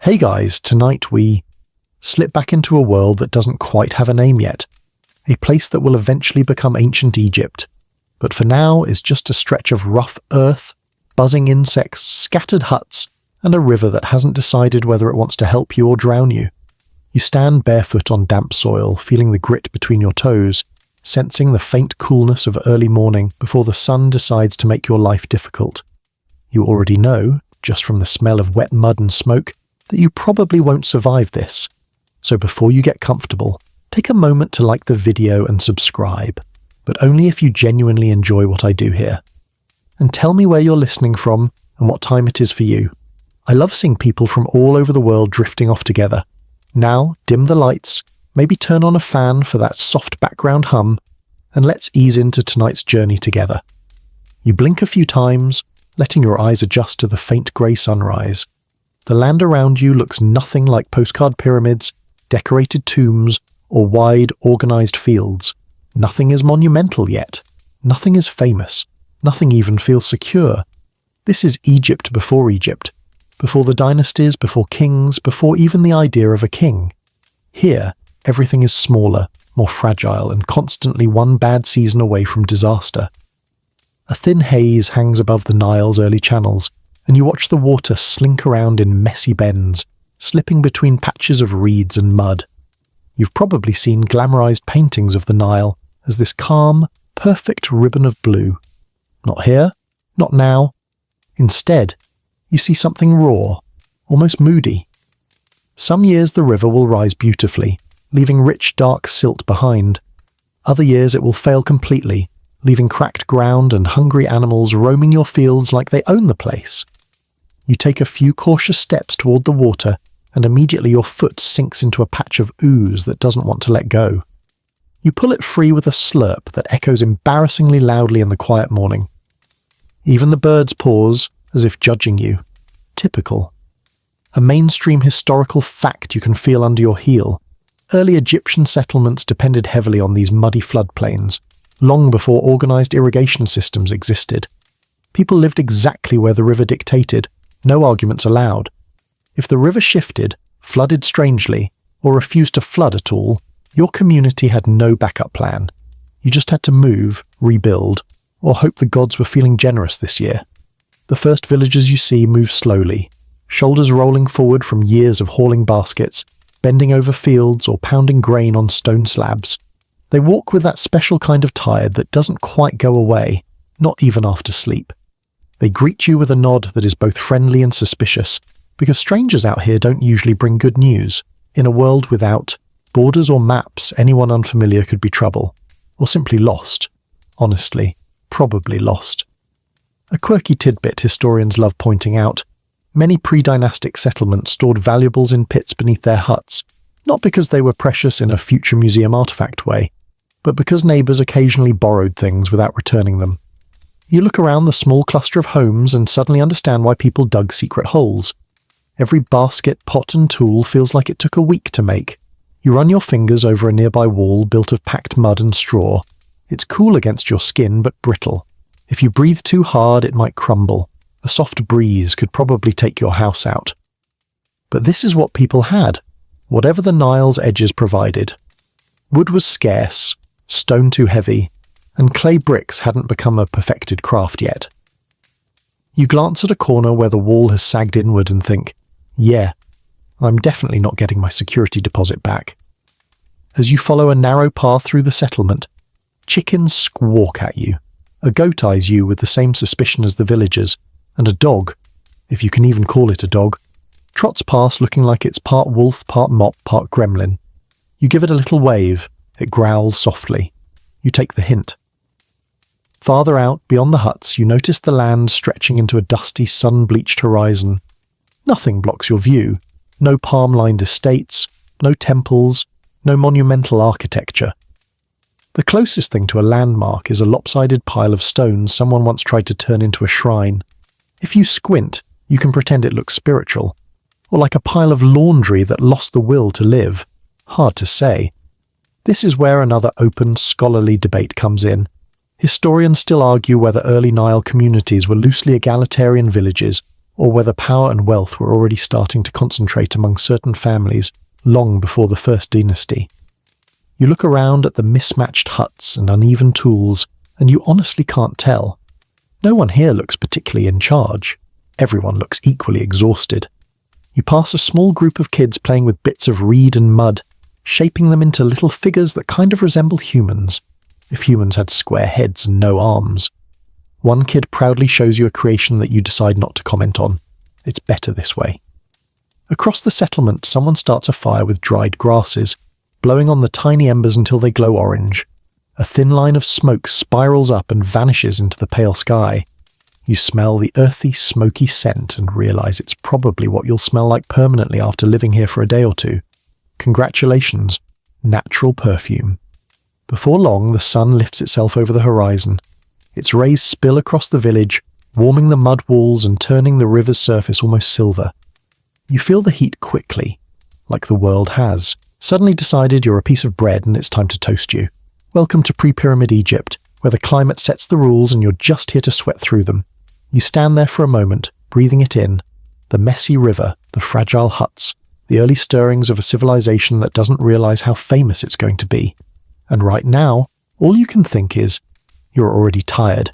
Hey guys, tonight we slip back into a world that doesn't quite have a name yet, a place that will eventually become ancient Egypt, but for now is just a stretch of rough earth, buzzing insects, scattered huts, and a river that hasn't decided whether it wants to help you or drown you. You stand barefoot on damp soil, feeling the grit between your toes, sensing the faint coolness of early morning before the sun decides to make your life difficult. You already know, just from the smell of wet mud and smoke, that you probably won't survive this. So before you get comfortable, take a moment to like the video and subscribe, but only if you genuinely enjoy what I do here. And tell me where you're listening from and what time it is for you. I love seeing people from all over the world drifting off together. Now, dim the lights, maybe turn on a fan for that soft background hum, and let's ease into tonight's journey together. You blink a few times, letting your eyes adjust to the faint grey sunrise. The land around you looks nothing like postcard pyramids, decorated tombs, or wide, organised fields. Nothing is monumental yet. Nothing is famous. Nothing even feels secure. This is Egypt, before the dynasties, before kings, before even the idea of a king. Here, everything is smaller, more fragile, and constantly one bad season away from disaster. A thin haze hangs above the Nile's early channels, and you watch the water slink around in messy bends, slipping between patches of reeds and mud. You've probably seen glamorized paintings of the Nile as this calm, perfect ribbon of blue. Not here, not now. Instead, you see something raw, almost moody. Some years the river will rise beautifully, leaving rich dark silt behind. Other years it will fail completely, leaving cracked ground and hungry animals roaming your fields like they own the place. You take a few cautious steps toward the water, and immediately your foot sinks into a patch of ooze that doesn't want to let go. You pull it free with a slurp that echoes embarrassingly loudly in the quiet morning. Even the birds pause, as if judging you. Typical. A mainstream historical fact you can feel under your heel. Early Egyptian settlements depended heavily on these muddy floodplains, long before organised irrigation systems existed. People lived exactly where the river dictated, no arguments allowed. If the river shifted, flooded strangely, or refused to flood at all, your community had no backup plan. You just had to move, rebuild, or hope the gods were feeling generous this year. The first villagers you see move slowly, shoulders rolling forward from years of hauling baskets, bending over fields or pounding grain on stone slabs. They walk with that special kind of tired that doesn't quite go away, not even after sleep. They greet you with a nod that is both friendly and suspicious, because strangers out here don't usually bring good news. In a world without borders or maps, anyone unfamiliar could be trouble, or simply lost. Honestly, probably lost. A quirky tidbit historians love pointing out: many pre-dynastic settlements stored valuables in pits beneath their huts, not because they were precious in a future museum artifact way, but because neighbours occasionally borrowed things without returning them. You look around the small cluster of homes and suddenly understand why people dug secret holes. Every basket, pot and tool feels like it took a week to make. You run your fingers over a nearby wall built of packed mud and straw. It's cool against your skin but brittle. If you breathe too hard, it might crumble. A soft breeze could probably take your house out. But this is what people had, whatever the Nile's edges provided. Wood was scarce, stone too heavy, and clay bricks hadn't become a perfected craft yet. You glance at a corner where the wall has sagged inward and think, yeah, I'm definitely not getting my security deposit back. As you follow a narrow path through the settlement, chickens squawk at you. A goat eyes you with the same suspicion as the villagers, and a dog, if you can even call it a dog, trots past looking like it's part wolf, part mop, part gremlin. You give it a little wave. It growls softly. You take the hint. Farther out, beyond the huts, you notice the land stretching into a dusty, sun-bleached horizon. Nothing blocks your view. No palm-lined estates, no temples, no monumental architecture. The closest thing to a landmark is a lopsided pile of stones someone once tried to turn into a shrine. If you squint, you can pretend it looks spiritual, or like a pile of laundry that lost the will to live. Hard to say. This is where another open, scholarly debate comes in. Historians still argue whether early Nile communities were loosely egalitarian villages or whether power and wealth were already starting to concentrate among certain families long before the First Dynasty. You look around at the mismatched huts and uneven tools, and you honestly can't tell. No one here looks particularly in charge. Everyone looks equally exhausted. You pass a small group of kids playing with bits of reed and mud, shaping them into little figures that kind of resemble humans, if humans had square heads and no arms. One kid proudly shows you a creation that you decide not to comment on. It's better this way. Across the settlement, someone starts a fire with dried grasses, blowing on the tiny embers until they glow orange. A thin line of smoke spirals up and vanishes into the pale sky. You smell the earthy, smoky scent and realize it's probably what you'll smell like permanently after living here for a day or two. Congratulations, natural perfume. Before long, the sun lifts itself over the horizon. Its rays spill across the village, warming the mud walls and turning the river's surface almost silver. You feel the heat quickly, like the world has suddenly decided you're a piece of bread and it's time to toast you. Welcome to pre-pyramid Egypt, where the climate sets the rules and you're just here to sweat through them. You stand there for a moment, breathing it in. The messy river, the fragile huts, the early stirrings of a civilization that doesn't realize how famous it's going to be. And right now, all you can think is, you're already tired.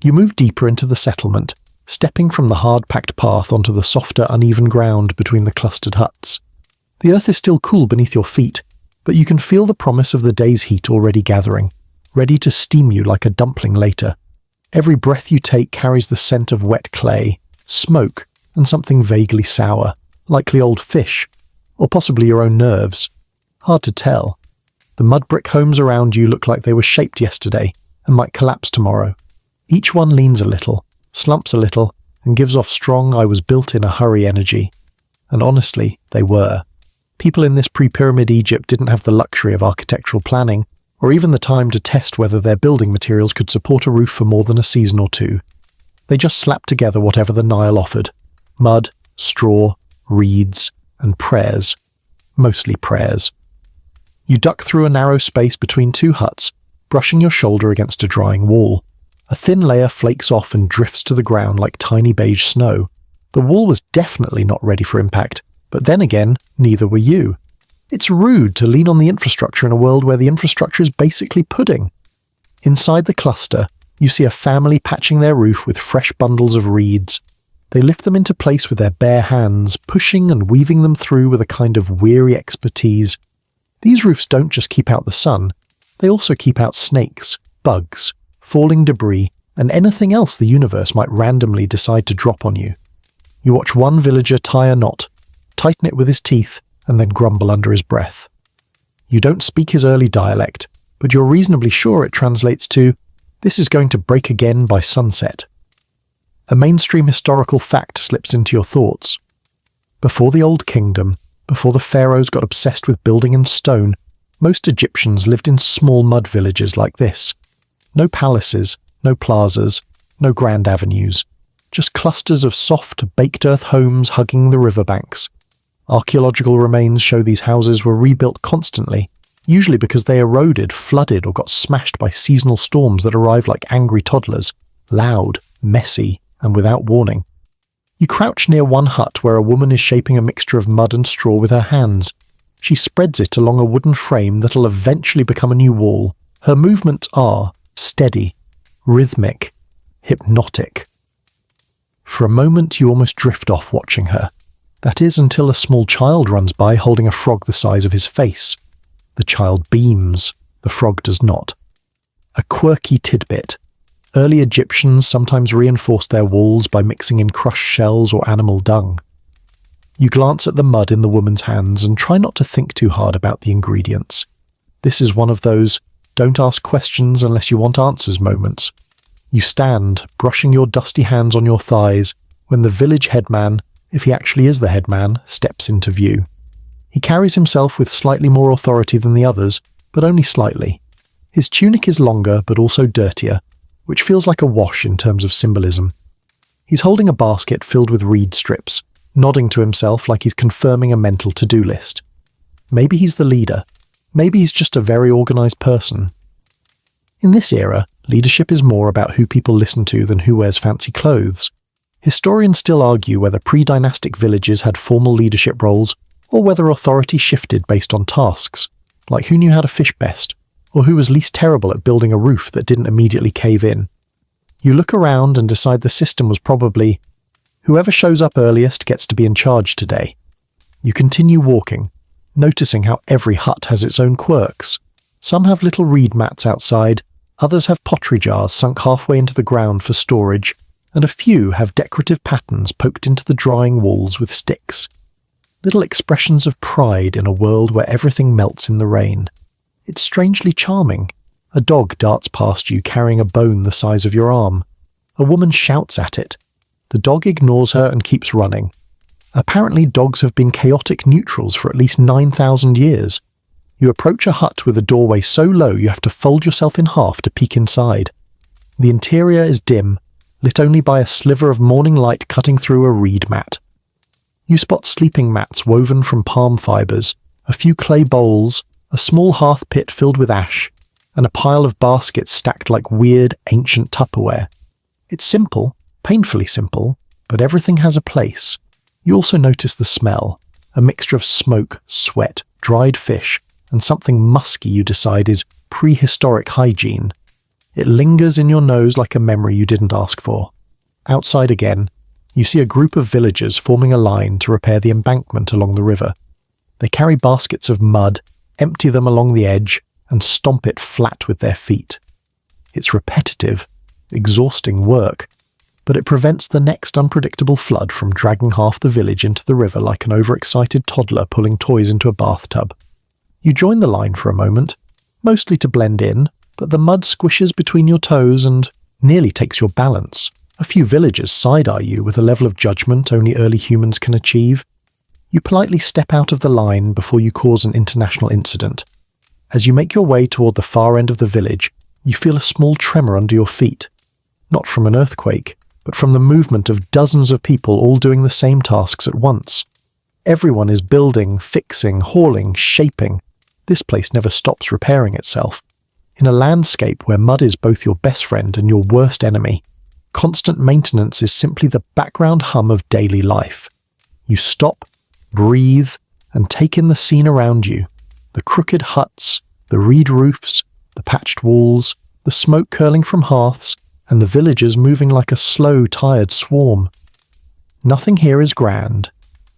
You move deeper into the settlement, stepping from the hard-packed path onto the softer, uneven ground between the clustered huts. The earth is still cool beneath your feet, but you can feel the promise of the day's heat already gathering, ready to steam you like a dumpling later. Every breath you take carries the scent of wet clay, smoke, and something vaguely sour, likely old fish, or possibly your own nerves. Hard to tell. The mud brick homes around you look like they were shaped yesterday and might collapse tomorrow. Each one leans a little, slumps a little, and gives off strong "I was built in a hurry" energy. And honestly, they were. People in this pre-pyramid Egypt didn't have the luxury of architectural planning, or even the time to test whether their building materials could support a roof for more than a season or two. They just slapped together whatever the Nile offered. Mud, straw, reeds, and prayers. Mostly prayers. You duck through a narrow space between two huts, brushing your shoulder against a drying wall. A thin layer flakes off and drifts to the ground like tiny beige snow. The wall was definitely not ready for impact, but then again, neither were you. It's rude to lean on the infrastructure in a world where the infrastructure is basically pudding. Inside the cluster, you see a family patching their roof with fresh bundles of reeds. They lift them into place with their bare hands, pushing and weaving them through with a kind of weary expertise. These roofs don't just keep out the sun, they also keep out snakes, bugs, falling debris, and anything else the universe might randomly decide to drop on you. You watch one villager tie a knot, tighten it with his teeth, and then grumble under his breath. You don't speak his early dialect, but you're reasonably sure it translates to, "This is going to break again by sunset." A mainstream historical fact slips into your thoughts. Before the Old Kingdom, before the pharaohs got obsessed with building in stone, most Egyptians lived in small mud villages like this. No palaces, no plazas, no grand avenues, just clusters of soft, baked earth homes hugging the riverbanks. Archaeological remains show these houses were rebuilt constantly, usually because they eroded, flooded, or got smashed by seasonal storms that arrived like angry toddlers, loud, messy, and without warning. You crouch near one hut where a woman is shaping a mixture of mud and straw with her hands. She spreads it along a wooden frame that'll eventually become a new wall. Her movements are steady, rhythmic, hypnotic. For a moment you almost drift off watching her. That is until a small child runs by holding a frog the size of his face. The child beams, the frog does not. A quirky tidbit. Early Egyptians sometimes reinforced their walls by mixing in crushed shells or animal dung. You glance at the mud in the woman's hands and try not to think too hard about the ingredients. This is one of those don't ask questions unless you want answers moments. You stand, brushing your dusty hands on your thighs, when the village headman, if he actually is the headman, steps into view. He carries himself with slightly more authority than the others, but only slightly. His tunic is longer but also dirtier, which feels like a wash in terms of symbolism. He's holding a basket filled with reed strips, nodding to himself like he's confirming a mental to-do list. Maybe he's the leader. Maybe he's just a very organised person. In this era, leadership is more about who people listen to than who wears fancy clothes. Historians still argue whether pre-dynastic villages had formal leadership roles or whether authority shifted based on tasks, like who knew how to fish best, or who was least terrible at building a roof that didn't immediately cave in. You look around and decide the system was probably, whoever shows up earliest gets to be in charge today. You continue walking, noticing how every hut has its own quirks. Some have little reed mats outside, others have pottery jars sunk halfway into the ground for storage, and a few have decorative patterns poked into the drying walls with sticks. Little expressions of pride in a world where everything melts in the rain. It's strangely charming. A dog darts past you carrying a bone the size of your arm. A woman shouts at it. The dog ignores her and keeps running. Apparently dogs have been chaotic neutrals for at least 9,000 years. You approach a hut with a doorway so low you have to fold yourself in half to peek inside. The interior is dim, lit only by a sliver of morning light cutting through a reed mat. You spot sleeping mats woven from palm fibres, a few clay bowls, a small hearth pit filled with ash, and a pile of baskets stacked like weird, ancient Tupperware. It's simple, painfully simple, but everything has a place. You also notice the smell, a mixture of smoke, sweat, dried fish, and something musky you decide is prehistoric hygiene. It lingers in your nose like a memory you didn't ask for. Outside again, you see a group of villagers forming a line to repair the embankment along the river. They carry baskets of mud, empty them along the edge, and stomp it flat with their feet. It's repetitive, exhausting work, but it prevents the next unpredictable flood from dragging half the village into the river like an overexcited toddler pulling toys into a bathtub. You join the line for a moment, mostly to blend in, but the mud squishes between your toes and nearly takes your balance. A few villagers side-eye you with a level of judgment only early humans can achieve. You politely step out of the line before you cause an international incident. As you make your way toward the far end of the village, you feel a small tremor under your feet. Not from an earthquake, but from the movement of dozens of people all doing the same tasks at once. Everyone is building, fixing, hauling, shaping. This place never stops repairing itself. In a landscape where mud is both your best friend and your worst enemy, constant maintenance is simply the background hum of daily life. You stop, breathe, and take in the scene around you. The crooked huts, the reed roofs, the patched walls, the smoke curling from hearths, and the villagers moving like a slow, tired swarm. Nothing here is grand.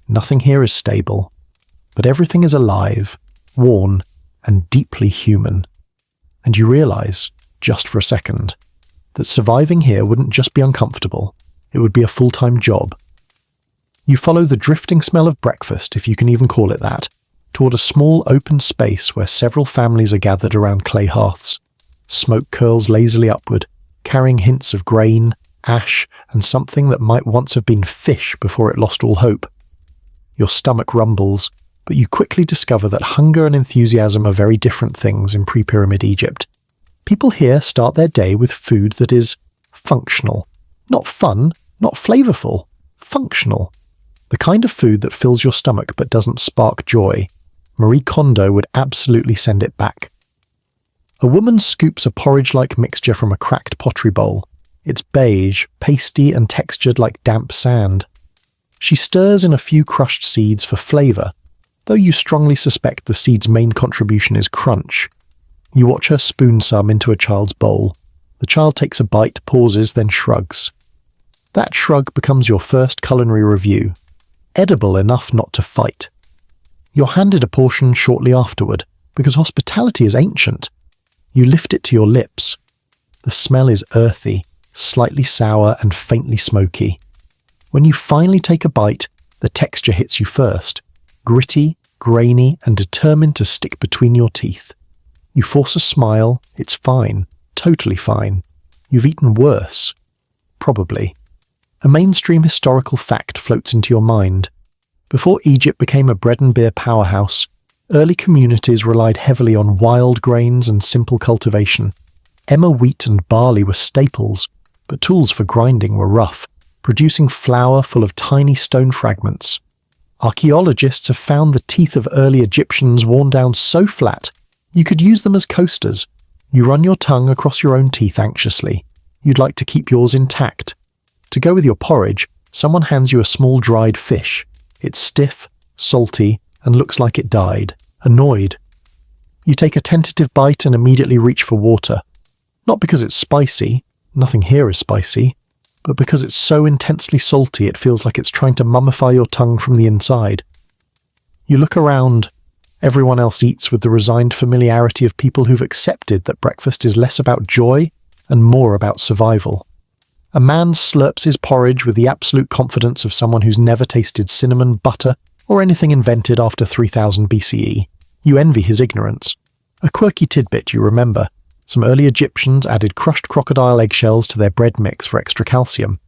Nothing here is stable. But everything is alive, worn, and deeply human. And you realize, just for a second, that surviving here wouldn't just be uncomfortable, it would be a full-time job. You follow the drifting smell of breakfast, if you can even call it that, toward a small open space where several families are gathered around clay hearths. Smoke curls lazily upward, carrying hints of grain, ash, and something that might once have been fish before it lost all hope. Your stomach rumbles, but you quickly discover that hunger and enthusiasm are very different things in pre-pyramid Egypt. People here start their day with food that is functional. Not fun, not flavorful. Functional. The kind of food that fills your stomach but doesn't spark joy. Marie Kondo would absolutely send it back. A woman scoops a porridge-like mixture from a cracked pottery bowl. It's beige, pasty and textured like damp sand. She stirs in a few crushed seeds for flavour, though you strongly suspect the seed's main contribution is crunch. You watch her spoon some into a child's bowl. The child takes a bite, pauses, then shrugs. That shrug becomes your first culinary review. Edible enough not to fight. You're handed a portion shortly afterward, because hospitality is ancient. You lift it to your lips. The smell is earthy, slightly sour and faintly smoky. When you finally take a bite, the texture hits you first. Gritty, grainy, and determined to stick between your teeth. You force a smile. It's fine. Totally fine. You've eaten worse. Probably. A mainstream historical fact floats into your mind. Before Egypt became a bread and beer powerhouse, early communities relied heavily on wild grains and simple cultivation. Emmer wheat and barley were staples, but tools for grinding were rough, producing flour full of tiny stone fragments. Archaeologists have found the teeth of early Egyptians worn down so flat, you could use them as coasters. You run your tongue across your own teeth anxiously. You'd like to keep yours intact. To go with your porridge, Someone hands you a small dried fish. It's stiff, salty, and looks like it died. Annoyed. You take a tentative bite and immediately reach for water. Not because it's spicy, nothing here is spicy, but because it's so intensely salty it feels like it's trying to mummify your tongue from the inside. You look around. Everyone else eats with the resigned familiarity of people who've accepted that breakfast is less about joy and more about survival. A man slurps his porridge with the absolute confidence of someone who's never tasted cinnamon, butter, or anything invented after 3000 BCE. You envy his ignorance. A quirky tidbit you remember. Some early Egyptians added crushed crocodile eggshells to their bread mix for extra calcium.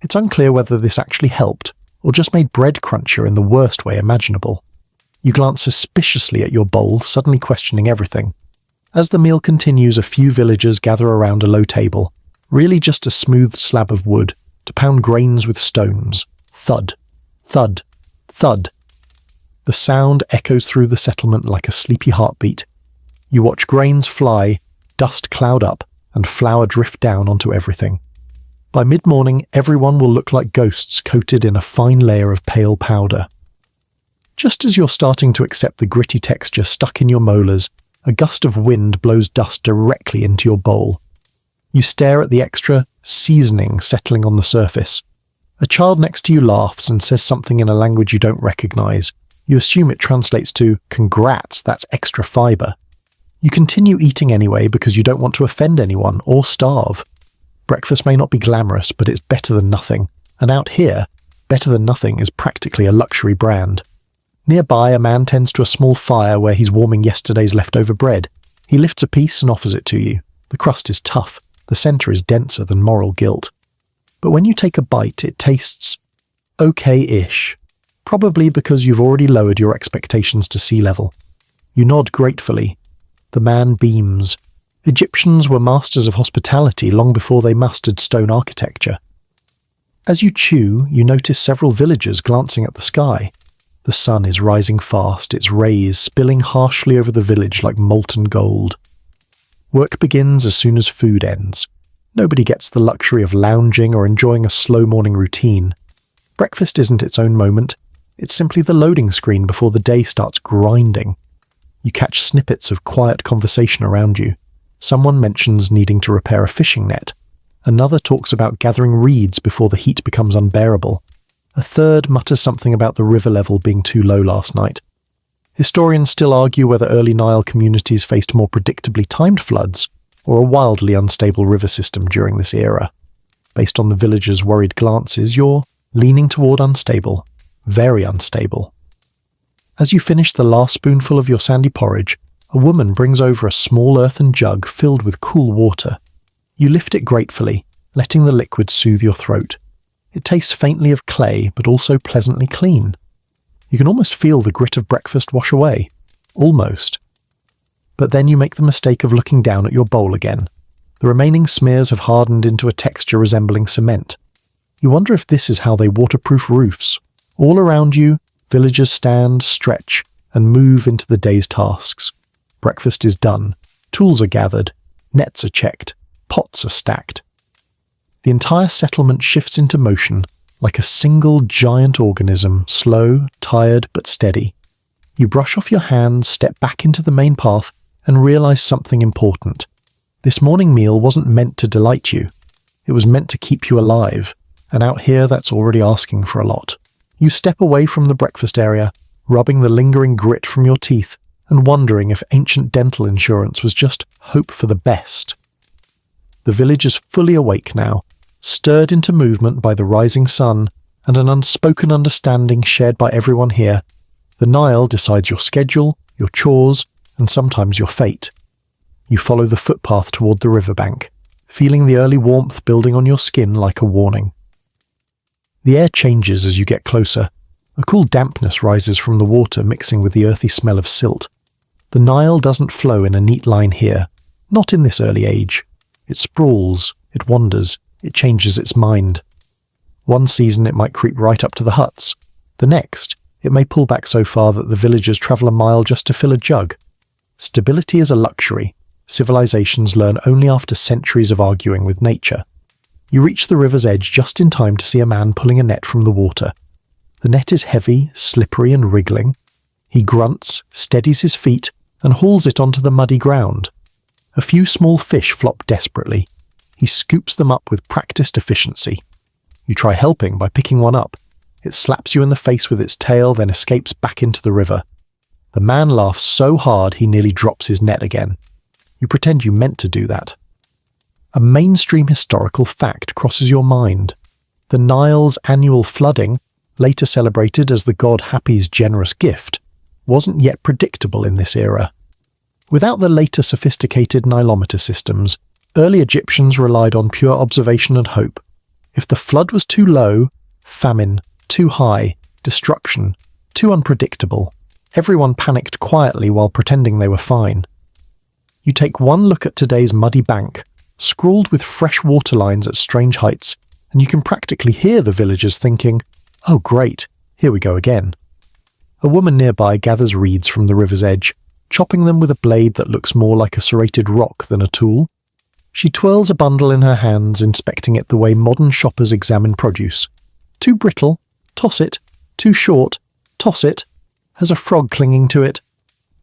It's unclear whether this actually helped, or just made bread crunchier in the worst way imaginable. You glance suspiciously at your bowl, suddenly questioning everything. As the meal continues, a few villagers gather around a low table, really just a smooth slab of wood, to pound grains with stones. Thud, thud, thud. The sound echoes through the settlement like a sleepy heartbeat. You watch grains fly, dust cloud up, and flour drift down onto everything. By mid-morning, everyone will look like ghosts coated in a fine layer of pale powder. Just as you're starting to accept the gritty texture stuck in your molars, a gust of wind blows dust directly into your bowl. You stare at the extra seasoning settling on the surface. A child next to you laughs and says something in a language you don't recognize. You assume it translates to, "Congrats, that's extra fiber." You continue eating anyway because you don't want to offend anyone or starve. Breakfast may not be glamorous, but it's better than nothing. And out here, better than nothing is practically a luxury brand. Nearby, a man tends to a small fire where he's warming yesterday's leftover bread. He lifts a piece and offers it to you. The crust is tough. The center is denser than moral guilt. But when you take a bite, it tastes okay-ish. Probably because you've already lowered your expectations to sea level. You nod gratefully. The man beams. Egyptians were masters of hospitality long before they mastered stone architecture. As you chew, you notice several villagers glancing at the sky. The sun is rising fast, its rays spilling harshly over the village like molten gold. Work begins as soon as food ends. Nobody gets the luxury of lounging or enjoying a slow morning routine. Breakfast isn't its own moment. It's simply the loading screen before the day starts grinding. You catch snippets of quiet conversation around you. Someone mentions needing to repair a fishing net. Another talks about gathering reeds before the heat becomes unbearable. A third mutters something about the river level being too low last night. Historians still argue whether early Nile communities faced more predictably timed floods or a wildly unstable river system during this era. Based on the villagers' worried glances, you're leaning toward unstable. Very unstable. As you finish the last spoonful of your sandy porridge, a woman brings over a small earthen jug filled with cool water. You lift it gratefully, letting the liquid soothe your throat. It tastes faintly of clay, but also pleasantly clean. You can almost feel the grit of breakfast wash away. Almost. But then you make the mistake of looking down at your bowl again. The remaining smears have hardened into a texture resembling cement. You wonder if this is how they waterproof roofs. All around you, villagers stand, stretch, and move into the day's tasks. Breakfast is done. Tools are gathered. Nets are checked. Pots are stacked. The entire settlement shifts into motion, like a single giant organism, slow, tired, but steady. You brush off your hands, step back into the main path, and realize something important. This morning meal wasn't meant to delight you. It was meant to keep you alive, and out here that's already asking for a lot. You step away from the breakfast area, rubbing the lingering grit from your teeth, and wondering if ancient dental insurance was just hope for the best. The village is fully awake now, stirred into movement by the rising sun and an unspoken understanding shared by everyone here. The Nile decides your schedule, your chores, and sometimes your fate. You follow the footpath toward the riverbank, feeling the early warmth building on your skin like a warning. The air changes as you get closer. A cool dampness rises from the water mixing with the earthy smell of silt. The Nile doesn't flow in a neat line here, not in this early age. It sprawls, it wanders, it changes its mind. One season it might creep right up to the huts. The next, it may pull back so far that the villagers travel a mile just to fill a jug. Stability is a luxury. Civilizations learn only after centuries of arguing with nature. You reach the river's edge just in time to see a man pulling a net from the water. The net is heavy, slippery and wriggling. He grunts, steadies his feet, and hauls it onto the muddy ground. A few small fish flop desperately. He scoops them up with practiced efficiency. You try helping by picking one up. It slaps you in the face with its tail, then escapes back into the river. The man laughs so hard he nearly drops his net again. You pretend you meant to do that. A mainstream historical fact crosses your mind. The Nile's annual flooding, later celebrated as the god Hapi's generous gift, wasn't yet predictable in this era. Without the later sophisticated nilometer systems, early Egyptians relied on pure observation and hope. If the flood was too low, famine, too high, destruction, too unpredictable, everyone panicked quietly while pretending they were fine. You take one look at today's muddy bank, scrawled with fresh water lines at strange heights, and you can practically hear the villagers thinking, "Oh great, here we go again." A woman nearby gathers reeds from the river's edge, chopping them with a blade that looks more like a serrated rock than a tool. She twirls a bundle in her hands, inspecting it the way modern shoppers examine produce. Too brittle? Toss it. Too short? Toss it. Has a frog clinging to it?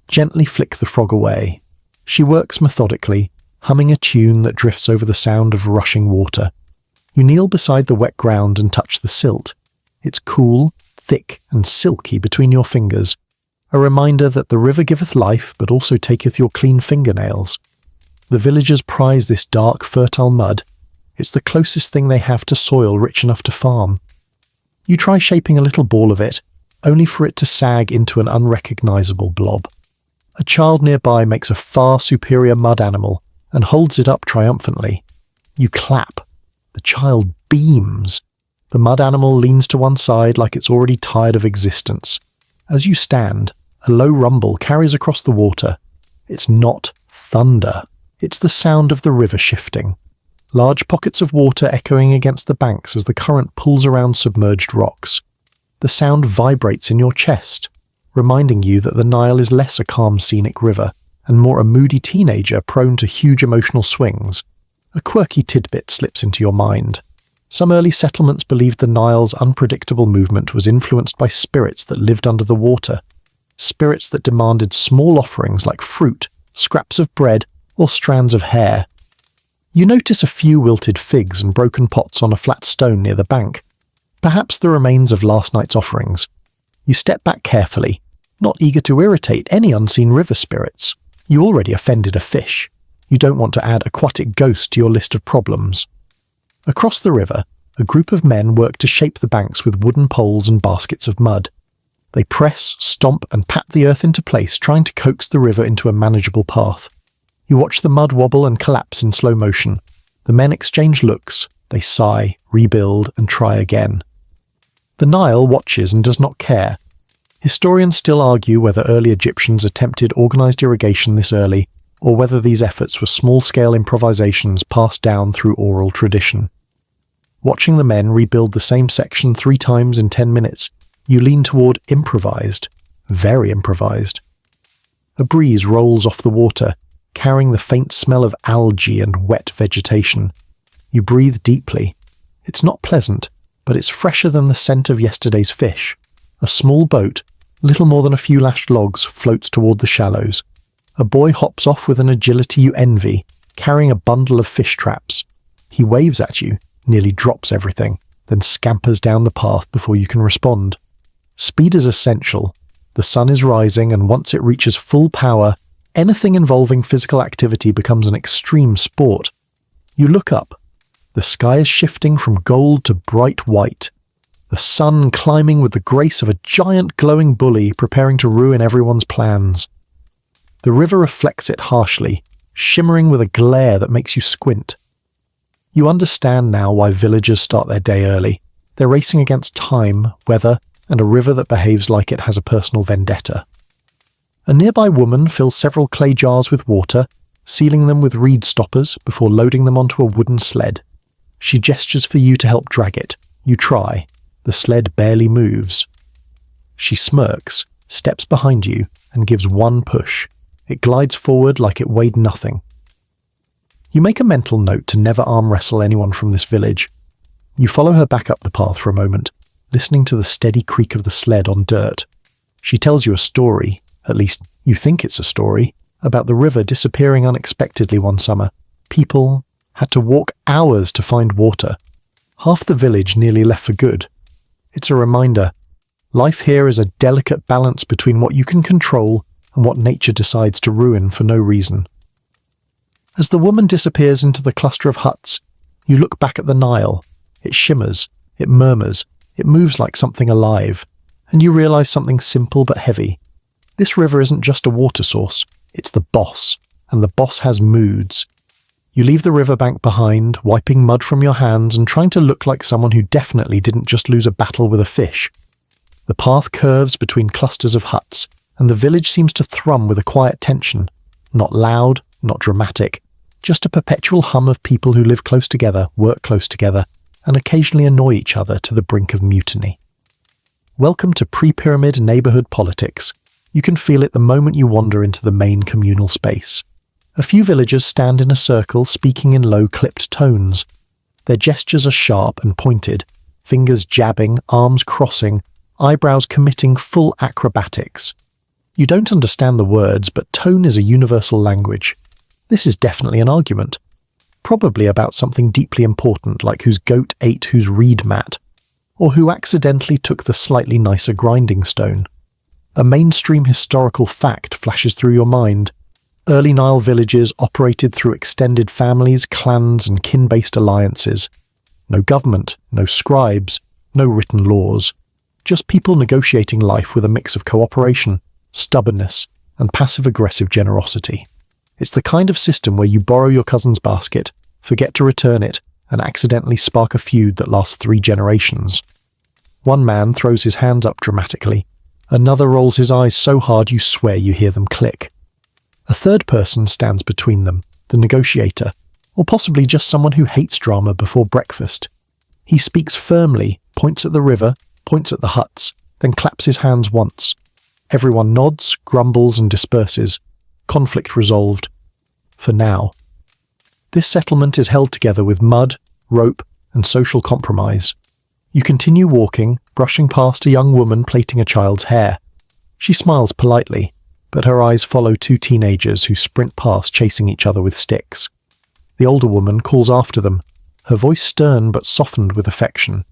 Gently flick the frog away. She works methodically, humming a tune that drifts over the sound of rushing water. You kneel beside the wet ground and touch the silt. It's cool, thick and silky between your fingers, a reminder that the river giveth life but also taketh your clean fingernails. The villagers prize this dark, fertile mud. It's the closest thing they have to soil rich enough to farm. You try shaping a little ball of it, only for it to sag into an unrecognizable blob. A child nearby makes a far superior mud animal and holds it up triumphantly. You clap. The child beams. The mud animal leans to one side like it's already tired of existence. As you stand, a low rumble carries across the water. It's not thunder. It's the sound of the river shifting. Large pockets of water echoing against the banks as the current pulls around submerged rocks. The sound vibrates in your chest, reminding you that the Nile is less a calm scenic river and more a moody teenager prone to huge emotional swings. A quirky tidbit slips into your mind. Some early settlements believed the Nile's unpredictable movement was influenced by spirits that lived under the water, spirits that demanded small offerings like fruit, scraps of bread, or strands of hair. You notice a few wilted figs and broken pots on a flat stone near the bank, perhaps the remains of last night's offerings. You step back carefully, not eager to irritate any unseen river spirits. You already offended a fish. You don't want to add aquatic ghost to your list of problems. Across the river, a group of men work to shape the banks with wooden poles and baskets of mud. They press, stomp, and pat the earth into place, trying to coax the river into a manageable path. You watch the mud wobble and collapse in slow motion. The men exchange looks. They sigh, rebuild, and try again. The Nile watches and does not care. Historians still argue whether early Egyptians attempted organized irrigation this early, or whether these efforts were small-scale improvisations passed down through oral tradition. Watching the men rebuild the same section 3 times in 10 minutes, you lean toward improvised, very improvised. A breeze rolls off the water, carrying the faint smell of algae and wet vegetation. You breathe deeply. It's not pleasant, but it's fresher than the scent of yesterday's fish. A small boat, little more than a few lashed logs, floats toward the shallows. A boy hops off with an agility you envy, carrying a bundle of fish traps. He waves at you, nearly drops everything, then scampers down the path before you can respond. Speed is essential. The sun is rising, and once it reaches full power, anything involving physical activity becomes an extreme sport. You look up. The sky is shifting from gold to bright white. The sun climbing with the grace of a giant glowing bully preparing to ruin everyone's plans. The river reflects it harshly, shimmering with a glare that makes you squint. You understand now why villagers start their day early. They're racing against time, weather, and a river that behaves like it has a personal vendetta. A nearby woman fills several clay jars with water, sealing them with reed stoppers before loading them onto a wooden sled. She gestures for you to help drag it. You try. The sled barely moves. She smirks, steps behind you, and gives one push. It glides forward like it weighed nothing. You make a mental note to never arm wrestle anyone from this village. You follow her back up the path for a moment, listening to the steady creak of the sled on dirt. She tells you a story, at least you think it's a story, about the river disappearing unexpectedly one summer. People had to walk hours to find water. Half the village nearly left for good. It's a reminder. Life here is a delicate balance between what you can control and what nature decides to ruin for no reason. As the woman disappears into the cluster of huts, you look back at the Nile. It shimmers, it murmurs, it moves like something alive, and you realize something simple but heavy. This river isn't just a water source, it's the boss, and the boss has moods. You leave the riverbank behind, wiping mud from your hands and trying to look like someone who definitely didn't just lose a battle with a fish. The path curves between clusters of huts, and the village seems to thrum with a quiet tension. Not loud, not dramatic, just a perpetual hum of people who live close together, work close together, and occasionally annoy each other to the brink of mutiny. Welcome to pre-pyramid neighborhood politics. You can feel it the moment you wander into the main communal space. A few villagers stand in a circle speaking in low clipped tones. Their gestures are sharp and pointed, fingers jabbing, arms crossing, eyebrows committing full acrobatics. You don't understand the words, but tone is a universal language. This is definitely an argument. Probably about something deeply important like whose goat ate whose reed mat, or who accidentally took the slightly nicer grinding stone. A mainstream historical fact flashes through your mind. Early Nile villages operated through extended families, clans, and kin-based alliances. No government, no scribes, no written laws. Just people negotiating life with a mix of cooperation, stubbornness, and passive-aggressive generosity. It's the kind of system where you borrow your cousin's basket, forget to return it, and accidentally spark a feud that lasts 3 generations. One man throws his hands up dramatically. Another rolls his eyes so hard you swear you hear them click. A third person stands between them, the negotiator, or possibly just someone who hates drama before breakfast. He speaks firmly, points at the river, points at the huts, then claps his hands once. Everyone nods, grumbles, and disperses. Conflict resolved. For now. This settlement is held together with mud, rope, and social compromise. You continue walking, brushing past a young woman plaiting a child's hair. She smiles politely, but her eyes follow 2 teenagers who sprint past chasing each other with sticks. The older woman calls after them, her voice stern but softened with affection.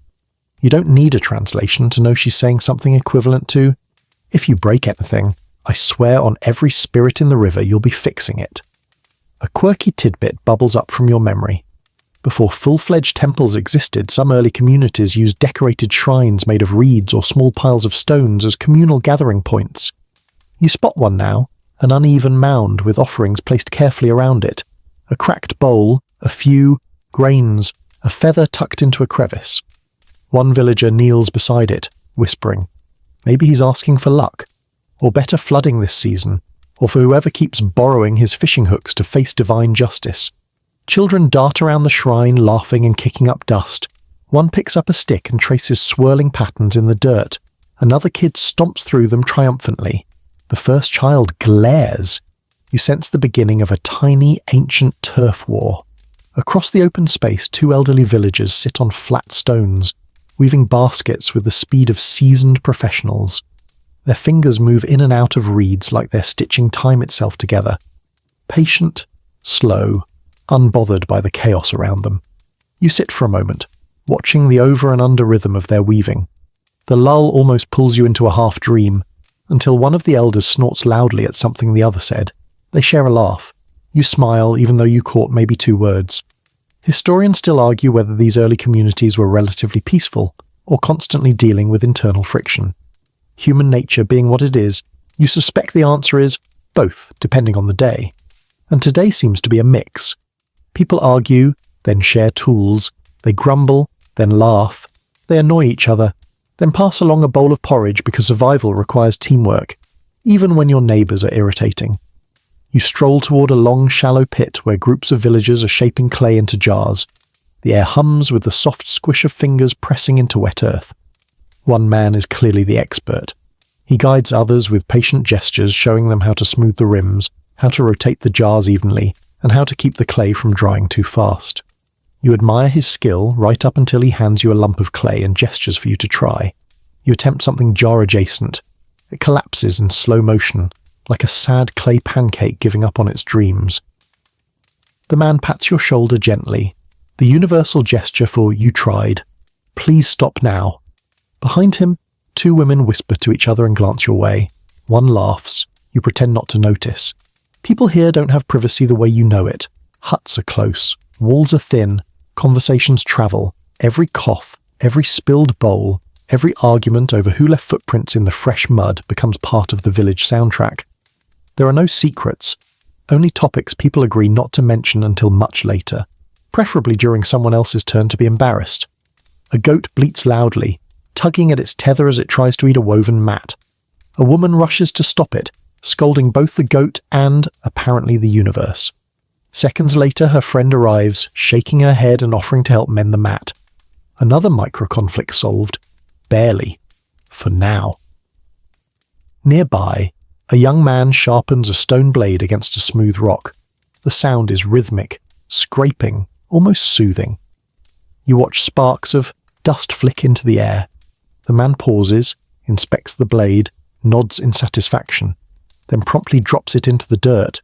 You don't need a translation to know she's saying something equivalent to, "If you break anything, I swear on every spirit in the river you'll be fixing it." A quirky tidbit bubbles up from your memory. Before full-fledged temples existed, some early communities used decorated shrines made of reeds or small piles of stones as communal gathering points. You spot one now, an uneven mound with offerings placed carefully around it, a cracked bowl, a few grains, a feather tucked into a crevice. One villager kneels beside it, whispering. Maybe he's asking for luck, or better flooding this season, or for whoever keeps borrowing his fishing hooks to face divine justice. Children dart around the shrine, laughing and kicking up dust. One picks up a stick and traces swirling patterns in the dirt. Another kid stomps through them triumphantly. The first child glares. You sense the beginning of a tiny, ancient turf war. Across the open space, 2 elderly villagers sit on flat stones, weaving baskets with the speed of seasoned professionals. Their fingers move in and out of reeds like they're stitching time itself together. Patient, slow, unbothered by the chaos around them. You sit for a moment, watching the over and under rhythm of their weaving. The lull almost pulls you into a half-dream, until one of the elders snorts loudly at something the other said. They share a laugh. You smile even though you caught maybe 2 words. Historians still argue whether these early communities were relatively peaceful, or constantly dealing with internal friction. Human nature being what it is, you suspect the answer is both, depending on the day. And today seems to be a mix. People argue, then share tools. They grumble, then laugh. They annoy each other, then pass along a bowl of porridge because survival requires teamwork, even when your neighbours are irritating. You stroll toward a long, shallow pit where groups of villagers are shaping clay into jars. The air hums with the soft squish of fingers pressing into wet earth. One man is clearly the expert. He guides others with patient gestures, showing them how to smooth the rims, how to rotate the jars evenly, and how to keep the clay from drying too fast. You admire his skill right up until he hands you a lump of clay and gestures for you to try. You attempt something jar-adjacent. It collapses in slow motion, like a sad clay pancake giving up on its dreams. The man pats your shoulder gently, the universal gesture for "you tried. Please stop now." Behind him, two women whisper to each other and glance your way. One laughs. You pretend not to notice. People here don't have privacy the way you know it. Huts are close. Walls are thin. Conversations travel. Every cough, every spilled bowl, every argument over who left footprints in the fresh mud becomes part of the village soundtrack. There are no secrets, only topics people agree not to mention until much later, preferably during someone else's turn to be embarrassed. A goat bleats loudly, tugging at its tether as it tries to eat a woven mat. A woman rushes to stop it, scolding both the goat and, apparently, the universe. Seconds later, her friend arrives, shaking her head and offering to help mend the mat. Another micro-conflict solved. Barely. For now. Nearby, a young man sharpens a stone blade against a smooth rock. The sound is rhythmic, scraping, almost soothing. You watch sparks of dust flick into the air. The man pauses, inspects the blade, nods in satisfaction, then promptly drops it into the dirt.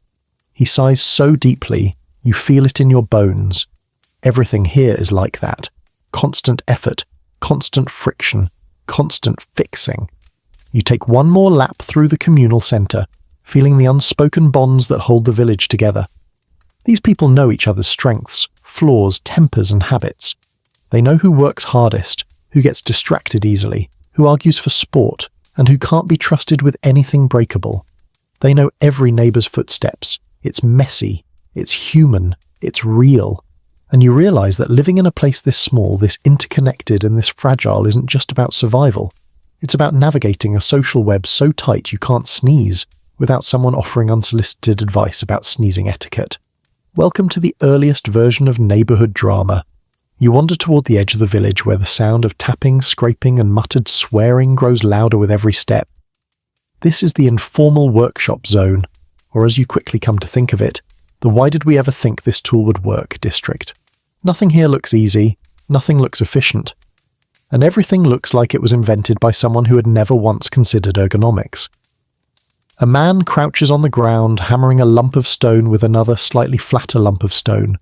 He sighs so deeply, you feel it in your bones. Everything here is like that. Constant effort, constant friction, constant fixing. You take one more lap through the communal centre, feeling the unspoken bonds that hold the village together. These people know each other's strengths, flaws, tempers and habits. They know who works hardest, who gets distracted easily, who argues for sport, and who can't be trusted with anything breakable. They know every neighbour's footsteps. It's messy, it's human, it's real. And you realise that living in a place this small, this interconnected and this fragile isn't just about survival. It's about navigating a social web so tight you can't sneeze without someone offering unsolicited advice about sneezing etiquette. Welcome to the earliest version of neighbourhood drama. You wander toward the edge of the village where the sound of tapping, scraping and muttered swearing grows louder with every step. This is the informal workshop zone, or as you quickly come to think of it, the "why did we ever think this tool would work" district. Nothing here looks easy, nothing looks efficient, and everything looks like it was invented by someone who had never once considered ergonomics. A man crouches on the ground, hammering a lump of stone with another slightly flatter lump of stone.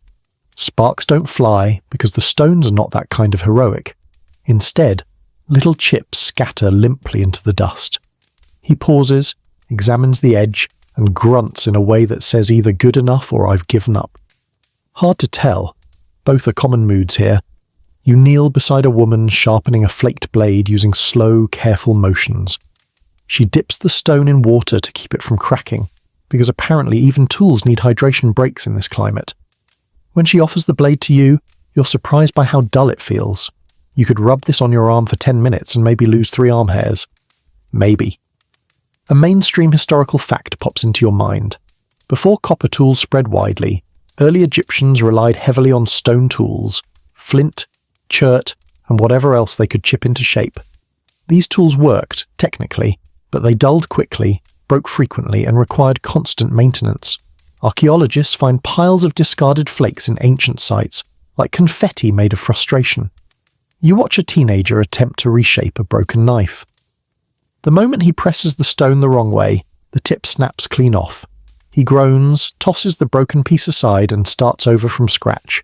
Sparks don't fly, because the stones are not that kind of heroic. Instead, little chips scatter limply into the dust. He pauses, examines the edge, and grunts in a way that says either "good enough" or "I've given up." Hard to tell. Both are common moods here. You kneel beside a woman sharpening a flaked blade using slow, careful motions. She dips the stone in water to keep it from cracking, because apparently even tools need hydration breaks in this climate. When she offers the blade to you, you're surprised by how dull it feels. You could rub this on your arm for 10 minutes and maybe lose 3 arm hairs. Maybe. A mainstream historical fact pops into your mind. Before copper tools spread widely, early Egyptians relied heavily on stone tools, flint, chert, and whatever else they could chip into shape. These tools worked, technically, but they dulled quickly, broke frequently, and required constant maintenance. Archaeologists find piles of discarded flakes in ancient sites, like confetti made of frustration. You watch a teenager attempt to reshape a broken knife. The moment he presses the stone the wrong way, the tip snaps clean off. He groans, tosses the broken piece aside, and starts over from scratch.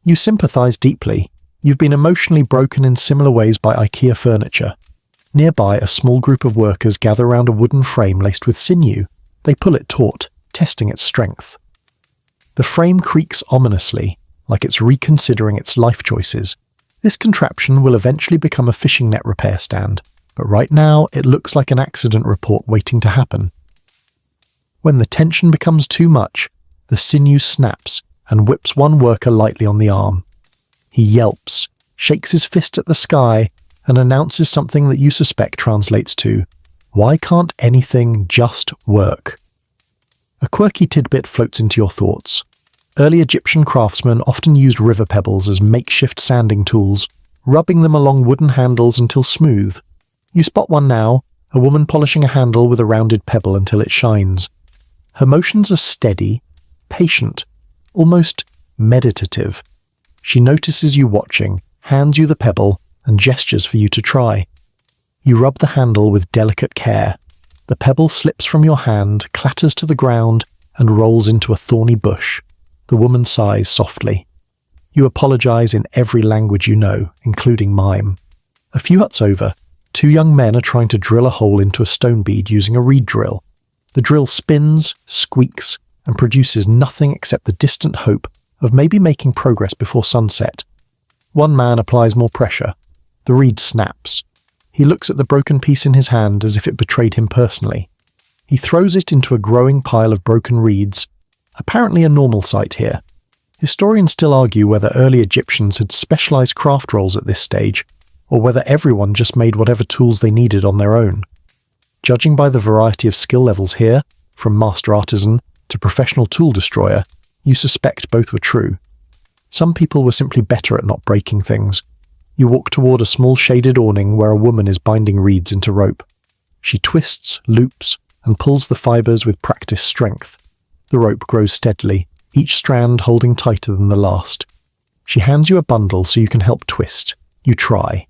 You sympathise deeply. You've been emotionally broken in similar ways by IKEA furniture. Nearby, a small group of workers gather around a wooden frame laced with sinew. They pull it taut, testing its strength. The frame creaks ominously, like it's reconsidering its life choices. This contraption will eventually become a fishing net repair stand, but right now it looks like an accident report waiting to happen. When the tension becomes too much, the sinew snaps and whips one worker lightly on the arm. He yelps, shakes his fist at the sky, and announces something that you suspect translates to, "Why can't anything just work?" A quirky tidbit floats into your thoughts. Early Egyptian craftsmen often used river pebbles as makeshift sanding tools, rubbing them along wooden handles until smooth. You spot one now, a woman polishing a handle with a rounded pebble until it shines. Her motions are steady, patient, almost meditative. She notices you watching, hands you the pebble, and gestures for you to try. You rub the handle with delicate care. The pebble slips from your hand, clatters to the ground, and rolls into a thorny bush. The woman sighs softly. You apologize in every language you know, including mime. A few huts over, two young men are trying to drill a hole into a stone bead using a reed drill. The drill spins, squeaks, and produces nothing except the distant hope of maybe making progress before sunset. One man applies more pressure. The reed snaps. He looks at the broken piece in his hand as if it betrayed him personally. He throws it into a growing pile of broken reeds, apparently a normal sight here. Historians still argue whether early Egyptians had specialized craft roles at this stage, or whether everyone just made whatever tools they needed on their own. Judging by the variety of skill levels here, from master artisan to professional tool destroyer, you suspect both were true. Some people were simply better at not breaking things. You walk toward a small shaded awning where a woman is binding reeds into rope. She twists, loops, and pulls the fibers with practiced strength. The rope grows steadily, each strand holding tighter than the last. She hands you a bundle so you can help twist. You try.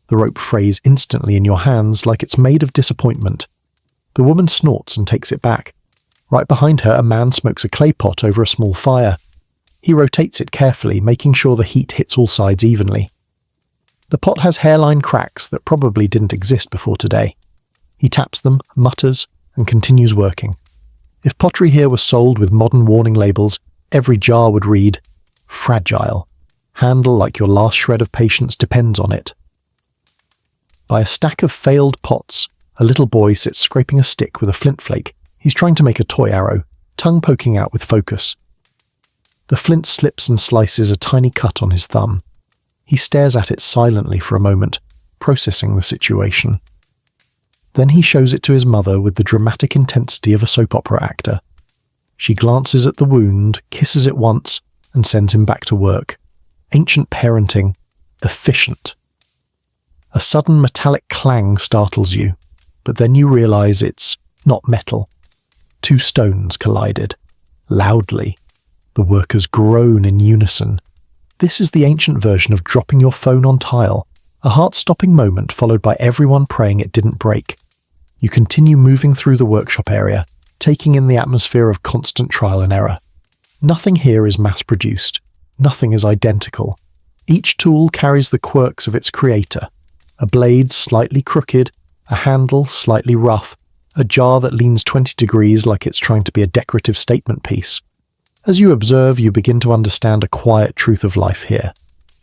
The rope frays instantly in your hands like it's made of disappointment. The woman snorts and takes it back. Right behind her, a man smokes a clay pot over a small fire. He rotates it carefully, making sure the heat hits all sides evenly. The pot has hairline cracks that probably didn't exist before today. He taps them, mutters, and continues working. If pottery here was sold with modern warning labels, every jar would read, "Fragile. Handle like your last shred of patience depends on it." By a stack of failed pots, a little boy sits scraping a stick with a flint flake. He's trying to make a toy arrow, tongue poking out with focus. The flint slips and slices a tiny cut on his thumb. He stares at it silently for a moment, processing the situation. Then he shows it to his mother with the dramatic intensity of a soap opera actor. She glances at the wound, kisses it once, and sends him back to work. Ancient parenting, efficient. A sudden metallic clang startles you, but then you realize it's not metal. Two stones collided. Loudly. The workers groan in unison. This is the ancient version of dropping your phone on tile, a heart-stopping moment followed by everyone praying it didn't break. You continue moving through the workshop area, taking in the atmosphere of constant trial and error. Nothing here is mass-produced. Nothing is identical. Each tool carries the quirks of its creator. A blade slightly crooked, a handle slightly rough, a jar that leans 20 degrees like it's trying to be a decorative statement piece. As you observe, you begin to understand a quiet truth of life here.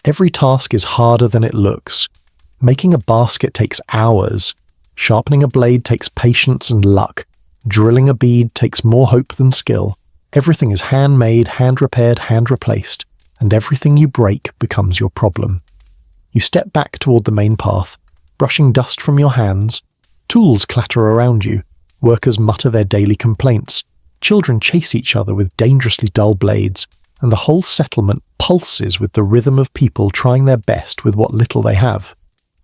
Every task is harder than it looks. Making a basket takes hours. Sharpening a blade takes patience and luck. Drilling a bead takes more hope than skill. Everything is handmade, hand-repaired, hand-replaced, and everything you break becomes your problem. You step back toward the main path, brushing dust from your hands. Tools clatter around you. Workers mutter their daily complaints. Children chase each other with dangerously dull blades, and the whole settlement pulses with the rhythm of people trying their best with what little they have.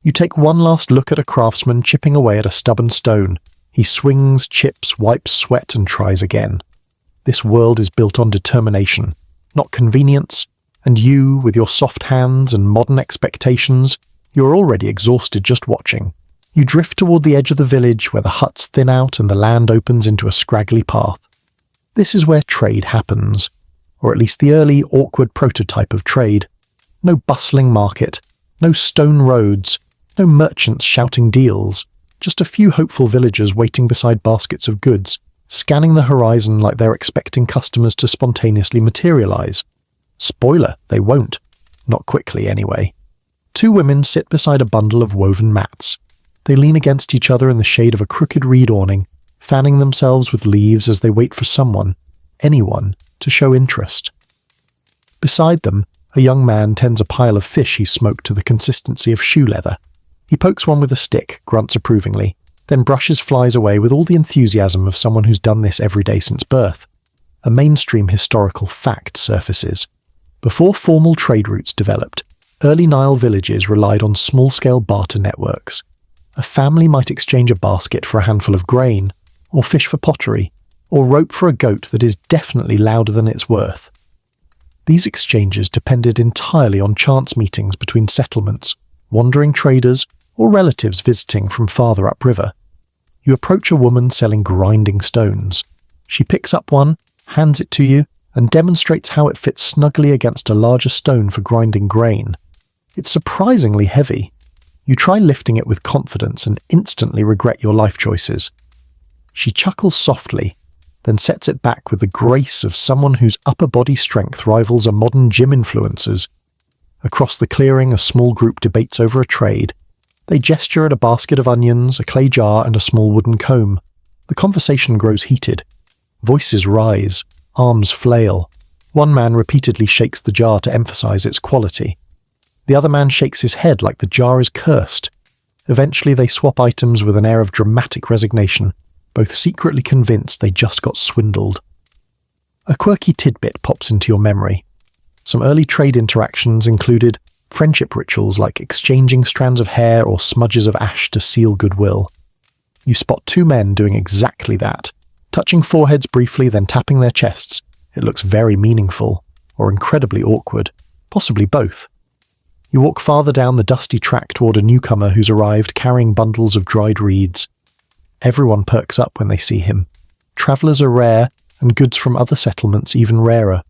You take one last look at a craftsman chipping away at a stubborn stone. He swings, chips, wipes sweat, and tries again. This world is built on determination, not convenience, and you, with your soft hands and modern expectations, you're already exhausted just watching. You drift toward the edge of the village where the huts thin out and the land opens into a scraggly path. This is where trade happens, or at least the early, awkward prototype of trade. No bustling market, no stone roads, no merchants shouting deals, just a few hopeful villagers waiting beside baskets of goods, scanning the horizon like they're expecting customers to spontaneously materialize. Spoiler, they won't. Not quickly, anyway. Two women sit beside a bundle of woven mats. They lean against each other in the shade of a crooked reed awning, fanning themselves with leaves as they wait for someone, anyone, to show interest. Beside them, a young man tends a pile of fish he's smoked to the consistency of shoe leather. He pokes one with a stick, grunts approvingly, then brushes flies away with all the enthusiasm of someone who's done this every day since birth. A mainstream historical fact surfaces. Before formal trade routes developed, early Nile villages relied on small-scale barter networks. A family might exchange a basket for a handful of grain, or fish for pottery, or rope for a goat that is definitely louder than it's worth. These exchanges depended entirely on chance meetings between settlements, wandering traders, or relatives visiting from farther upriver. You approach a woman selling grinding stones. She picks up one, hands it to you, and demonstrates how it fits snugly against a larger stone for grinding grain. It's surprisingly heavy. You try lifting it with confidence and instantly regret your life choices. She chuckles softly, then sets it back with the grace of someone whose upper body strength rivals a modern gym influencer's. Across the clearing, a small group debates over a trade. They gesture at a basket of onions, a clay jar, and a small wooden comb. The conversation grows heated. Voices rise, arms flail. One man repeatedly shakes the jar to emphasize its quality. The other man shakes his head like the jar is cursed. Eventually they swap items with an air of dramatic resignation, both secretly convinced they just got swindled. A quirky tidbit pops into your memory. Some early trade interactions included friendship rituals like exchanging strands of hair or smudges of ash to seal goodwill. You spot two men doing exactly that, touching foreheads briefly then tapping their chests. It looks very meaningful, or incredibly awkward, possibly both. You walk farther down the dusty track toward a newcomer who's arrived carrying bundles of dried reeds. Everyone perks up when they see him. Travellers are rare, and goods from other settlements even rarer.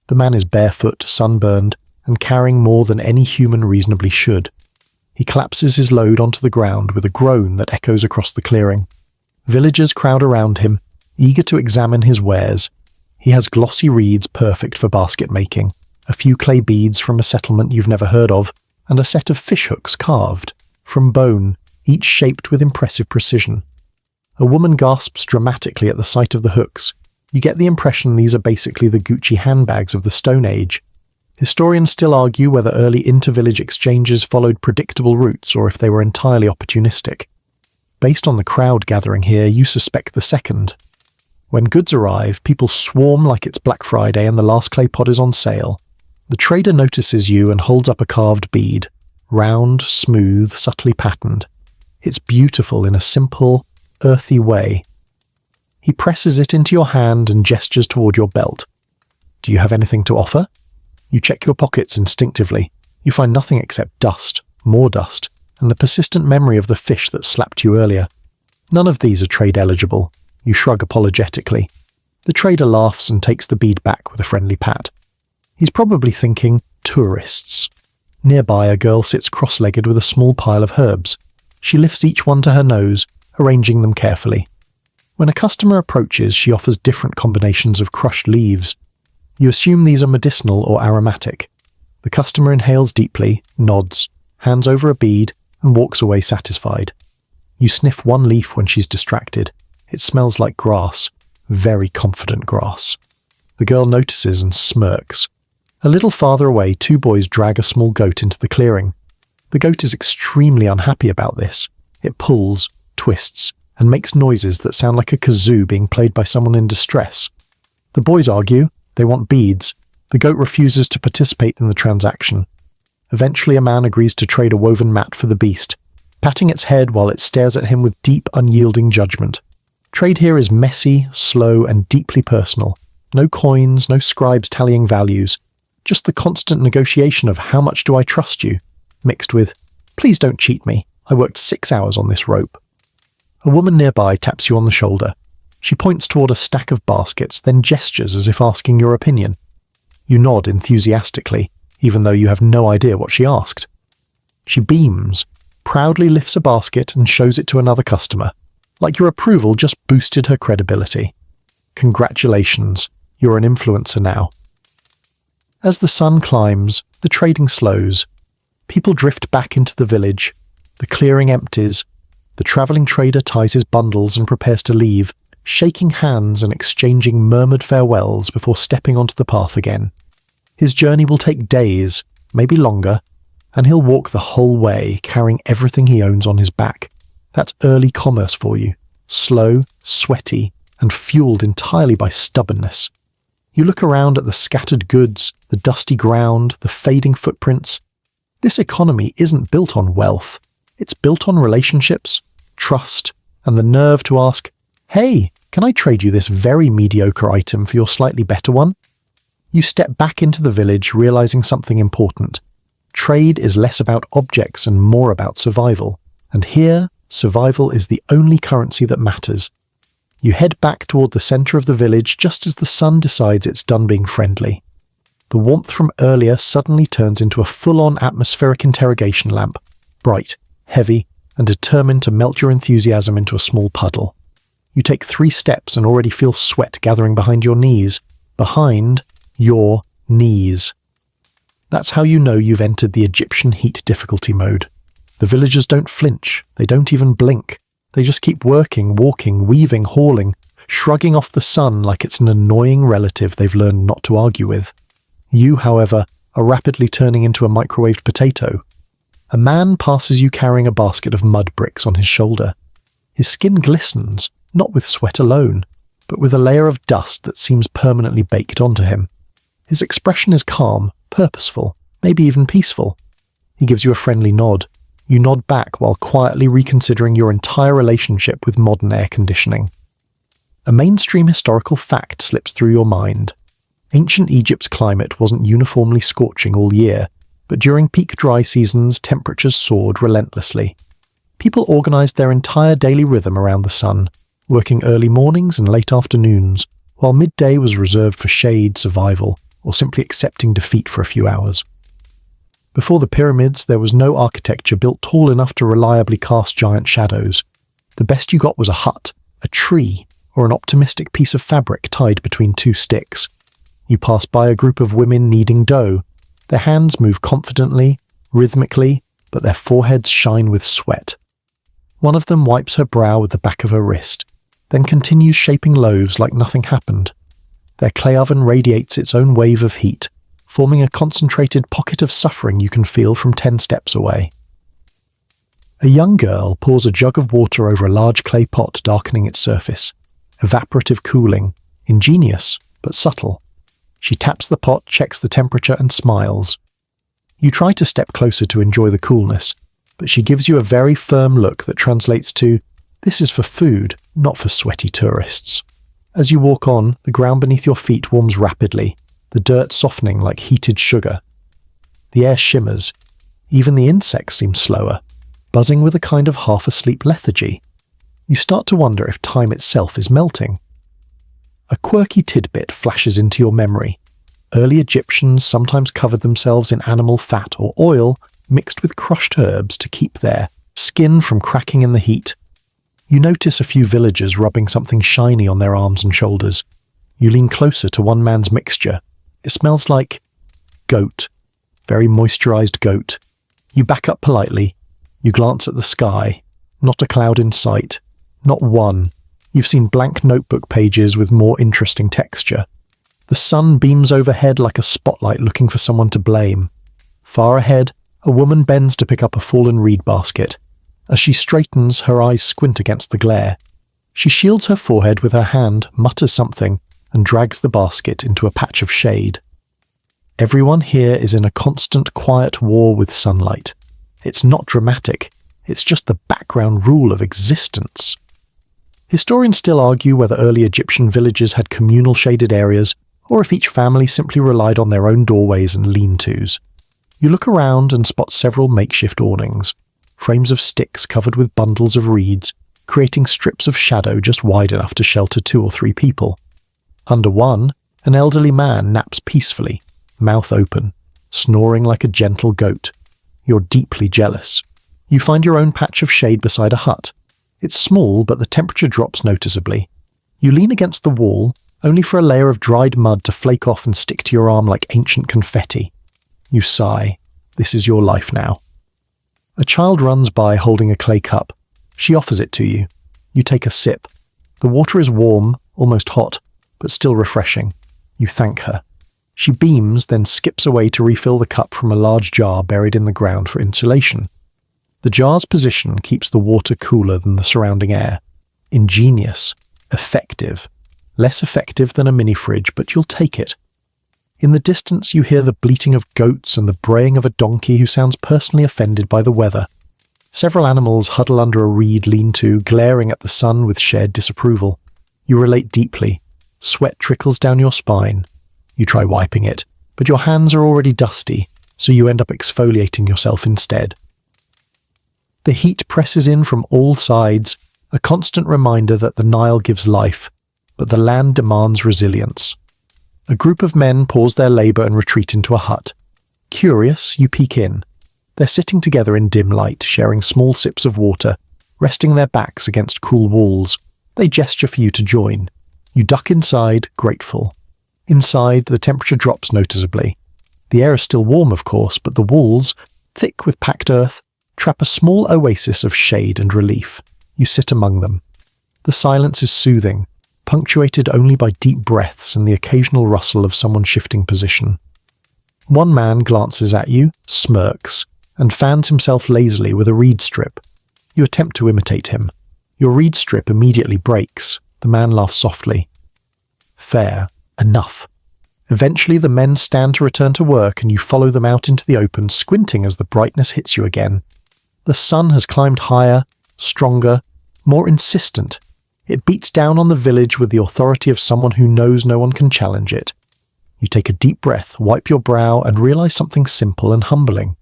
The man is barefoot, sunburned, and carrying more than any human reasonably should. He collapses his load onto the ground with a groan that echoes across the clearing. Villagers crowd around him, eager to examine his wares. He has glossy reeds perfect for basket making, a few clay beads from a settlement you've never heard of, and a set of fishhooks carved, from bone, each shaped with impressive precision. A woman gasps dramatically at the sight of the hooks. You get the impression these are basically the Gucci handbags of the Stone Age. Historians still argue whether early inter-village exchanges followed predictable routes or if they were entirely opportunistic. Based on the crowd gathering here, you suspect the second. When goods arrive, people swarm like it's Black Friday and the last clay pot is on sale. The trader notices you and holds up a carved bead, round, smooth, subtly patterned. It's beautiful in a simple, earthy way. He presses it into your hand and gestures toward your belt. Do you have anything to offer? You check your pockets instinctively. You find nothing except dust, more dust, and the persistent memory of the fish that slapped you earlier. None of these are trade eligible. You shrug apologetically. The trader laughs and takes the bead back with a friendly pat. He's probably thinking, tourists. Nearby, a girl sits cross-legged with a small pile of herbs. She lifts each one to her nose, arranging them carefully. When a customer approaches, she offers different combinations of crushed leaves. You assume these are medicinal or aromatic. The customer inhales deeply, nods, hands over a bead, and walks away satisfied. You sniff one leaf when she's distracted. It smells like grass, very confident grass. The girl notices and smirks. A little farther away, two boys drag a small goat into the clearing. The goat is extremely unhappy about this. It pulls, twists, and makes noises that sound like a kazoo being played by someone in distress. The boys argue. They want beads. The goat refuses to participate in the transaction. Eventually a man agrees to trade a woven mat for the beast, patting its head while it stares at him with deep, unyielding judgment. Trade here is messy, slow, and deeply personal. No coins, no scribes tallying values. Just the constant negotiation of how much do I trust you, mixed with, please don't cheat me, I worked 6 hours on this rope. A woman nearby taps you on the shoulder. She points toward a stack of baskets, then gestures as if asking your opinion. You nod enthusiastically, even though you have no idea what she asked. She beams, proudly lifts a basket and shows it to another customer, like your approval just boosted her credibility. Congratulations, you're an influencer now. As the sun climbs, the trading slows. People drift back into the village. The clearing empties. The travelling trader ties his bundles and prepares to leave, shaking hands and exchanging murmured farewells before stepping onto the path again. His journey will take days, maybe longer, and he'll walk the whole way carrying everything he owns on his back. That's early commerce for you, slow, sweaty, and fueled entirely by stubbornness. You look around at the scattered goods, the dusty ground, the fading footprints. This economy isn't built on wealth. It's built on relationships, trust, and the nerve to ask, hey, can I trade you this very mediocre item for your slightly better one? You step back into the village, realizing something important. Trade is less about objects and more about survival. And here, survival is the only currency that matters. You head back toward the center of the village just as the sun decides it's done being friendly. The warmth from earlier suddenly turns into a full-on atmospheric interrogation lamp, bright, heavy, and determined to melt your enthusiasm into a small puddle. You take 3 steps and already feel sweat gathering behind your knees. Behind your knees. That's how you know you've entered the Egyptian heat difficulty mode. The villagers don't flinch, they don't even blink. They just keep working, walking, weaving, hauling, shrugging off the sun like it's an annoying relative they've learned not to argue with. You, however, are rapidly turning into a microwaved potato. A man passes you carrying a basket of mud bricks on his shoulder. His skin glistens, not with sweat alone, but with a layer of dust that seems permanently baked onto him. His expression is calm, purposeful, maybe even peaceful. He gives you a friendly nod. You nod back while quietly reconsidering your entire relationship with modern air conditioning. A mainstream historical fact slips through your mind. Ancient Egypt's climate wasn't uniformly scorching all year, but during peak dry seasons, temperatures soared relentlessly. People organized their entire daily rhythm around the sun, working early mornings and late afternoons, while midday was reserved for shade, survival, or simply accepting defeat for a few hours. Before the pyramids, there was no architecture built tall enough to reliably cast giant shadows. The best you got was a hut, a tree, or an optimistic piece of fabric tied between 2 sticks. You pass by a group of women kneading dough. Their hands move confidently, rhythmically, but their foreheads shine with sweat. One of them wipes her brow with the back of her wrist, then continues shaping loaves like nothing happened. Their clay oven radiates its own wave of heat, forming a concentrated pocket of suffering you can feel from 10 steps away. A young girl pours a jug of water over a large clay pot, darkening its surface. Evaporative cooling, ingenious, but subtle. She taps the pot, checks the temperature, and smiles. You try to step closer to enjoy the coolness, but she gives you a very firm look that translates to, "This is for food, not for sweaty tourists." As you walk on, the ground beneath your feet warms rapidly, the dirt softening like heated sugar. The air shimmers. Even the insects seem slower, buzzing with a kind of half-asleep lethargy. You start to wonder if time itself is melting. A quirky tidbit flashes into your memory. Early Egyptians sometimes covered themselves in animal fat or oil mixed with crushed herbs to keep their skin from cracking in the heat. You notice a few villagers rubbing something shiny on their arms and shoulders. You lean closer to one man's mixture. It smells like goat, very moisturized goat. You back up politely. You glance at the sky. Not a cloud in sight. Not one. You've seen blank notebook pages with more interesting texture. The sun beams overhead like a spotlight looking for someone to blame. Far ahead, a woman bends to pick up a fallen reed basket. As she straightens, her eyes squint against the glare. She shields her forehead with her hand, mutters something, and drags the basket into a patch of shade. Everyone here is in a constant quiet war with sunlight. It's not dramatic. It's just the background rule of existence. Historians still argue whether early Egyptian villages had communal shaded areas, or if each family simply relied on their own doorways and lean-tos. You look around and spot several makeshift awnings, frames of sticks covered with bundles of reeds, creating strips of shadow just wide enough to shelter 2 or 3 people. Under one, an elderly man naps peacefully, mouth open, snoring like a gentle goat. You're deeply jealous. You find your own patch of shade beside a hut. It's small, but the temperature drops noticeably. You lean against the wall, only for a layer of dried mud to flake off and stick to your arm like ancient confetti. You sigh. This is your life now. A child runs by holding a clay cup. She offers it to you. You take a sip. The water is warm, almost hot, but still refreshing. You thank her. She beams, then skips away to refill the cup from a large jar buried in the ground for insulation. The jar's position keeps the water cooler than the surrounding air. Ingenious. Effective. Less effective than a mini-fridge, but you'll take it. In the distance you hear the bleating of goats and the braying of a donkey who sounds personally offended by the weather. Several animals huddle under a reed lean-to, glaring at the sun with shared disapproval. You relate deeply. Sweat trickles down your spine. You try wiping it, but your hands are already dusty, so you end up exfoliating yourself instead. The heat presses in from all sides, a constant reminder that the Nile gives life, but the land demands resilience. A group of men pause their labour and retreat into a hut. Curious, you peek in. They're sitting together in dim light, sharing small sips of water, resting their backs against cool walls. They gesture for you to join. You duck inside, grateful. Inside, the temperature drops noticeably. The air is still warm, of course, but the walls, thick with packed earth, trap a small oasis of shade and relief. You sit among them. The silence is soothing, punctuated only by deep breaths and the occasional rustle of someone shifting position. One man glances at you, smirks, and fans himself lazily with a reed strip. You attempt to imitate him. Your reed strip immediately breaks. The man laughs softly. Fair. Enough. Eventually the men stand to return to work and you follow them out into the open, squinting as the brightness hits you again. The sun has climbed higher, stronger, more insistent. It beats down on the village with the authority of someone who knows no one can challenge it. You take a deep breath, wipe your brow, and realize something simple and humbling.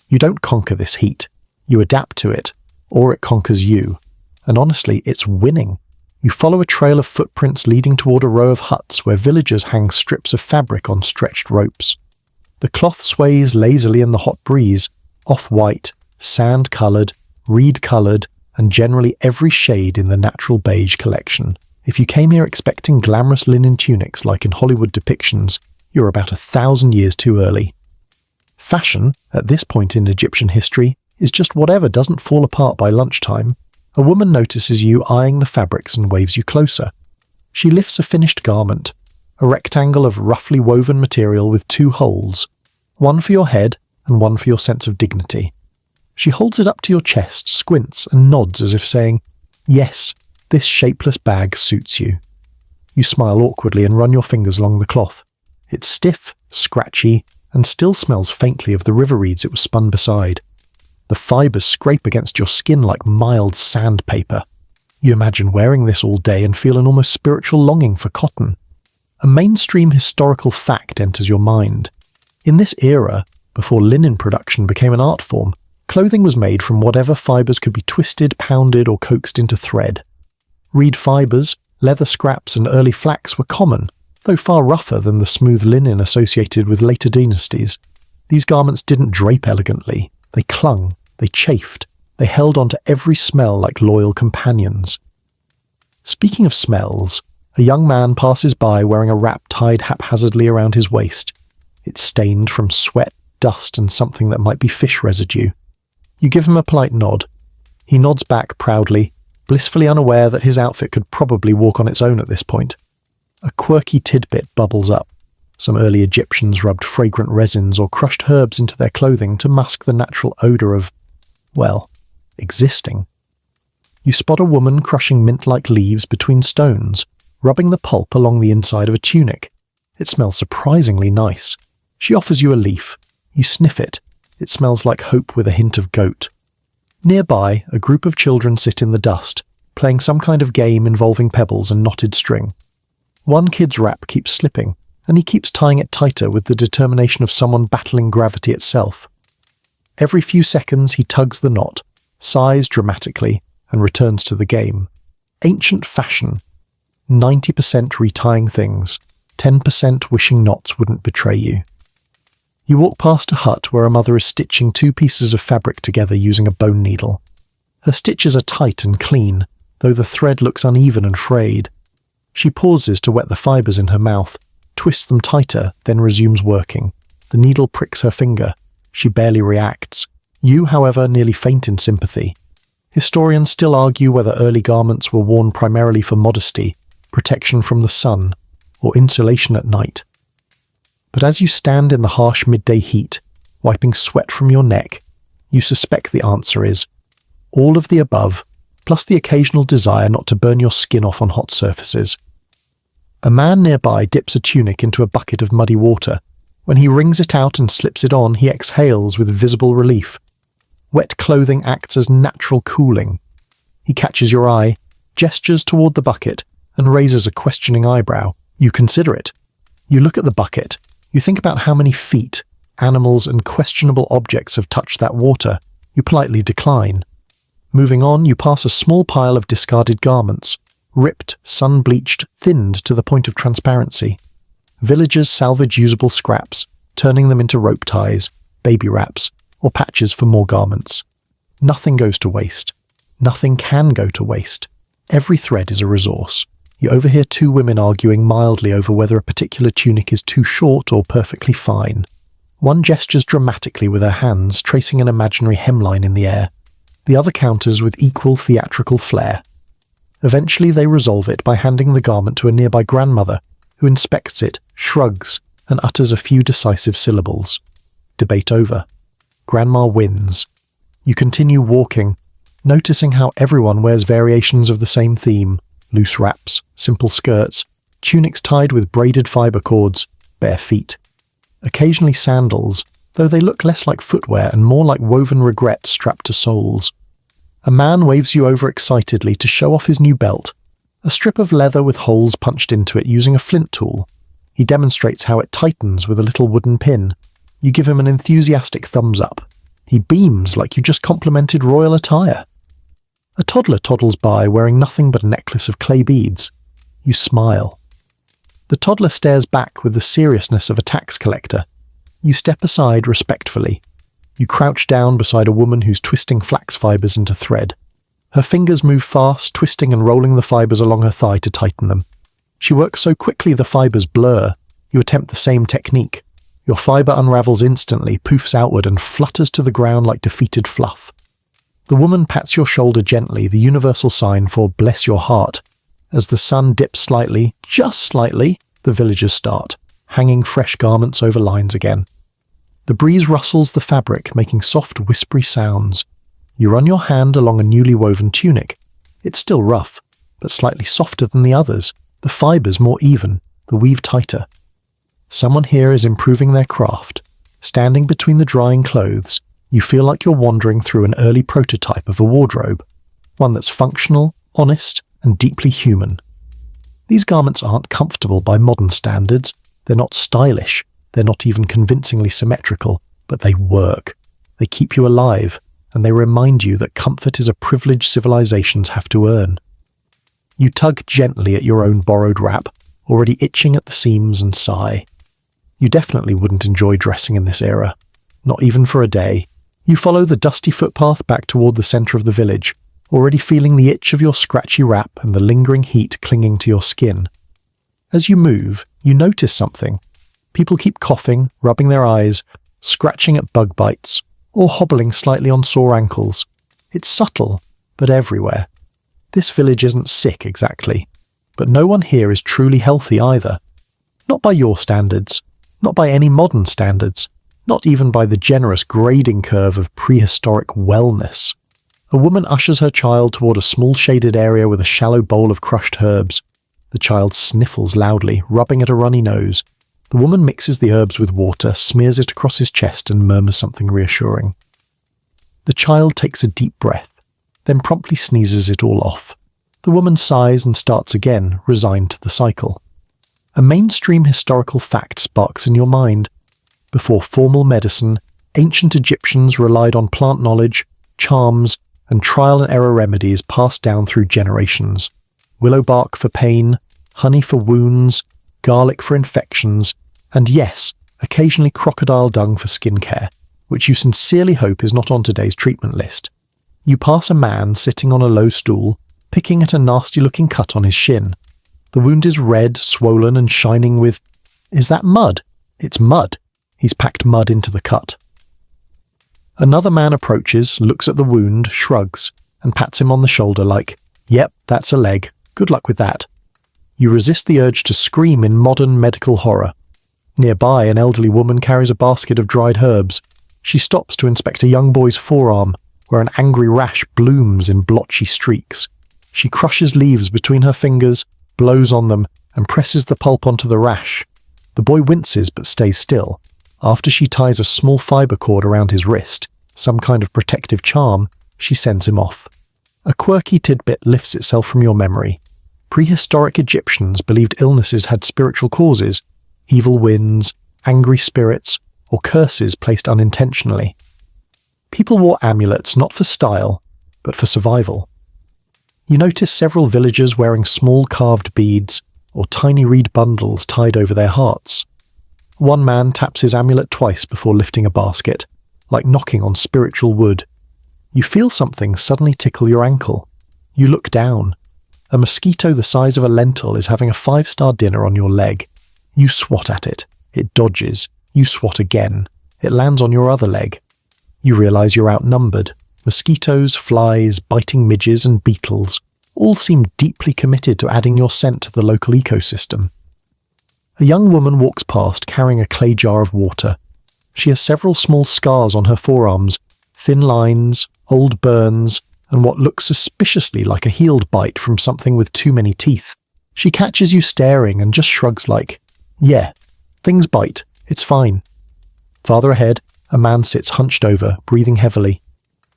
You don't conquer this heat. You adapt to it, or it conquers you. And honestly, it's winning. You follow a trail of footprints leading toward a row of huts where villagers hang strips of fabric on stretched ropes. The cloth sways lazily in the hot breeze, off-white, sand-coloured, reed-coloured, and generally every shade in the natural beige collection. If you came here expecting glamorous linen tunics like in Hollywood depictions, you're about 1,000 years too early. Fashion, at this point in Egyptian history, is just whatever doesn't fall apart by lunchtime. A woman notices you eyeing the fabrics and waves you closer. She lifts a finished garment, a rectangle of roughly woven material with 2 holes, one for your head and one for your sense of dignity. She holds it up to your chest, squints, and nods as if saying, "Yes, this shapeless bag suits you." You smile awkwardly and run your fingers along the cloth. It's stiff, scratchy, and still smells faintly of the river reeds it was spun beside. The fibres scrape against your skin like mild sandpaper. You imagine wearing this all day and feel an almost spiritual longing for cotton. A mainstream historical fact enters your mind. In this era, before linen production became an art form, clothing was made from whatever fibres could be twisted, pounded, or coaxed into thread. Reed fibres, leather scraps, and early flax were common, though far rougher than the smooth linen associated with later dynasties. These garments didn't drape elegantly. They clung, they chafed, they held on to every smell like loyal companions. Speaking of smells, a young man passes by wearing a wrap tied haphazardly around his waist. It's stained from sweat, dust, and something that might be fish residue. You give him a polite nod. He nods back proudly, blissfully unaware that his outfit could probably walk on its own at this point. A quirky tidbit bubbles up. Some early Egyptians rubbed fragrant resins or crushed herbs into their clothing to mask the natural odour of, well, existing. You spot a woman crushing mint-like leaves between stones, rubbing the pulp along the inside of a tunic. It smells surprisingly nice. She offers you a leaf. You sniff it. It smells like hope with a hint of goat. Nearby, a group of children sit in the dust, playing some kind of game involving pebbles and knotted string. One kid's wrap keeps slipping, and he keeps tying it tighter with the determination of someone battling gravity itself. Every few seconds he tugs the knot, sighs dramatically, and returns to the game. Ancient fashion. 90% retying things, 10% wishing knots wouldn't betray you. You walk past a hut where a mother is stitching 2 pieces of fabric together using a bone needle. Her stitches are tight and clean, though the thread looks uneven and frayed. She pauses to wet the fibres in her mouth, twists them tighter, then resumes working. The needle pricks her finger. She barely reacts. You, however, nearly faint in sympathy. Historians still argue whether early garments were worn primarily for modesty, protection from the sun, or insulation at night. But as you stand in the harsh midday heat, wiping sweat from your neck, you suspect the answer is all of the above, plus the occasional desire not to burn your skin off on hot surfaces. A man nearby dips a tunic into a bucket of muddy water. When he wrings it out and slips it on, he exhales with visible relief. Wet clothing acts as natural cooling. He catches your eye, gestures toward the bucket, and raises a questioning eyebrow. You consider it. You look at the bucket. You think about how many feet, animals, and questionable objects have touched that water. You politely decline. Moving on, you pass a small pile of discarded garments, ripped, sun-bleached, thinned to the point of transparency. Villagers salvage usable scraps, turning them into rope ties, baby wraps, or patches for more garments. Nothing goes to waste. Nothing can go to waste. Every thread is a resource. You overhear two women arguing mildly over whether a particular tunic is too short or perfectly fine. One gestures dramatically with her hands, tracing an imaginary hemline in the air. The other counters with equal theatrical flair. Eventually they resolve it by handing the garment to a nearby grandmother, who inspects it, shrugs, and utters a few decisive syllables. Debate over. Grandma wins. You continue walking, noticing how everyone wears variations of the same theme: loose wraps, simple skirts, tunics tied with braided fibre cords, bare feet. Occasionally sandals, though they look less like footwear and more like woven regret strapped to soles. A man waves you over excitedly to show off his new belt, a strip of leather with holes punched into it using a flint tool. He demonstrates how it tightens with a little wooden pin. You give him an enthusiastic thumbs up. He beams like you just complimented royal attire. A toddler toddles by wearing nothing but a necklace of clay beads. You smile. The toddler stares back with the seriousness of a tax collector. You step aside respectfully. You crouch down beside a woman who's twisting flax fibres into thread. Her fingers move fast, twisting and rolling the fibres along her thigh to tighten them. She works so quickly the fibres blur. You attempt the same technique. Your fibre unravels instantly, poofs outward, and flutters to the ground like defeated fluff. The woman pats your shoulder gently, the universal sign for "bless your heart." As the sun dips slightly, just slightly, the villagers start, hanging fresh garments over lines again. The breeze rustles the fabric, making soft, whispery sounds. You run your hand along a newly woven tunic. It's still rough, but slightly softer than the others, the fibres more even, the weave tighter. Someone here is improving their craft. Standing between the drying clothes, you feel like you're wandering through an early prototype of a wardrobe, one that's functional, honest, and deeply human. These garments aren't comfortable by modern standards. They're not stylish. They're not even convincingly symmetrical, but they work. They keep you alive, and they remind you that comfort is a privilege civilizations have to earn. You tug gently at your own borrowed wrap, already itching at the seams, and sigh. You definitely wouldn't enjoy dressing in this era. Not even for a day. You follow the dusty footpath back toward the center of the village, already feeling the itch of your scratchy wrap and the lingering heat clinging to your skin. As you move, you notice something. People keep coughing, rubbing their eyes, scratching at bug bites, or hobbling slightly on sore ankles. It's subtle, but everywhere. This village isn't sick exactly, but no one here is truly healthy either. Not by your standards, not by any modern standards, not even by the generous grading curve of prehistoric wellness. A woman ushers her child toward a small shaded area with a shallow bowl of crushed herbs. The child sniffles loudly, rubbing at a runny nose. The woman mixes the herbs with water, smears it across his chest, and murmurs something reassuring. The child takes a deep breath, then promptly sneezes it all off. The woman sighs and starts again, resigned to the cycle. A mainstream historical fact sparks in your mind. Before formal medicine, ancient Egyptians relied on plant knowledge, charms, and trial-and-error remedies passed down through generations. Willow bark for pain, honey for wounds, garlic for infections, and yes, occasionally crocodile dung for skincare, which you sincerely hope is not on today's treatment list. You pass a man sitting on a low stool, picking at a nasty-looking cut on his shin. The wound is red, swollen, and shining with... Is that mud? It's mud. He's packed mud into the cut. Another man approaches, looks at the wound, shrugs, and pats him on the shoulder like, "Yep, that's a leg. Good luck with that." You resist the urge to scream in modern medical horror. Nearby, an elderly woman carries a basket of dried herbs. She stops to inspect a young boy's forearm, where an angry rash blooms in blotchy streaks. She crushes leaves between her fingers, blows on them, and presses the pulp onto the rash. The boy winces but stays still. After she ties a small fibre cord around his wrist, some kind of protective charm, she sends him off. A quirky tidbit lifts itself from your memory. Prehistoric Egyptians believed illnesses had spiritual causes. evil winds, angry spirits, or curses placed unintentionally. People wore amulets not for style, but for survival. You notice several villagers wearing small carved beads or tiny reed bundles tied over their hearts. One man taps his amulet twice before lifting a basket, like knocking on spiritual wood. You feel something suddenly tickle your ankle. You look down. A mosquito the size of a lentil is having a 5-star dinner on your leg. You swat at it. It dodges. You swat again. It lands on your other leg. You realize you're outnumbered. Mosquitoes, flies, biting midges, and beetles all seem deeply committed to adding your scent to the local ecosystem. A young woman walks past carrying a clay jar of water. She has several small scars on her forearms, thin lines, old burns, and what looks suspiciously like a healed bite from something with too many teeth. She catches you staring and just shrugs like, "Yeah, things bite. It's fine." Farther ahead, a man sits hunched over, breathing heavily.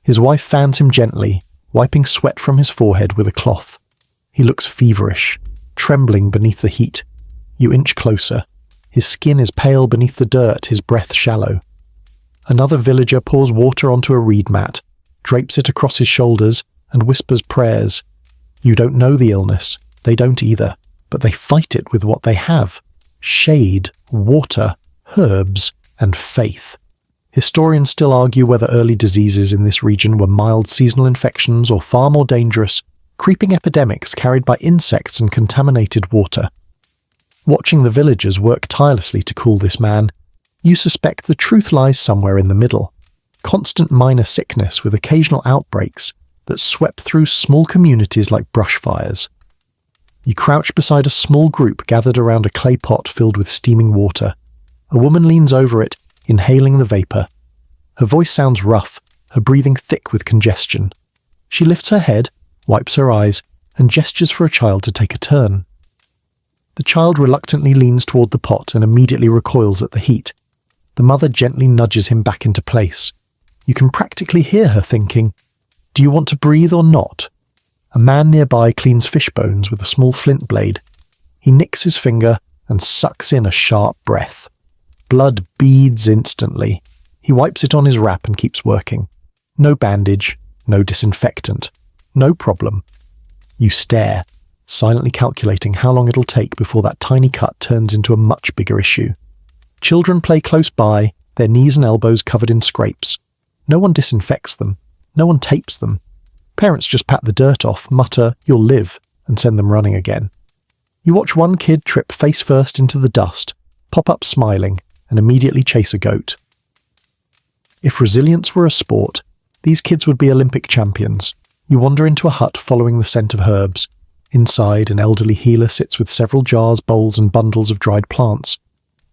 His wife fans him gently, wiping sweat from his forehead with a cloth. He looks feverish, trembling beneath the heat. You inch closer. His skin is pale beneath the dirt, his breath shallow. Another villager pours water onto a reed mat, drapes it across his shoulders, and whispers prayers. You don't know the illness. They don't either, but they fight it with what they have: shade, water, herbs, and faith. Historians still argue whether early diseases in this region were mild seasonal infections or far more dangerous, creeping epidemics carried by insects and contaminated water. Watching the villagers work tirelessly to cool this man, you suspect the truth lies somewhere in the middle. Constant minor sickness with occasional outbreaks that swept through small communities like brush fires. You crouch beside a small group gathered around a clay pot filled with steaming water. A woman leans over it, inhaling the vapor. Her voice sounds rough, her breathing thick with congestion. She lifts her head, wipes her eyes, and gestures for a child to take a turn. The child reluctantly leans toward the pot and immediately recoils at the heat. The mother gently nudges him back into place. You can practically hear her thinking, "Do you want to breathe or not?" A man nearby cleans fish bones with a small flint blade. He nicks his finger and sucks in a sharp breath. Blood beads instantly. He wipes it on his wrap and keeps working. No bandage, no disinfectant. No problem. You stare, silently calculating how long it'll take before that tiny cut turns into a much bigger issue. Children play close by, their knees and elbows covered in scrapes. No one disinfects them. No one tapes them. Parents just pat the dirt off, mutter, "You'll live," and send them running again. You watch one kid trip face first into the dust, pop up smiling, and immediately chase a goat. If resilience were a sport, these kids would be Olympic champions. You wander into a hut following the scent of herbs. Inside, an elderly healer sits with several jars, bowls, and bundles of dried plants.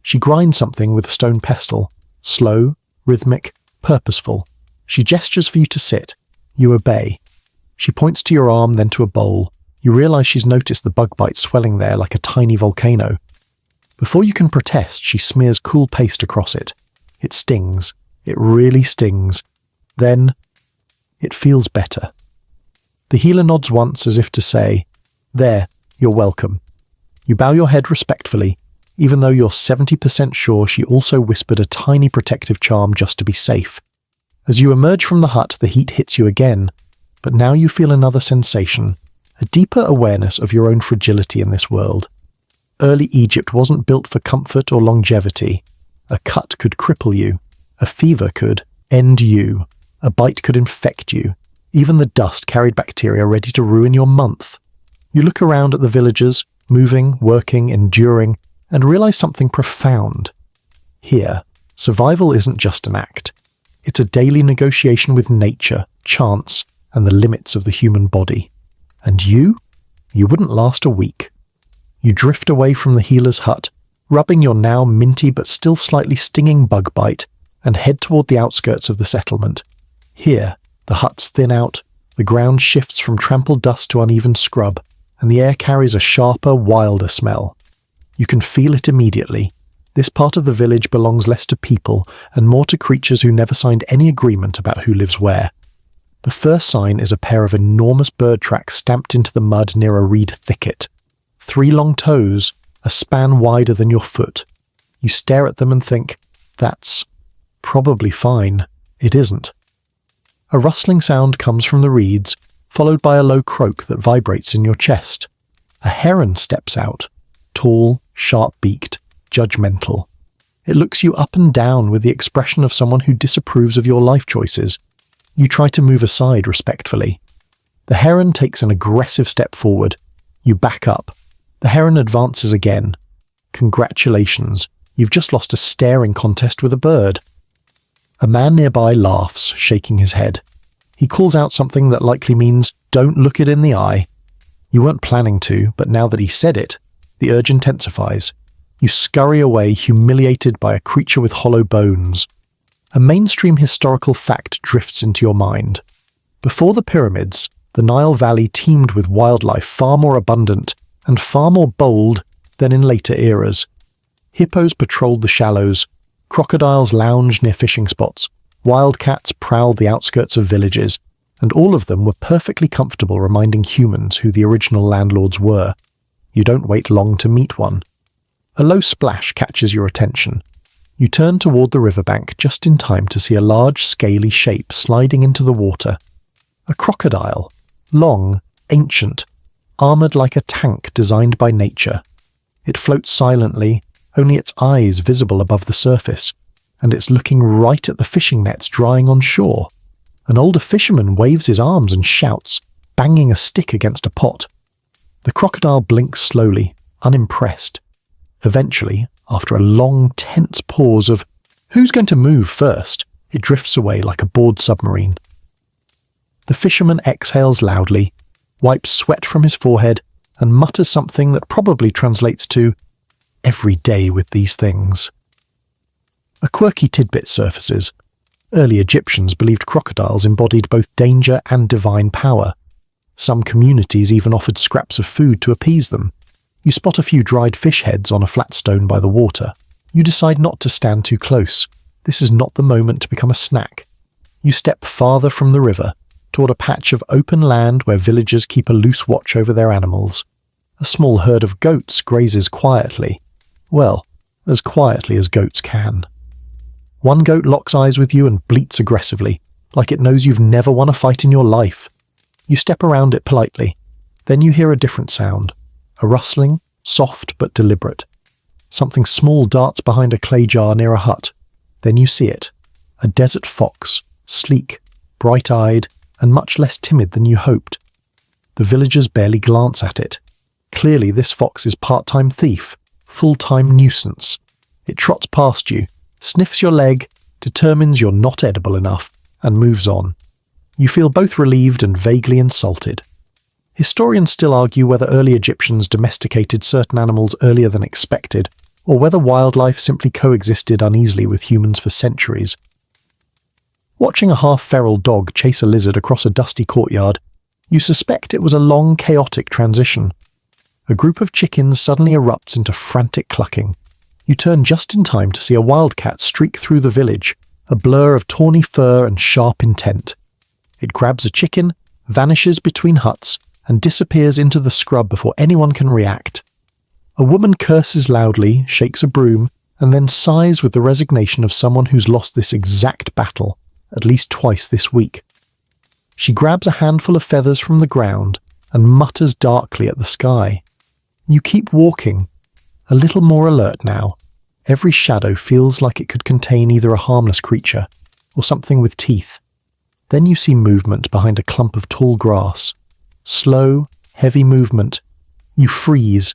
She grinds something with a stone pestle. Slow, rhythmic, purposeful. She gestures for you to sit. You obey. She points to your arm, then to a bowl. You realize she's noticed the bug bite swelling there like a tiny volcano. Before you can protest, she smears cool paste across it. It stings. It really stings. Then, it feels better. The healer nods once as if to say, "There, you're welcome." You bow your head respectfully, even though you're 70% sure she also whispered a tiny protective charm just to be safe. As you emerge from the hut, the heat hits you again, but now you feel another sensation, a deeper awareness of your own fragility in this world. Early Egypt wasn't built for comfort or longevity. A cut could cripple you. A fever could end you. A bite could infect you. Even the dust carried bacteria ready to ruin your month. You look around at the villagers, moving, working, enduring, and realize something profound. Here, survival isn't just an act. It's a daily negotiation with nature, chance, and the limits of the human body. And you wouldn't last a week. You drift away from the healer's hut, rubbing your now minty but still slightly stinging bug bite, and head toward the outskirts of the settlement. Here, the huts thin out, the ground shifts from trampled dust to uneven scrub, and the air carries a sharper, wilder smell. You can feel it immediately. This part of the village belongs less to people and more to creatures who never signed any agreement about who lives where. The first sign is a pair of enormous bird tracks stamped into the mud near a reed thicket. 3 long toes, a span wider than your foot. You stare at them and think, that's probably fine. It isn't. A rustling sound comes from the reeds, followed by a low croak that vibrates in your chest. A heron steps out, tall, sharp-beaked, judgmental. It looks you up and down with the expression of someone who disapproves of your life choices. You try to move aside respectfully. The heron takes an aggressive step forward. You back up. The heron advances again. Congratulations, you've just lost a staring contest with a bird. A man nearby laughs, shaking his head. He calls out something that likely means, don't look it in the eye. You weren't planning to, but now that he said it, the urge intensifies. You scurry away, humiliated by a creature with hollow bones. A mainstream historical fact drifts into your mind. Before the pyramids, the Nile Valley teemed with wildlife far more abundant and far more bold than in later eras. Hippos patrolled the shallows, crocodiles lounged near fishing spots, wildcats prowled the outskirts of villages, and all of them were perfectly comfortable reminding humans who the original landlords were. You don't wait long to meet one. A low splash catches your attention. You turn toward the riverbank just in time to see a large, scaly shape sliding into the water. A crocodile, long, ancient, armored like a tank designed by nature. It floats silently, only its eyes visible above the surface, and it's looking right at the fishing nets drying on shore. An older fisherman waves his arms and shouts, banging a stick against a pot. The crocodile blinks slowly, unimpressed. Eventually, after a long, tense pause of, who's going to move first, it drifts away like a bored submarine. The fisherman exhales loudly, wipes sweat from his forehead, and mutters something that probably translates to, every day with these things. A quirky tidbit surfaces. Early Egyptians believed crocodiles embodied both danger and divine power. Some communities even offered scraps of food to appease them. You spot a few dried fish heads on a flat stone by the water. You decide not to stand too close. This is not the moment to become a snack. You step farther from the river, toward a patch of open land where villagers keep a loose watch over their animals. A small herd of goats grazes quietly. Well, as quietly as goats can. One goat locks eyes with you and bleats aggressively, like it knows you've never won a fight in your life. You step around it politely. Then you hear a different sound. A rustling, soft but deliberate. Something small darts behind a clay jar near a hut. Then you see it. A desert fox, sleek, bright-eyed, and much less timid than you hoped. The villagers barely glance at it. Clearly this fox is part-time thief, full-time nuisance. It trots past you, sniffs your leg, determines you're not edible enough, and moves on. You feel both relieved and vaguely insulted. Historians still argue whether early Egyptians domesticated certain animals earlier than expected, or whether wildlife simply coexisted uneasily with humans for centuries. Watching a half-feral dog chase a lizard across a dusty courtyard, you suspect it was a long, chaotic transition. A group of chickens suddenly erupts into frantic clucking. You turn just in time to see a wildcat streak through the village, a blur of tawny fur and sharp intent. It grabs a chicken, vanishes between huts, and disappears into the scrub before anyone can react. A woman curses loudly, shakes a broom, and then sighs with the resignation of someone who's lost this exact battle, at least twice this week. She grabs a handful of feathers from the ground and mutters darkly at the sky. You keep walking, a little more alert now. Every shadow feels like it could contain either a harmless creature or something with teeth. Then you see movement behind a clump of tall grass. Slow, heavy movement. You freeze.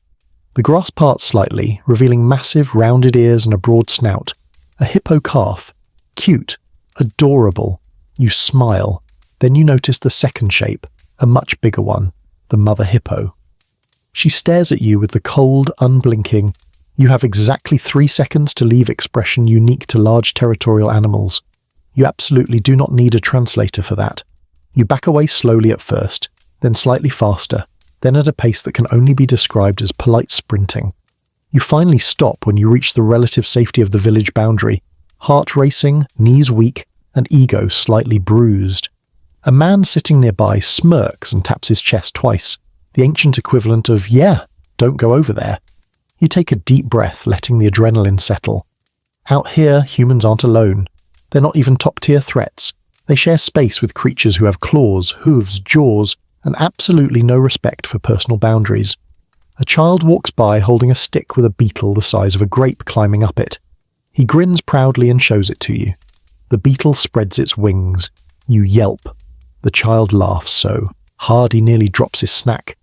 The grass parts slightly, revealing massive, rounded ears and a broad snout. A hippo calf. Cute. Adorable. You smile. Then you notice the second shape, a much bigger one, the mother hippo. She stares at you with the cold, unblinking, you have exactly 3 seconds to leave expression unique to large territorial animals. You absolutely do not need a translator for that. You back away slowly at first, then slightly faster, then at a pace that can only be described as polite sprinting. You finally stop when you reach the relative safety of the village boundary, heart racing, knees weak, and ego slightly bruised. A man sitting nearby smirks and taps his chest twice, the ancient equivalent of, yeah, don't go over there. You take a deep breath, letting the adrenaline settle. Out here, humans aren't alone. They're not even top-tier threats. They share space with creatures who have claws, hooves, jaws, and absolutely no respect for personal boundaries. A child walks by holding a stick with a beetle the size of a grape climbing up it. He grins proudly and shows it to you. The beetle spreads its wings. You yelp. The child laughs so hard he nearly drops his snack.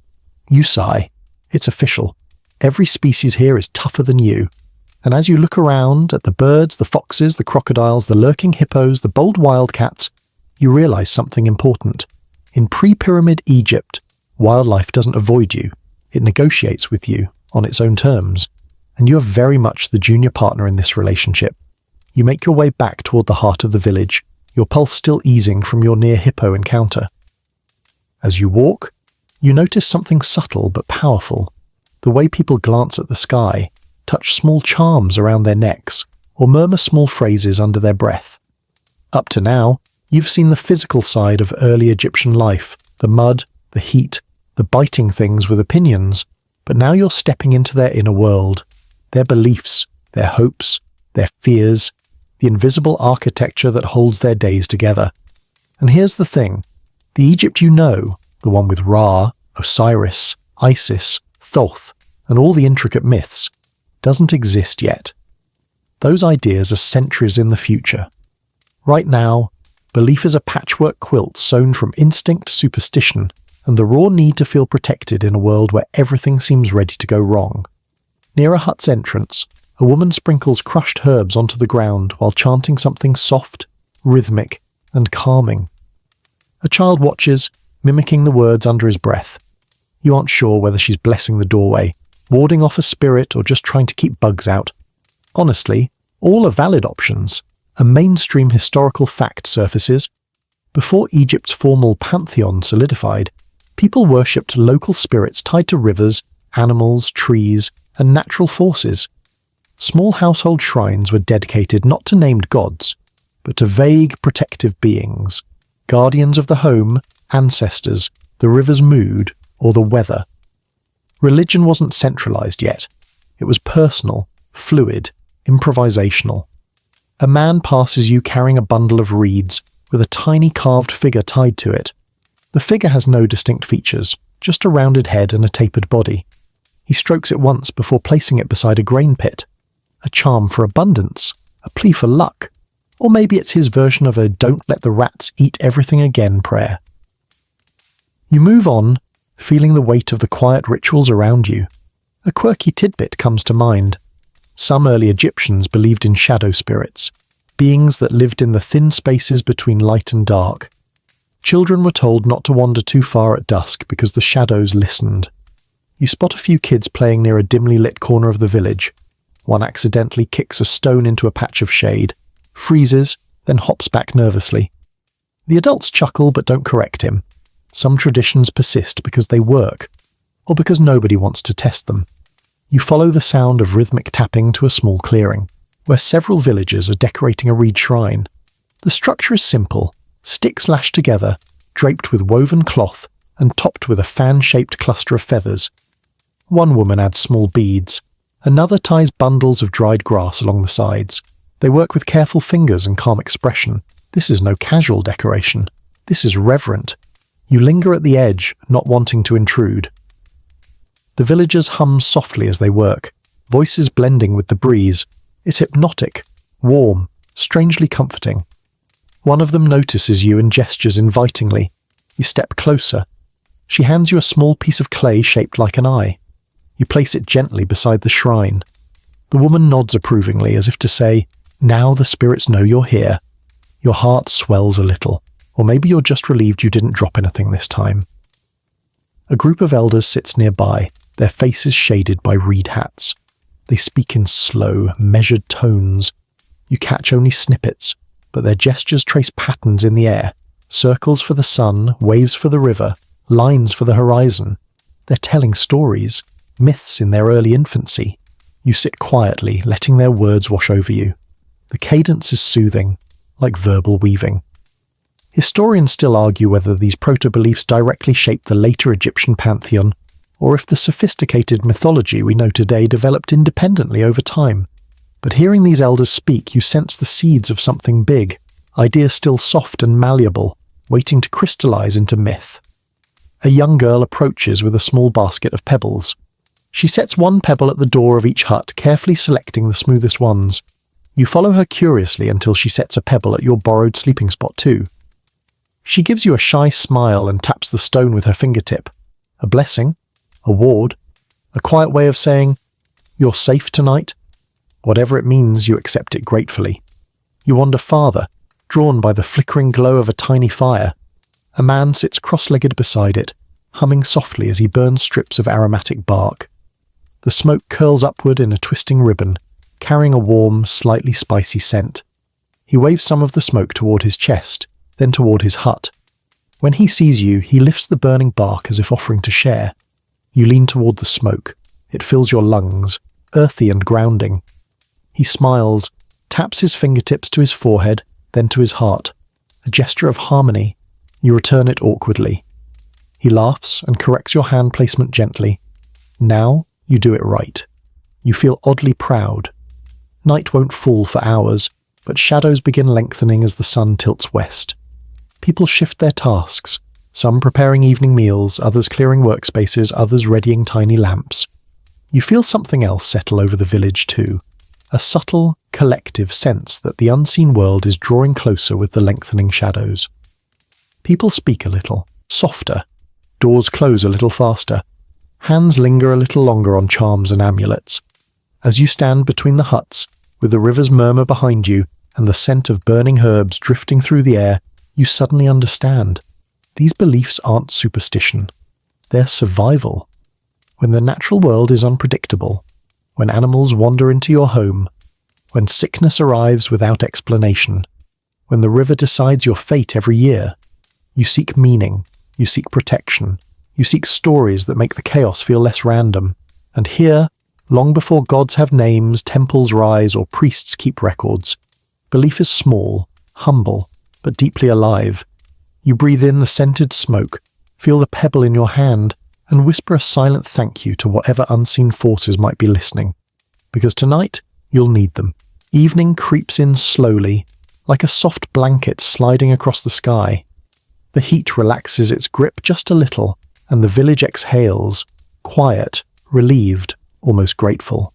You sigh. It's official. Every species here is tougher than you. And as you look around at the birds, the foxes, the crocodiles, the lurking hippos, the bold wildcats, you realize something important. In pre-pyramid Egypt, wildlife doesn't avoid you. It negotiates with you on its own terms. And you are very much the junior partner in this relationship. You make your way back toward the heart of the village, your pulse still easing from your near hippo encounter. As you walk, you notice something subtle but powerful. The way people glance at the sky, touch small charms around their necks, or murmur small phrases under their breath. Up to now, you've seen the physical side of early Egyptian life, the mud, the heat, the biting things with opinions, but now you're stepping into their inner world, their beliefs, their hopes, their fears, the invisible architecture that holds their days together. And here's the thing, the Egypt you know, the one with Ra, Osiris, Isis, Thoth, and all the intricate myths, doesn't exist yet. Those ideas are centuries in the future. Right now, belief is a patchwork quilt sewn from instinct, superstition, and the raw need to feel protected in a world where everything seems ready to go wrong. Near a hut's entrance, a woman sprinkles crushed herbs onto the ground while chanting something soft, rhythmic, and calming. A child watches, mimicking the words under his breath. You aren't sure whether she's blessing the doorway, warding off a spirit, or just trying to keep bugs out. Honestly, all are valid options. A mainstream historical fact surfaces. Before Egypt's formal pantheon solidified, people worshipped local spirits tied to rivers, animals, trees, and natural forces. Small household shrines were dedicated not to named gods, but to vague protective beings, guardians of the home, ancestors, the river's mood, or the weather. Religion wasn't centralized yet. It was personal, fluid, improvisational. A man passes you carrying a bundle of reeds with a tiny carved figure tied to it. The figure has no distinct features, just a rounded head and a tapered body. He strokes it once before placing it beside a grain pit. A charm for abundance, a plea for luck, or maybe it's his version of a "don't let the rats eat everything again" prayer. You move on, feeling the weight of the quiet rituals around you. A quirky tidbit comes to mind. Some early Egyptians believed in shadow spirits, beings that lived in the thin spaces between light and dark. Children were told not to wander too far at dusk because the shadows listened. You spot a few kids playing near a dimly lit corner of the village. One accidentally kicks a stone into a patch of shade, freezes, then hops back nervously. The adults chuckle but don't correct him. Some traditions persist because they work, or because nobody wants to test them. You follow the sound of rhythmic tapping to a small clearing, where several villagers are decorating a reed shrine. The structure is simple, sticks lashed together, draped with woven cloth, and topped with a fan-shaped cluster of feathers. One woman adds small beads. Another ties bundles of dried grass along the sides. They work with careful fingers and calm expression. This is no casual decoration. This is reverent. You linger at the edge, not wanting to intrude. The villagers hum softly as they work, voices blending with the breeze. It's hypnotic, warm, strangely comforting. One of them notices you and gestures invitingly. You step closer. She hands you a small piece of clay shaped like an eye. You place it gently beside the shrine. The woman nods approvingly as if to say, "Now the spirits know you're here." Your heart swells a little, or maybe you're just relieved you didn't drop anything this time. A group of elders sits nearby, their faces shaded by reed hats. They speak in slow, measured tones. You catch only snippets, but their gestures trace patterns in the air, circles for the sun, waves for the river, lines for the horizon. They're telling stories, myths in their early infancy. You sit quietly, letting their words wash over you. The cadence is soothing, like verbal weaving. Historians still argue whether these proto-beliefs directly shaped the later Egyptian pantheon, or if the sophisticated mythology we know today developed independently over time. But hearing these elders speak, you sense the seeds of something big, ideas still soft and malleable, waiting to crystallize into myth. A young girl approaches with a small basket of pebbles. She sets one pebble at the door of each hut, carefully selecting the smoothest ones. You follow her curiously until she sets a pebble at your borrowed sleeping spot too. She gives you a shy smile and taps the stone with her fingertip. A blessing? A ward? A quiet way of saying, "You're safe tonight?" Whatever it means, you accept it gratefully. You wander farther, drawn by the flickering glow of a tiny fire. A man sits cross-legged beside it, humming softly as he burns strips of aromatic bark. The smoke curls upward in a twisting ribbon, carrying a warm, slightly spicy scent. He waves some of the smoke toward his chest, then toward his hut. When he sees you, he lifts the burning bark as if offering to share. You lean toward the smoke. It fills your lungs, earthy and grounding. He smiles, taps his fingertips to his forehead, then to his heart. A gesture of harmony. You return it awkwardly. He laughs and corrects your hand placement gently. Now you do it right. You feel oddly proud. Night won't fall for hours, but shadows begin lengthening as the sun tilts west. People shift their tasks, some preparing evening meals, others clearing workspaces, others readying tiny lamps. You feel something else settle over the village too. A subtle, collective sense that the unseen world is drawing closer with the lengthening shadows. People speak a little, softer. Doors close a little faster. Hands linger a little longer on charms and amulets. As you stand between the huts, with the river's murmur behind you and the scent of burning herbs drifting through the air, you suddenly understand. These beliefs aren't superstition. They're survival. When the natural world is unpredictable, when animals wander into your home, when sickness arrives without explanation, when the river decides your fate every year, you seek meaning, you seek protection, you seek stories that make the chaos feel less random. And here, long before gods have names, temples rise, or priests keep records, belief is small, humble, but deeply alive. You breathe in the scented smoke, feel the pebble in your hand, and whisper a silent thank you to whatever unseen forces might be listening. Because tonight, you'll need them. Evening creeps in slowly, like a soft blanket sliding across the sky. The heat relaxes its grip just a little, and the village exhales, quiet, relieved, almost grateful.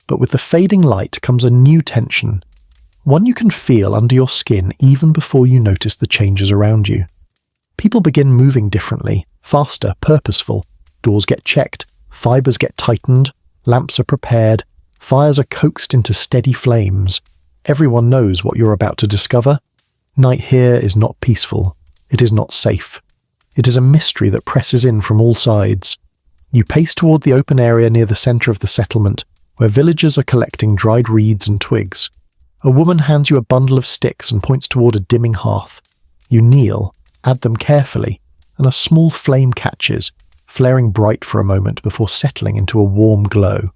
But with the fading light comes a new tension, one you can feel under your skin even before you notice the changes around you. People begin moving differently, faster, purposeful. Doors get checked, fibers get tightened, lamps are prepared, fires are coaxed into steady flames. Everyone knows what you're about to discover. Night here is not peaceful. It is not safe. It is a mystery that presses in from all sides. You pace toward the open area near the center of the settlement, where villagers are collecting dried reeds and twigs. A woman hands you a bundle of sticks and points toward a dimming hearth. You kneel, add them carefully, and a small flame catches, flaring bright for a moment before settling into a warm glow.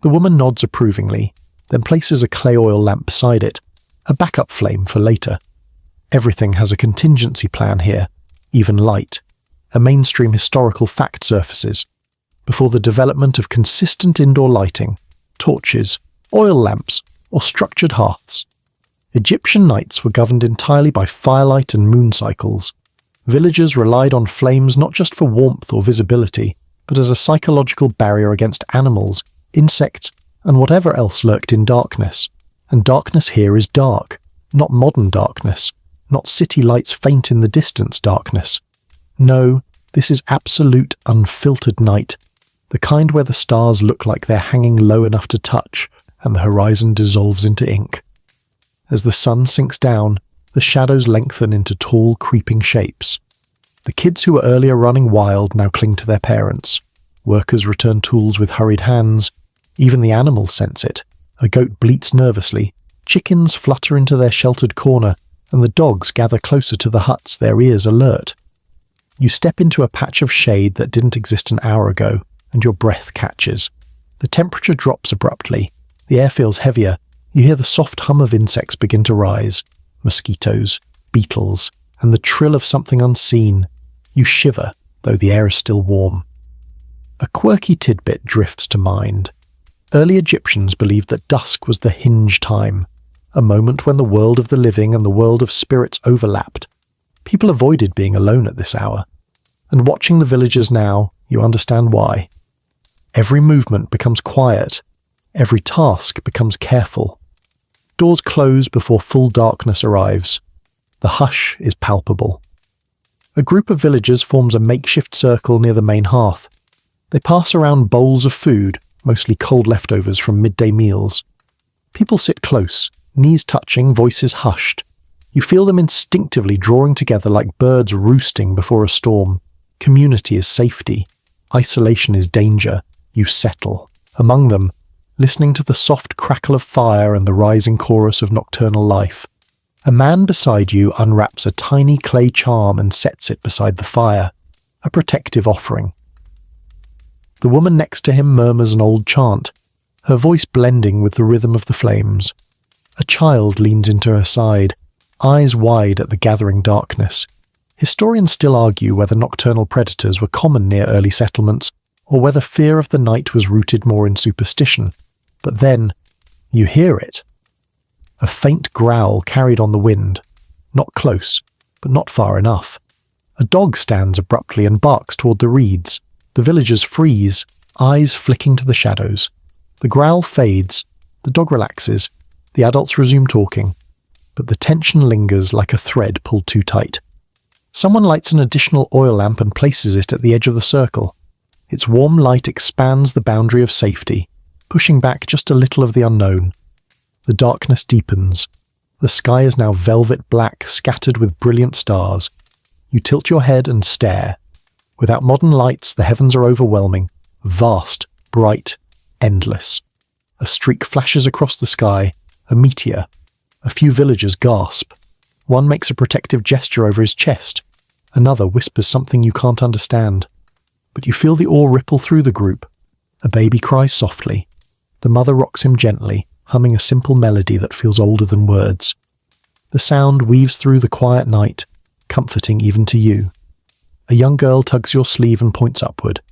The woman nods approvingly, then places a clay oil lamp beside it, a backup flame for later. Everything has a contingency plan here, even light. A mainstream historical fact surfaces. Before the development of consistent indoor lighting, torches, oil lamps, or structured hearths. Egyptian nights were governed entirely by firelight and moon cycles. Villagers relied on flames not just for warmth or visibility, but as a psychological barrier against animals, insects, and whatever else lurked in darkness. And darkness here is dark, not modern darkness, not city lights faint in the distance darkness. No, this is absolute unfiltered night, the kind where the stars look like they're hanging low enough to touch, and the horizon dissolves into ink. As the sun sinks down, the shadows lengthen into tall, creeping shapes. The kids who were earlier running wild now cling to their parents. Workers return tools with hurried hands. Even the animals sense it. A goat bleats nervously, chickens flutter into their sheltered corner, and the dogs gather closer to the huts, their ears alert. You step into a patch of shade that didn't exist an hour ago, and your breath catches. The temperature drops abruptly. The air feels heavier. You hear the soft hum of insects begin to rise. Mosquitoes, beetles, and the trill of something unseen. You shiver, though the air is still warm. A quirky tidbit drifts to mind. Early Egyptians believed that dusk was the hinge time, a moment when the world of the living and the world of spirits overlapped. People avoided being alone at this hour. And watching the villagers now, you understand why. Every movement becomes quiet. Every task becomes careful. Doors close before full darkness arrives. The hush is palpable. A group of villagers forms a makeshift circle near the main hearth. They pass around bowls of food, mostly cold leftovers from midday meals. People sit close, knees touching, voices hushed. You feel them instinctively drawing together like birds roosting before a storm. Community is safety. Isolation is danger. You settle. Among them, listening to the soft crackle of fire and the rising chorus of nocturnal life. A man beside you unwraps a tiny clay charm and sets it beside the fire, a protective offering. The woman next to him murmurs an old chant, her voice blending with the rhythm of the flames. A child leans into her side, eyes wide at the gathering darkness. Historians still argue whether nocturnal predators were common near early settlements, or whether fear of the night was rooted more in superstition. But then, you hear it. A faint growl carried on the wind, not close, but not far enough. A dog stands abruptly and barks toward the reeds. The villagers freeze, eyes flicking to the shadows. The growl fades, the dog relaxes, the adults resume talking, but the tension lingers like a thread pulled too tight. Someone lights an additional oil lamp and places it at the edge of the circle. Its warm light expands the boundary of safety, pushing back just a little of the unknown. The darkness deepens. The sky is now velvet black, scattered with brilliant stars. You tilt your head and stare. Without modern lights, the heavens are overwhelming, vast, bright, endless. A streak flashes across the sky, a meteor. A few villagers gasp. One makes a protective gesture over his chest. Another whispers something you can't understand. But you feel the awe ripple through the group. A baby cries softly. The mother rocks him gently, humming a simple melody that feels older than words. The sound weaves through the quiet night, comforting even to you. A young girl tugs your sleeve and points upward.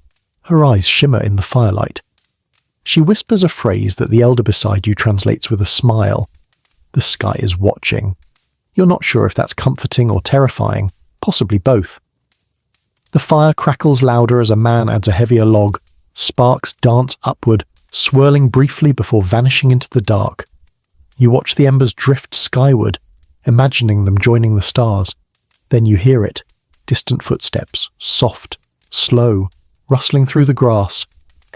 Her eyes shimmer in the firelight. She whispers a phrase that the elder beside you translates with a smile. The sky is watching. You're not sure if that's comforting or terrifying, possibly both. The fire crackles louder as a man adds a heavier log. Sparks dance upward, swirling briefly before vanishing into the dark. You watch the embers drift skyward, imagining them joining the stars. Then you hear it. Distant footsteps, soft, slow, rustling through the grass.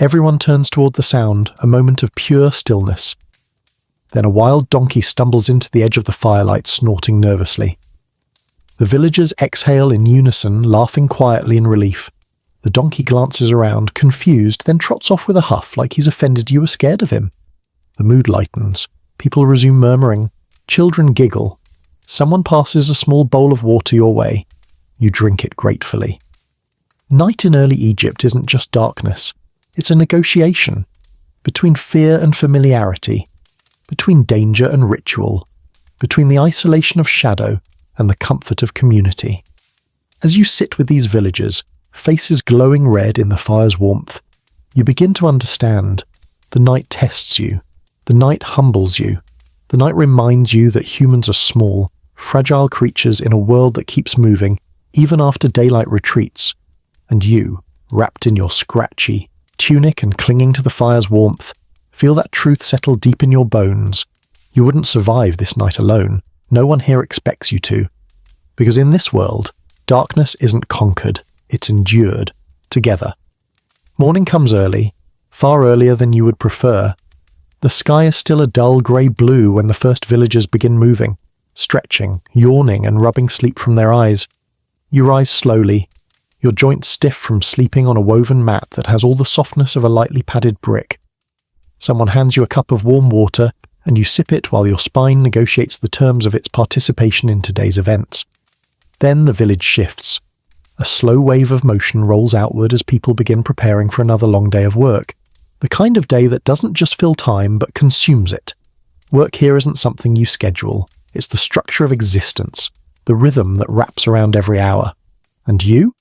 Everyone turns toward the sound, a moment of pure stillness. Then a wild donkey stumbles into the edge of the firelight, snorting nervously. The villagers exhale in unison, laughing quietly in relief. The donkey glances around, confused, then trots off with a huff like he's offended you were scared of him. The mood lightens. People resume murmuring. Children giggle. Someone passes a small bowl of water your way. You drink it gratefully. Night in early Egypt isn't just darkness. It's a negotiation. Between fear and familiarity. Between danger and ritual. Between the isolation of shadow and the comfort of community. As you sit with these villagers, faces glowing red in the fire's warmth, you begin to understand. The night tests you. The night humbles you. The night reminds you that humans are small, fragile creatures in a world that keeps moving, even after daylight retreats. And you, wrapped in your scratchy tunic and clinging to the fire's warmth, feel that truth settle deep in your bones. You wouldn't survive this night alone. No one here expects you to. Because in this world, darkness isn't conquered, it's endured, together. Morning comes early, far earlier than you would prefer. The sky is still a dull grey blue when the first villagers begin moving, stretching, yawning and rubbing sleep from their eyes. You rise slowly, your joints stiff from sleeping on a woven mat that has all the softness of a lightly padded brick. Someone hands you a cup of warm water, and you sip it while your spine negotiates the terms of its participation in today's events. Then the village shifts. A slow wave of motion rolls outward as people begin preparing for another long day of work. The kind of day that doesn't just fill time, but consumes it. Work here isn't something you schedule. It's the structure of existence, the rhythm that wraps around every hour. And you?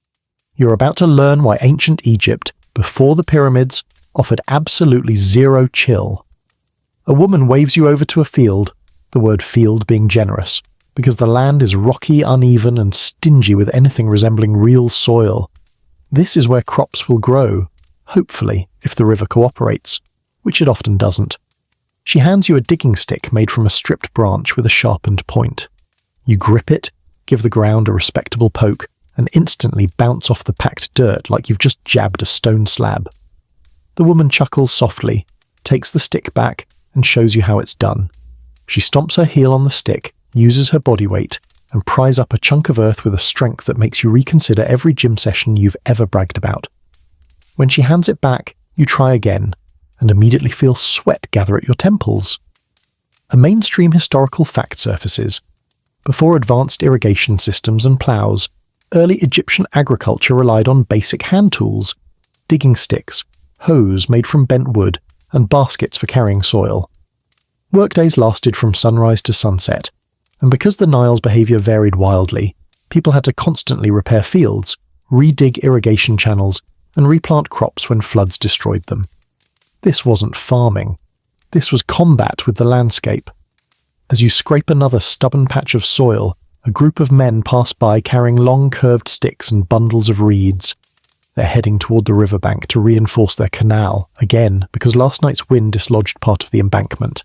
You're about to learn why ancient Egypt, before the pyramids, offered absolutely zero chill. A woman waves you over to a field, the word field being generous, because the land is rocky, uneven, and stingy with anything resembling real soil. This is where crops will grow, hopefully, if the river cooperates, which it often doesn't. She hands you a digging stick made from a stripped branch with a sharpened point. You grip it, give the ground a respectable poke, and instantly bounce off the packed dirt like you've just jabbed a stone slab. The woman chuckles softly, takes the stick back, and shows you how it's done. She stomps her heel on the stick, uses her body weight, and pries up a chunk of earth with a strength that makes you reconsider every gym session you've ever bragged about. When she hands it back, you try again, and immediately feel sweat gather at your temples. A mainstream historical fact surfaces. Before advanced irrigation systems and ploughs, early Egyptian agriculture relied on basic hand tools, digging sticks, hoes made from bent wood, and baskets for carrying soil. Workdays lasted from sunrise to sunset, and because the Nile's behaviour varied wildly, people had to constantly repair fields, re-dig irrigation channels, and replant crops when floods destroyed them. This wasn't farming. This was combat with the landscape. As you scrape another stubborn patch of soil, a group of men pass by carrying long curved sticks and bundles of reeds. They're heading toward the riverbank to reinforce their canal, again because last night's wind dislodged part of the embankment.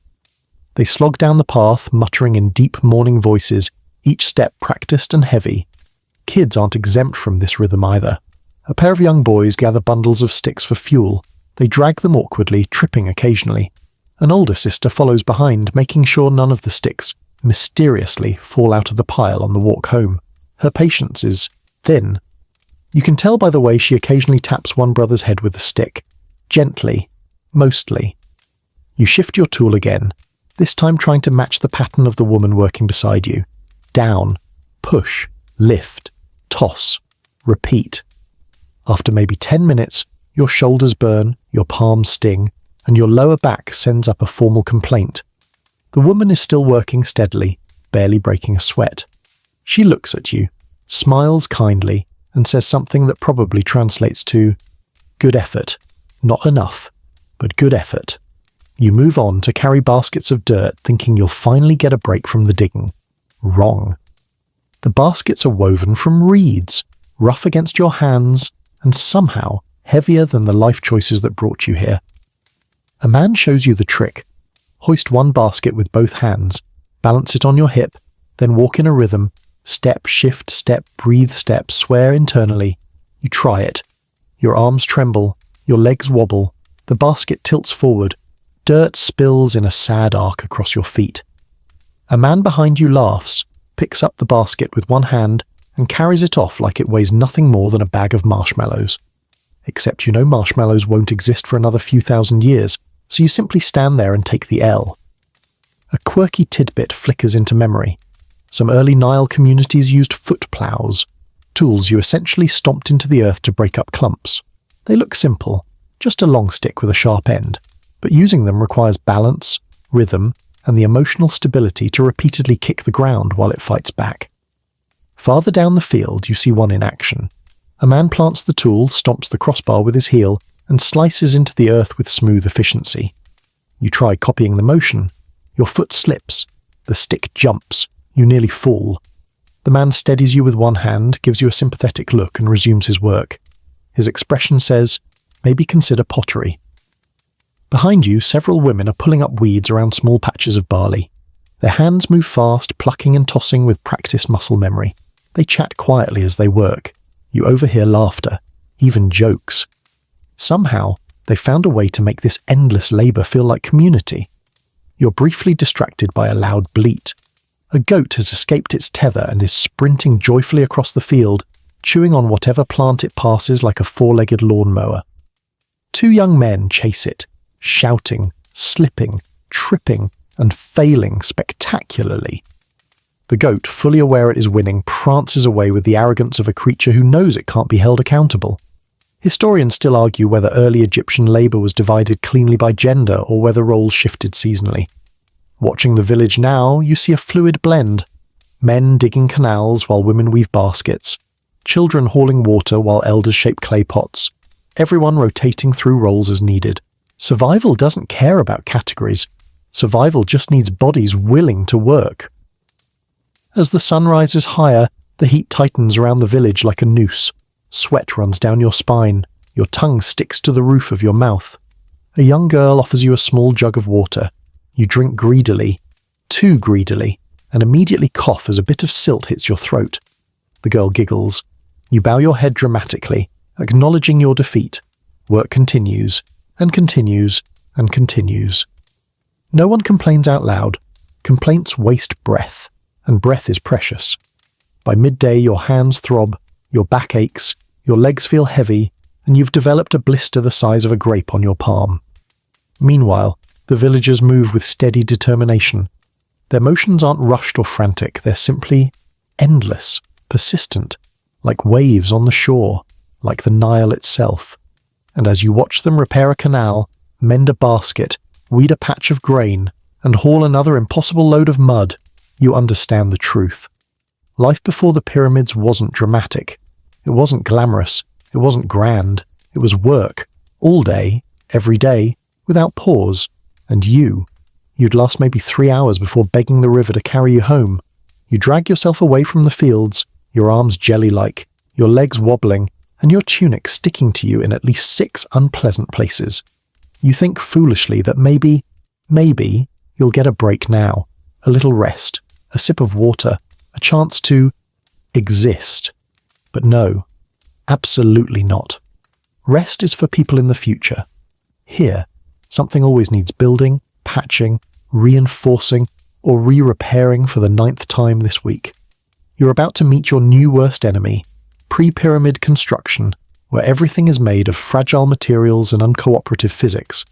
They slog down the path, muttering in deep mourning voices, each step practiced and heavy. Kids aren't exempt from this rhythm either. A pair of young boys gather bundles of sticks for fuel. They drag them awkwardly, tripping occasionally. An older sister follows behind, making sure none of the sticks mysteriously fall out of the pile on the walk home. Her patience is thin. You can tell by the way she occasionally taps one brother's head with a stick. Gently. Mostly. You shift your tool again, this time trying to match the pattern of the woman working beside you. Down. Push. Lift. Toss. Repeat. After maybe 10 minutes, your shoulders burn, your palms sting, and your lower back sends up a formal complaint. The woman is still working steadily, barely breaking a sweat. She looks at you, smiles kindly, and says something that probably translates to, "Good effort. Not enough, but good effort." You move on to carry baskets of dirt, thinking you'll finally get a break from the digging. Wrong. The baskets are woven from reeds, rough against your hands, and somehow heavier than the life choices that brought you here. A man shows you the trick. Hoist one basket with both hands, balance it on your hip, then walk in a rhythm, step, shift, step, breathe, step, swear internally. You try it. Your arms tremble, your legs wobble, the basket tilts forward, dirt spills in a sad arc across your feet. A man behind you laughs, picks up the basket with one hand, and carries it off like it weighs nothing more than a bag of marshmallows. Except you know marshmallows won't exist for another few thousand years, so you simply stand there and take the L. A quirky tidbit flickers into memory. Some early Nile communities used foot ploughs, tools you essentially stomped into the earth to break up clumps. They look simple, just a long stick with a sharp end, but using them requires balance, rhythm, and the emotional stability to repeatedly kick the ground while it fights back. Farther down the field, you see one in action. A man plants the tool, stomps the crossbar with his heel, and slices into the earth with smooth efficiency. You try copying the motion. Your foot slips. The stick jumps. You nearly fall. The man steadies you with one hand, gives you a sympathetic look, and resumes his work. His expression says, "Maybe consider pottery." Behind you, several women are pulling up weeds around small patches of barley. Their hands move fast, plucking and tossing with practiced muscle memory. They chat quietly as they work. You overhear laughter, even jokes. Somehow, they found a way to make this endless labour feel like community. You're briefly distracted by a loud bleat. A goat has escaped its tether and is sprinting joyfully across the field, chewing on whatever plant it passes like a four-legged lawnmower. Two young men chase it, shouting, slipping, tripping, and failing spectacularly. The goat, fully aware it is winning, prances away with the arrogance of a creature who knows it can't be held accountable. Historians still argue whether early Egyptian labour was divided cleanly by gender or whether roles shifted seasonally. Watching the village now, you see a fluid blend. Men digging canals while women weave baskets. children hauling water while elders shape clay pots, everyone rotating through roles as needed. Survival doesn't care about categories. Survival just needs bodies willing to work. As the sun rises higher, the heat tightens around the village like a noose. Sweat runs down your spine. Your tongue sticks to the roof of your mouth. A young girl offers you a small jug of water. You drink greedily, too greedily, and immediately cough as a bit of silt hits your throat. The girl giggles. You bow your head dramatically, acknowledging your defeat. Work continues, and continues, and continues. No one complains out loud. Complaints waste breath, and breath is precious. By midday, your hands throb, your back aches, your legs feel heavy, and you've developed a blister the size of a grape on your palm. Meanwhile, the villagers move with steady determination. Their motions aren't rushed or frantic, they're simply endless, persistent, like waves on the shore, like the Nile itself. And as you watch them repair a canal, mend a basket, weed a patch of grain, and haul another impossible load of mud, you understand the truth. Life before the pyramids wasn't dramatic. It wasn't glamorous. It wasn't grand. It was work, all day, every day, without pause. And you'd last maybe 3 hours before begging the river to carry you home. You drag yourself away from the fields, your arms jelly-like, your legs wobbling, and your tunic sticking to you in at least 6 unpleasant places. You think foolishly that maybe you'll get a break now, a little rest, a sip of water, a chance to exist. But no, absolutely not. Rest is for people in the future. Here, something always needs building, patching, reinforcing, or re-repairing for the 9th time this week. You're about to meet your new worst enemy, pre-pyramid construction, where everything is made of fragile materials and uncooperative physics.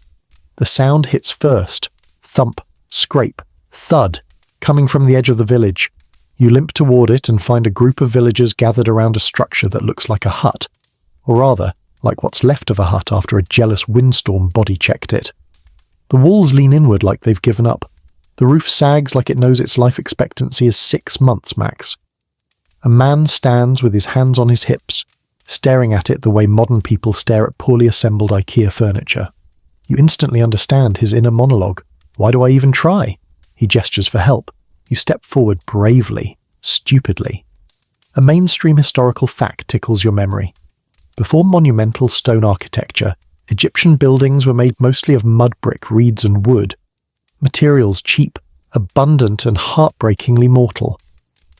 The sound hits first, thump, scrape, thud, coming from the edge of the village. You limp toward it and find a group of villagers gathered around a structure that looks like a hut, or rather, like what's left of a hut after a jealous windstorm body-checked it. The walls lean inward like they've given up. The roof sags like it knows its life expectancy is 6 months max. A man stands with his hands on his hips, staring at it the way modern people stare at poorly assembled IKEA furniture. You instantly understand his inner monologue. Why do I even try? He gestures for help. You step forward bravely, stupidly. A mainstream historical fact tickles your memory. Before monumental stone architecture, Egyptian buildings were made mostly of mud brick, reeds and wood. Materials cheap, abundant and heartbreakingly mortal.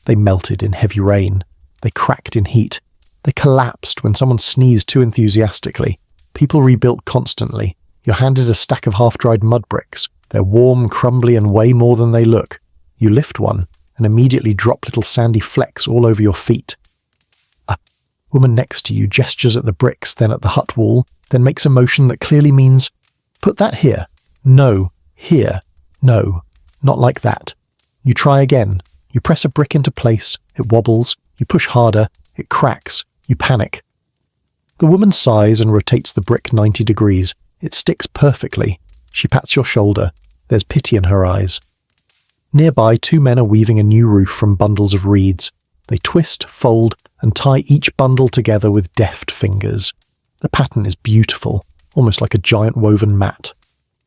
They melted in heavy rain. They cracked in heat. They collapsed when someone sneezed too enthusiastically. People rebuilt constantly. You're handed a stack of half-dried mud bricks. They're warm, crumbly and way more than they look. You lift one and immediately drop little sandy flecks all over your feet. A woman next to you gestures at the bricks, then at the hut wall, then makes a motion that clearly means, put that here. No, here. No, not like that. You try again. You press a brick into place. It wobbles. You push harder. It cracks. You panic. The woman sighs and rotates the brick 90 degrees. It sticks perfectly. She pats your shoulder. There's pity in her eyes. Nearby, 2 men are weaving a new roof from bundles of reeds. They twist, fold, and tie each bundle together with deft fingers. The pattern is beautiful, almost like a giant woven mat.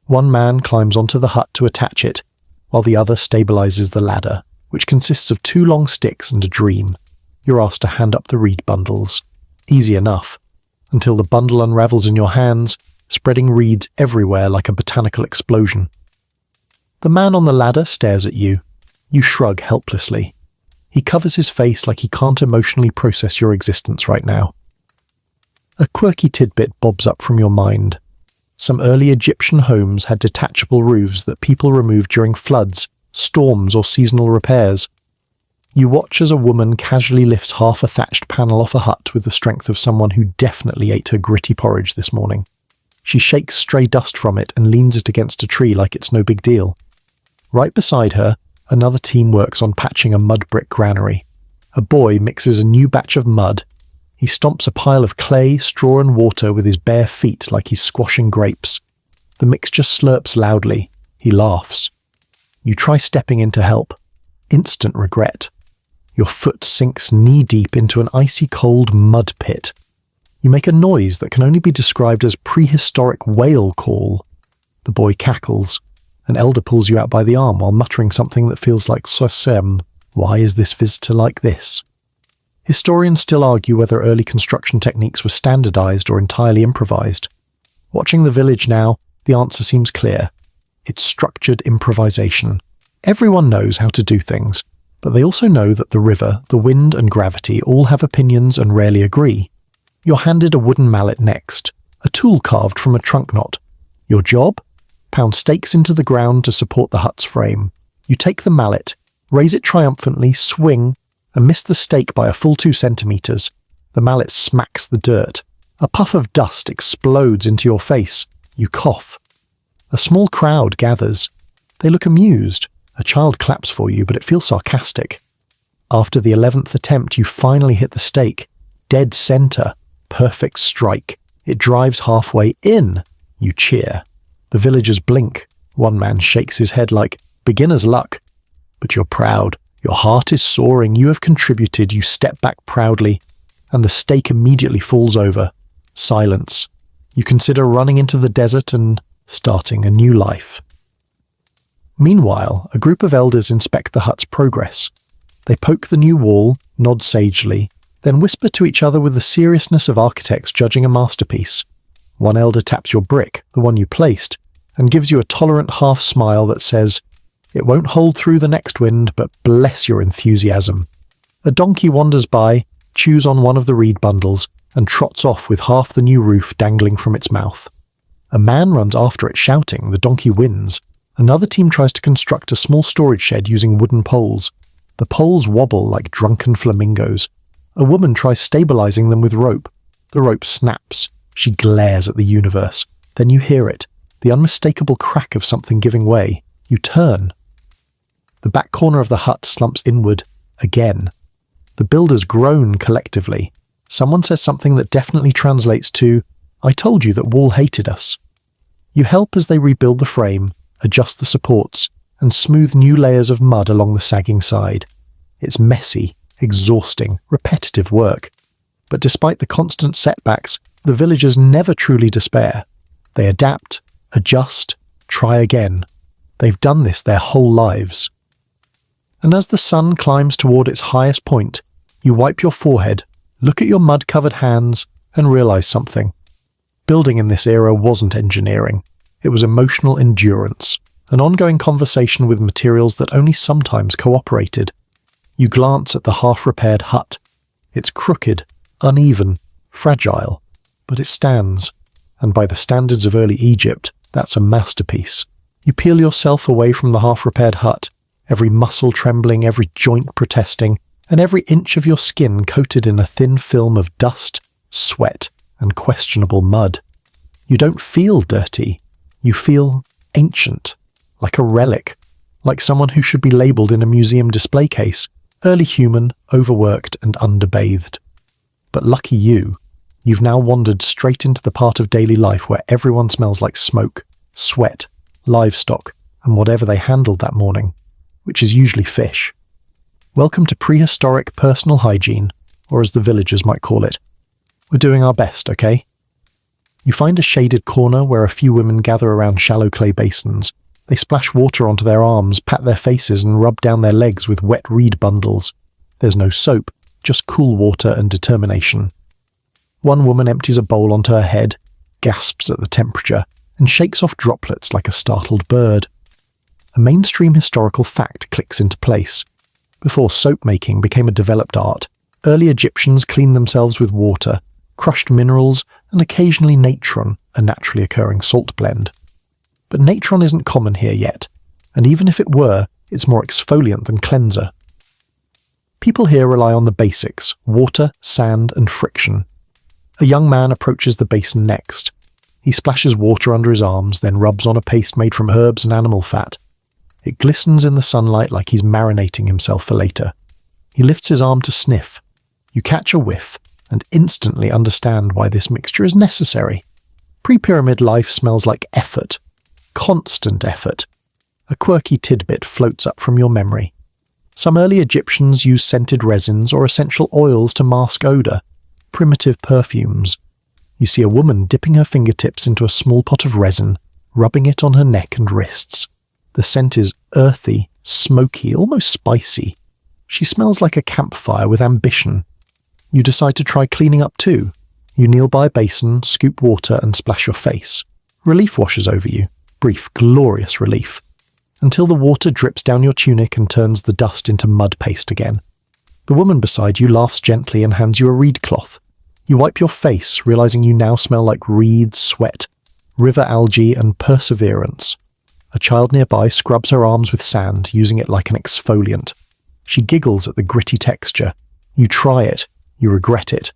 One man climbs onto the hut to attach it, while the other stabilizes the ladder, which consists of 2 long sticks and a dream. You're asked to hand up the reed bundles. Easy enough, until the bundle unravels in your hands, spreading reeds everywhere like a botanical explosion. The man on the ladder stares at you. You shrug helplessly. He covers his face like he can't emotionally process your existence right now. A quirky tidbit bobs up from your mind. Some early Egyptian homes had detachable roofs that people removed during floods, storms, or seasonal repairs. You watch as a woman casually lifts half a thatched panel off a hut with the strength of someone who definitely ate her gritty porridge this morning. She shakes stray dust from it and leans it against a tree like it's no big deal. Right beside her, another team works on patching a mud brick granary. A boy mixes a new batch of mud. He stomps a pile of clay, straw and water with his bare feet like he's squashing grapes. The mixture slurps loudly. He laughs. You try stepping in to help. Instant regret. Your foot sinks knee-deep into an icy cold mud pit. You make a noise that can only be described as prehistoric whale call. The boy cackles. An elder pulls you out by the arm while muttering something that feels like "Sosem, why is this visitor like this?" Historians still argue whether early construction techniques were standardized or entirely improvised. Watching the village now, the answer seems clear. It's structured improvisation. Everyone knows how to do things, but they also know that the river, the wind and gravity all have opinions and rarely agree. You're handed a wooden mallet next, a tool carved from a trunk knot. Your job? Pound stakes into the ground to support the hut's frame. You take the mallet, raise it triumphantly, swing, and miss the stake by a full 2 centimeters. The mallet smacks the dirt. A puff of dust explodes into your face. You cough. A small crowd gathers. They look amused. A child claps for you, but it feels sarcastic. After the 11th attempt, you finally hit the stake. Dead center. Perfect strike. It drives halfway in. You cheer. The villagers blink. One man shakes his head like, beginner's luck. But you're proud. Your heart is soaring. You have contributed. You step back proudly. And the stake immediately falls over. Silence. You consider running into the desert and starting a new life. Meanwhile, a group of elders inspect the hut's progress. They poke the new wall, nod sagely, then whisper to each other with the seriousness of architects judging a masterpiece. One elder taps your brick, the one you placed, and gives you a tolerant half smile that says, "It won't hold through the next wind, but bless your enthusiasm." A donkey wanders by, chews on one of the reed bundles, and trots off with half the new roof dangling from its mouth. A man runs after it shouting, the donkey wins. Another team tries to construct a small storage shed using wooden poles. The poles wobble like drunken flamingos. A woman tries stabilizing them with rope. The rope snaps. She glares at the universe. Then you hear it, the unmistakable crack of something giving way. You turn. The back corner of the hut slumps inward, again. The builders groan collectively. Someone says something that definitely translates to, "I told you that wall hated us." You help as they rebuild the frame, adjust the supports, and smooth new layers of mud along the sagging side. It's messy, exhausting, repetitive work. But despite the constant setbacks, the villagers never truly despair. They adapt, adjust, try again. They've done this their whole lives. And as the sun climbs toward its highest point, you wipe your forehead, look at your mud-covered hands, and realize something. Building in this era wasn't engineering. It was emotional endurance, an ongoing conversation with materials that only sometimes cooperated. You glance at the half-repaired hut. It's crooked, uneven, fragile, but it stands, and by the standards of early Egypt, that's a masterpiece. You peel yourself away from the half-repaired hut, every muscle trembling, every joint protesting, and every inch of your skin coated in a thin film of dust, sweat, and questionable mud. You don't feel dirty. You feel ancient, like a relic, like someone who should be labelled in a museum display case, early human, overworked, and underbathed. But lucky you, you've now wandered straight into the part of daily life where everyone smells like smoke, sweat, livestock, and whatever they handled that morning, which is usually fish. Welcome to prehistoric personal hygiene, or as the villagers might call it. We're doing our best, okay? You find a shaded corner where a few women gather around shallow clay basins. They splash water onto their arms, pat their faces, and rub down their legs with wet reed bundles. There's no soap, just cool water and determination. One woman empties a bowl onto her head, gasps at the temperature, and shakes off droplets like a startled bird. A mainstream historical fact clicks into place. Before soap-making became a developed art, early Egyptians cleaned themselves with water, crushed minerals, and occasionally natron, a naturally occurring salt blend. But natron isn't common here yet, and even if it were, it's more exfoliant than cleanser. People here rely on the basics: water, sand, and friction. A young man approaches the basin next. He splashes water under his arms, then rubs on a paste made from herbs and animal fat. It glistens in the sunlight like he's marinating himself for later. He lifts his arm to sniff. You catch a whiff, and instantly understand why this mixture is necessary. Pre-pyramid life smells like effort. Constant effort. A quirky tidbit floats up from your memory. Some early Egyptians used scented resins or essential oils to mask odor, primitive perfumes. You see a woman dipping her fingertips into a small pot of resin, rubbing it on her neck and wrists. The scent is earthy, smoky, almost spicy. She smells like a campfire with ambition. You decide to try cleaning up too. You kneel by a basin, scoop water and splash your face. Relief washes over you. Brief, glorious relief. Until the water drips down your tunic and turns the dust into mud paste again. The woman beside you laughs gently and hands you a reed cloth. You wipe your face, realizing you now smell like reeds, sweat, river algae and perseverance. A child nearby scrubs her arms with sand, using it like an exfoliant. She giggles at the gritty texture. You try it. You regret it.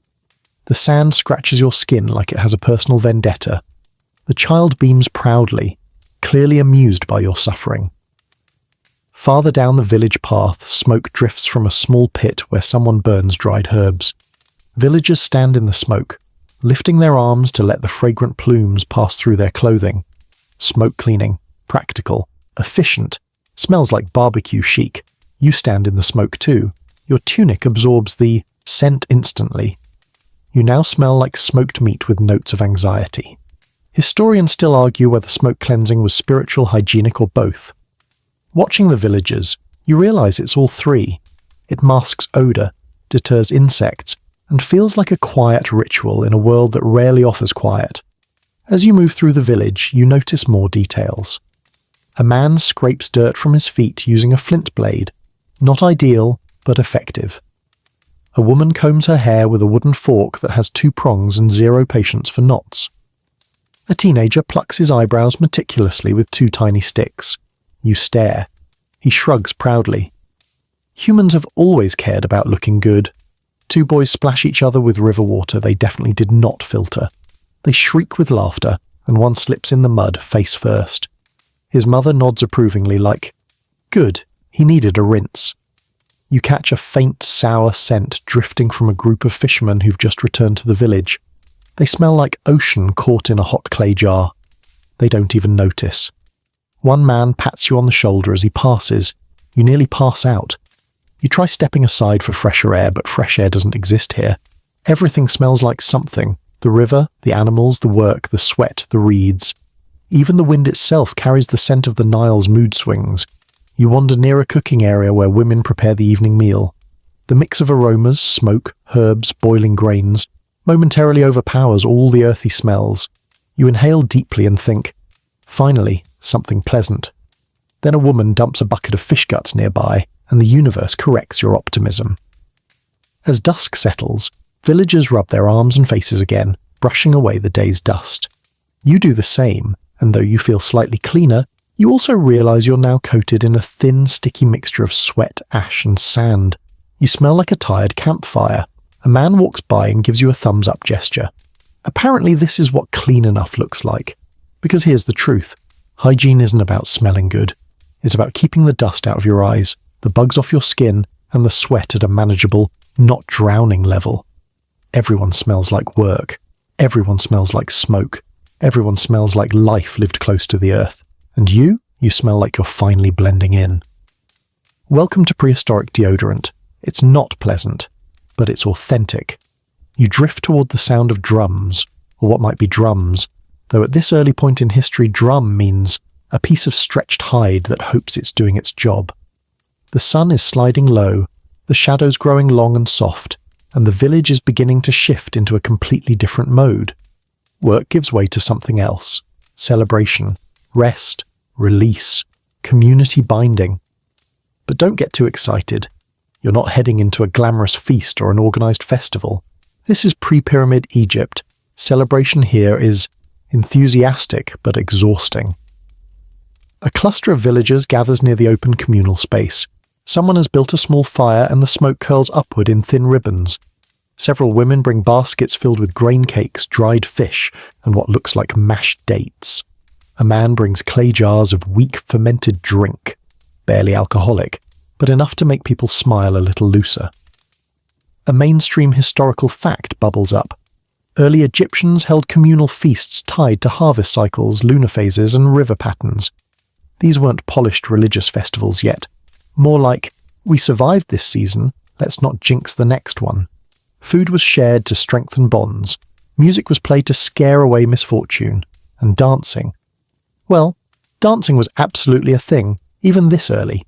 The sand scratches your skin like it has a personal vendetta. The child beams proudly, clearly amused by your suffering. Farther down the village path, smoke drifts from a small pit where someone burns dried herbs. Villagers stand in the smoke, lifting their arms to let the fragrant plumes pass through their clothing. Smoke cleaning, practical, efficient, smells like barbecue chic. You stand in the smoke too. Your tunic absorbs the scent instantly. You now smell like smoked meat with notes of anxiety. Historians still argue whether smoke cleansing was spiritual, hygienic, or both. Watching the villagers, you realize it's all three. It masks odor, deters insects, and feels like a quiet ritual in a world that rarely offers quiet. As you move through the village, you notice more details. A man scrapes dirt from his feet using a flint blade. Not ideal, but effective. A woman combs her hair with a wooden fork that has 2 prongs and 0 patience for knots. A teenager plucks his eyebrows meticulously with 2 tiny sticks. You stare. He shrugs proudly. Humans have always cared about looking good. 2 boys splash each other with river water they definitely did not filter. They shriek with laughter, and one slips in the mud face first. His mother nods approvingly like, "Good, he needed a rinse." You catch a faint, sour scent drifting from a group of fishermen who've just returned to the village. They smell like ocean caught in a hot clay jar. They don't even notice. One man pats you on the shoulder as he passes. You nearly pass out. You try stepping aside for fresher air, but fresh air doesn't exist here. Everything smells like something. The river, the animals, the work, the sweat, the reeds. Even the wind itself carries the scent of the Nile's mood swings. You wander near a cooking area where women prepare the evening meal. The mix of aromas, smoke, herbs, boiling grains, momentarily overpowers all the earthy smells. You inhale deeply and think, finally, something pleasant. Then a woman dumps a bucket of fish guts nearby, and the universe corrects your optimism. As dusk settles, villagers rub their arms and faces again, brushing away the day's dust. You do the same, and though you feel slightly cleaner, you also realize you're now coated in a thin, sticky mixture of sweat, ash, and sand. You smell like a tired campfire. A man walks by and gives you a thumbs-up gesture. Apparently this is what clean enough looks like. Because here's the truth. Hygiene isn't about smelling good. It's about keeping the dust out of your eyes, the bugs off your skin, and the sweat at a manageable, not drowning level. Everyone smells like work. Everyone smells like smoke. Everyone smells like life lived close to the earth. And you smell like you're finally blending in. Welcome to prehistoric deodorant. It's not pleasant, but it's authentic. You drift toward the sound of drums, or what might be drums, though at this early point in history drum means a piece of stretched hide that hopes it's doing its job. The sun is sliding low, the shadows growing long and soft, and the village is beginning to shift into a completely different mode. Work gives way to something else. Celebration, rest, release, community binding. But don't get too excited. You're not heading into a glamorous feast or an organized festival. This is pre-pyramid Egypt. Celebration here is enthusiastic but exhausting. A cluster of villagers gathers near the open communal space. Someone has built a small fire and the smoke curls upward in thin ribbons. Several women bring baskets filled with grain cakes, dried fish, and what looks like mashed dates. A man brings clay jars of weak fermented drink, barely alcoholic, but enough to make people smile a little looser. A mainstream historical fact bubbles up. Early Egyptians held communal feasts tied to harvest cycles, lunar phases, and river patterns. These weren't polished religious festivals yet, more like We survived this season, let's not jinx the next one. Food was shared to strengthen bonds, music was played to scare away misfortune, and dancing. Well, dancing was absolutely a thing, even this early.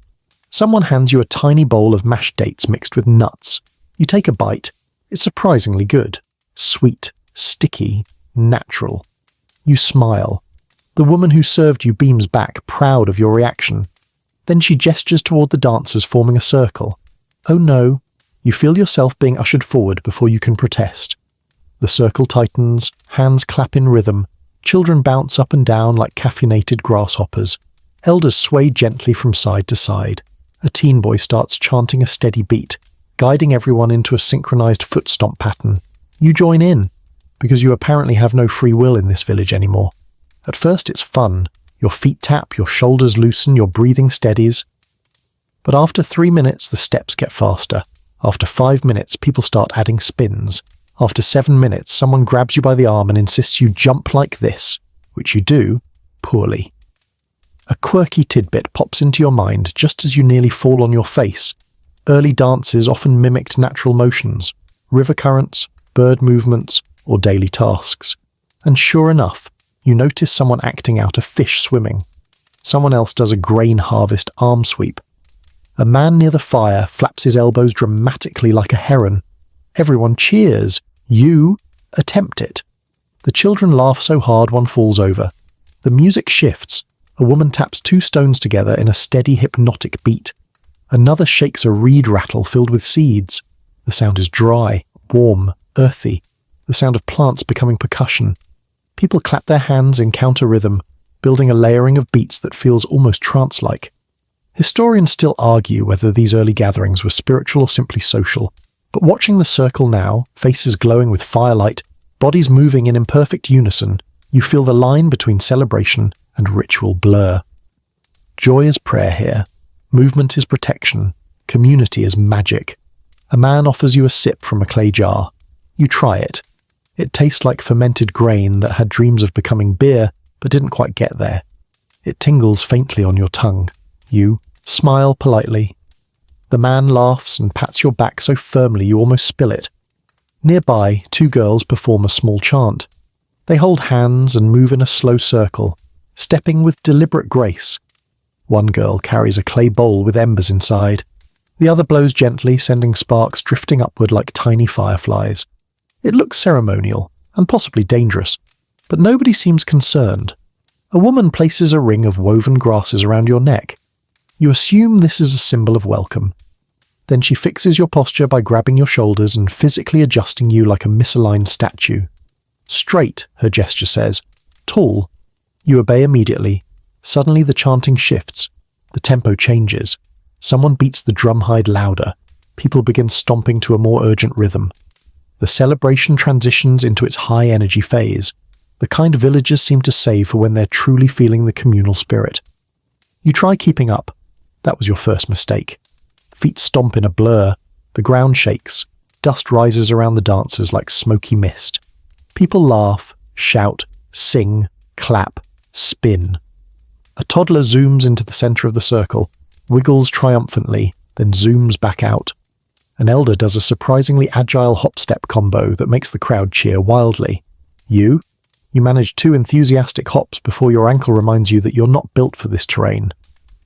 Someone hands you a tiny bowl of mashed dates mixed with nuts. You take a bite. It's surprisingly good. Sweet, sticky, natural. You smile. The woman who served you beams back, proud of your reaction. Then she gestures toward the dancers forming a circle. Oh no, you feel yourself being ushered forward before you can protest. The circle tightens, hands clap in rhythm, children bounce up and down like caffeinated grasshoppers. Elders sway gently from side to side. A teen boy starts chanting a steady beat, guiding everyone into a synchronized foot stomp pattern. You join in, because you apparently have no free will in this village anymore. At first it's fun. Your feet tap, your shoulders loosen, your breathing steadies. But after 3 minutes, the steps get faster. After 5 minutes, people start adding spins. After 7 minutes, someone grabs you by the arm and insists you jump like this, which you do, poorly. A quirky tidbit pops into your mind just as you nearly fall on your face. Early dances often mimicked natural motions, river currents, bird movements, or daily tasks. And sure enough, you notice someone acting out a fish swimming. Someone else does a grain harvest arm sweep. A man near the fire flaps his elbows dramatically like a heron. Everyone cheers. You attempt it. The children laugh so hard one falls over. The music shifts. A woman taps 2 stones together in a steady hypnotic beat. Another shakes a reed rattle filled with seeds. The sound is dry, warm, earthy. The sound of plants becoming percussion. People clap their hands in counter rhythm, building a layering of beats that feels almost trance-like. Historians still argue whether these early gatherings were spiritual or simply social, but watching the circle now, faces glowing with firelight, bodies moving in imperfect unison, you feel the line between celebration and ritual blur. Joy is prayer here. Movement is protection. Community is magic. A man offers you a sip from a clay jar. You try it. It tastes like fermented grain that had dreams of becoming beer, but didn't quite get there. It tingles faintly on your tongue. You smile politely. The man laughs and pats your back so firmly you almost spill it. Nearby, 2 girls perform a small chant. They hold hands and move in a slow circle, stepping with deliberate grace. One girl carries a clay bowl with embers inside. The other blows gently, sending sparks drifting upward like tiny fireflies. It looks ceremonial, and possibly dangerous, but nobody seems concerned. A woman places a ring of woven grasses around your neck. You assume this is a symbol of welcome. Then she fixes your posture by grabbing your shoulders and physically adjusting you like a misaligned statue. Straight, her gesture says. Tall. You obey immediately. Suddenly the chanting shifts. The tempo changes. Someone beats the drum hide louder. People begin stomping to a more urgent rhythm. The celebration transitions into its high-energy phase, the kind villagers seem to save for when they're truly feeling the communal spirit. You try keeping up. That was your first mistake. Feet stomp in a blur. The ground shakes. Dust rises around the dancers like smoky mist. People laugh, shout, sing, clap, spin. A toddler zooms into the center of the circle, wiggles triumphantly, then zooms back out. An elder does a surprisingly agile hop-step combo that makes the crowd cheer wildly. You manage 2 enthusiastic hops before your ankle reminds you that you're not built for this terrain.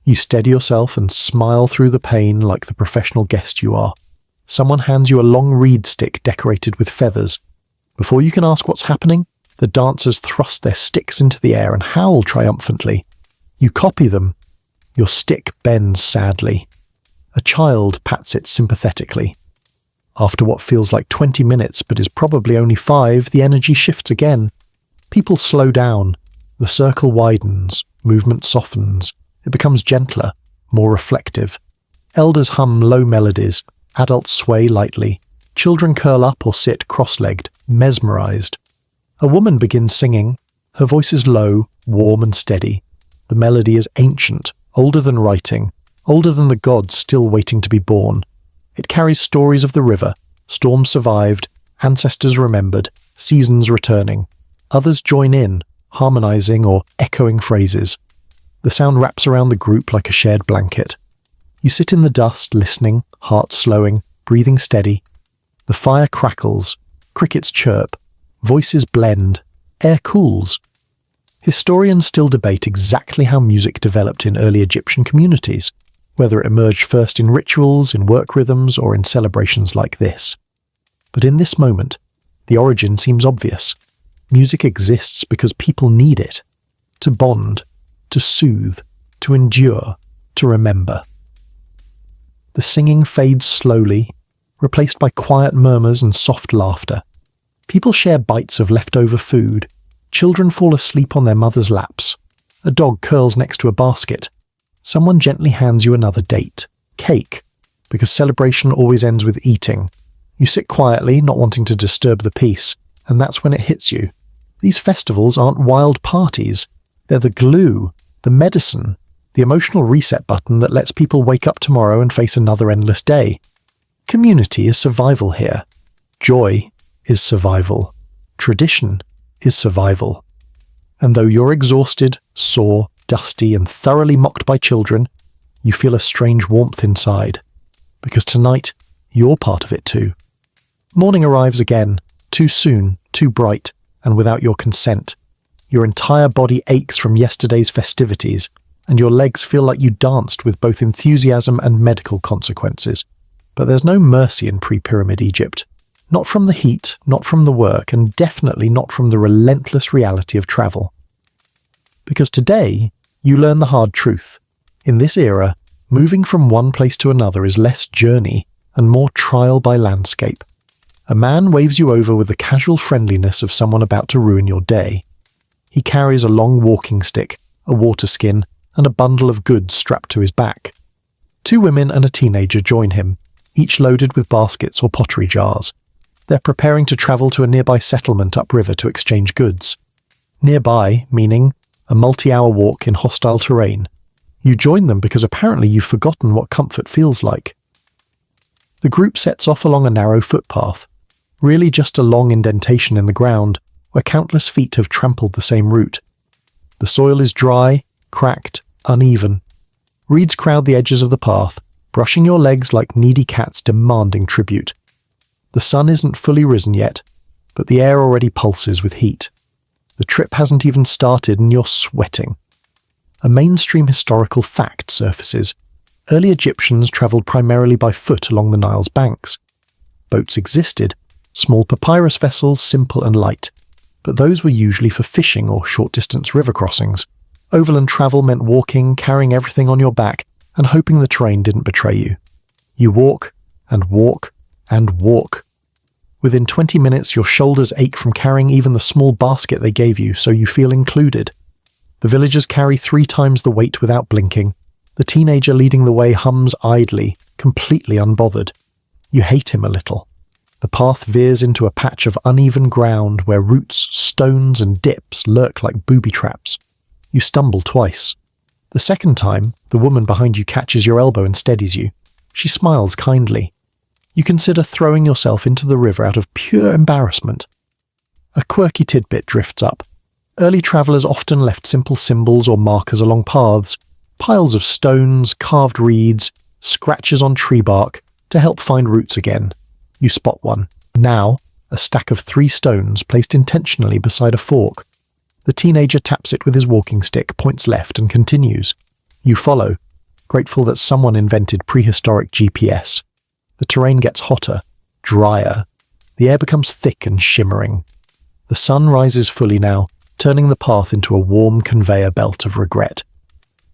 You steady yourself and smile through the pain like the professional guest you are. Someone hands you a long reed stick decorated with feathers. Before you can ask what's happening, the dancers thrust their sticks into the air and howl triumphantly. You copy them. Your stick bends sadly. A child pats it sympathetically. After what feels like 20 minutes but is probably only 5, the energy shifts again. People slow down. The circle widens. Movement softens. It becomes gentler, more reflective. Elders hum low melodies. Adults sway lightly. Children curl up or sit cross-legged, mesmerized. A woman begins singing. Her voice is low, warm and steady. The melody is ancient, older than writing, older than the gods still waiting to be born. It carries stories of the river, storms survived, ancestors remembered, seasons returning. Others join in, harmonizing or echoing phrases. The sound wraps around the group like a shared blanket. You sit in the dust, listening, heart slowing, breathing steady. The fire crackles, crickets chirp, voices blend, air cools. Historians still debate exactly how music developed in early Egyptian communities, whether it emerged first in rituals, in work rhythms, or in celebrations like this. But in this moment, the origin seems obvious. Music exists because people need it, to bond, to soothe, to endure, to remember. The singing fades slowly, replaced by quiet murmurs and soft laughter. People share bites of leftover food. Children fall asleep on their mother's laps. A dog curls next to a basket. Someone gently hands you another date, cake, because celebration always ends with eating. You sit quietly, not wanting to disturb the peace, and that's when it hits you. These festivals aren't wild parties. They're the glue, the medicine, the emotional reset button that lets people wake up tomorrow and face another endless day. Community is survival here. Joy is survival. Tradition is survival. And though you're exhausted, sore, dusty, and thoroughly mocked by children, you feel a strange warmth inside. Because tonight, you're part of it too. Morning arrives again, too soon, too bright, and without your consent. Your entire body aches from yesterday's festivities, and your legs feel like you danced with both enthusiasm and medical consequences. But there's no mercy in pre-pyramid Egypt. Not from the heat, not from the work, and definitely not from the relentless reality of travel. Because today, you learn the hard truth. In this era, moving from one place to another is less journey and more trial by landscape. A man waves you over with the casual friendliness of someone about to ruin your day. He carries a long walking stick, a water skin, and a bundle of goods strapped to his back. 2 women and a teenager join him, each loaded with baskets or pottery jars. They're preparing to travel to a nearby settlement upriver to exchange goods. Nearby, meaning a multi-hour walk in hostile terrain. You join them because apparently you've forgotten what comfort feels like. The group sets off along a narrow footpath, really just a long indentation in the ground where countless feet have trampled the same route. The soil is dry, cracked, uneven. Reeds crowd the edges of the path, brushing your legs like needy cats demanding tribute. The sun isn't fully risen yet, but the air already pulses with heat. The trip hasn't even started and you're sweating. A mainstream historical fact surfaces. Early Egyptians travelled primarily by foot along the Nile's banks. Boats existed, small papyrus vessels, simple and light, but those were usually for fishing or short-distance river crossings. Overland travel meant walking, carrying everything on your back, and hoping the terrain didn't betray you. You walk, and walk, and walk. Within 20 minutes, your shoulders ache from carrying even the small basket they gave you, so you feel included. The villagers carry 3 times the weight without blinking. The teenager leading the way hums idly, completely unbothered. You hate him a little. The path veers into a patch of uneven ground where roots, stones, and dips lurk like booby traps. You stumble twice. The second time, the woman behind you catches your elbow and steadies you. She smiles kindly. You consider throwing yourself into the river out of pure embarrassment. A quirky tidbit drifts up. Early travellers often left simple symbols or markers along paths, piles of stones, carved reeds, scratches on tree bark, to help find routes again. You spot one. Now, a stack of 3 stones placed intentionally beside a fork. The teenager taps it with his walking stick, points left, and continues. You follow, grateful that someone invented prehistoric GPS. The terrain gets hotter, drier. The air becomes thick and shimmering. The sun rises fully now, turning the path into a warm conveyor belt of regret.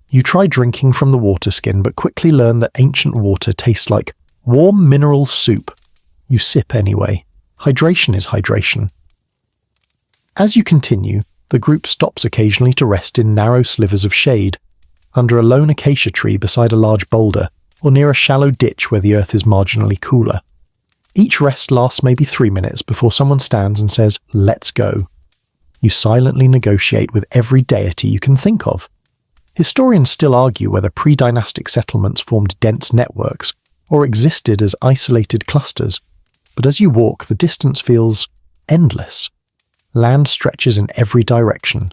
You try drinking from the water skin, but quickly learn that ancient water tastes like warm mineral soup. You sip anyway. Hydration is hydration. As you continue, the group stops occasionally to rest in narrow slivers of shade, under a lone acacia tree beside a large boulder, or near a shallow ditch where the earth is marginally cooler. Each rest lasts maybe 3 minutes before someone stands and says, "Let's go." You silently negotiate with every deity you can think of. Historians still argue whether pre-dynastic settlements formed dense networks or existed as isolated clusters, but as you walk, the distance feels endless. Land stretches in every direction.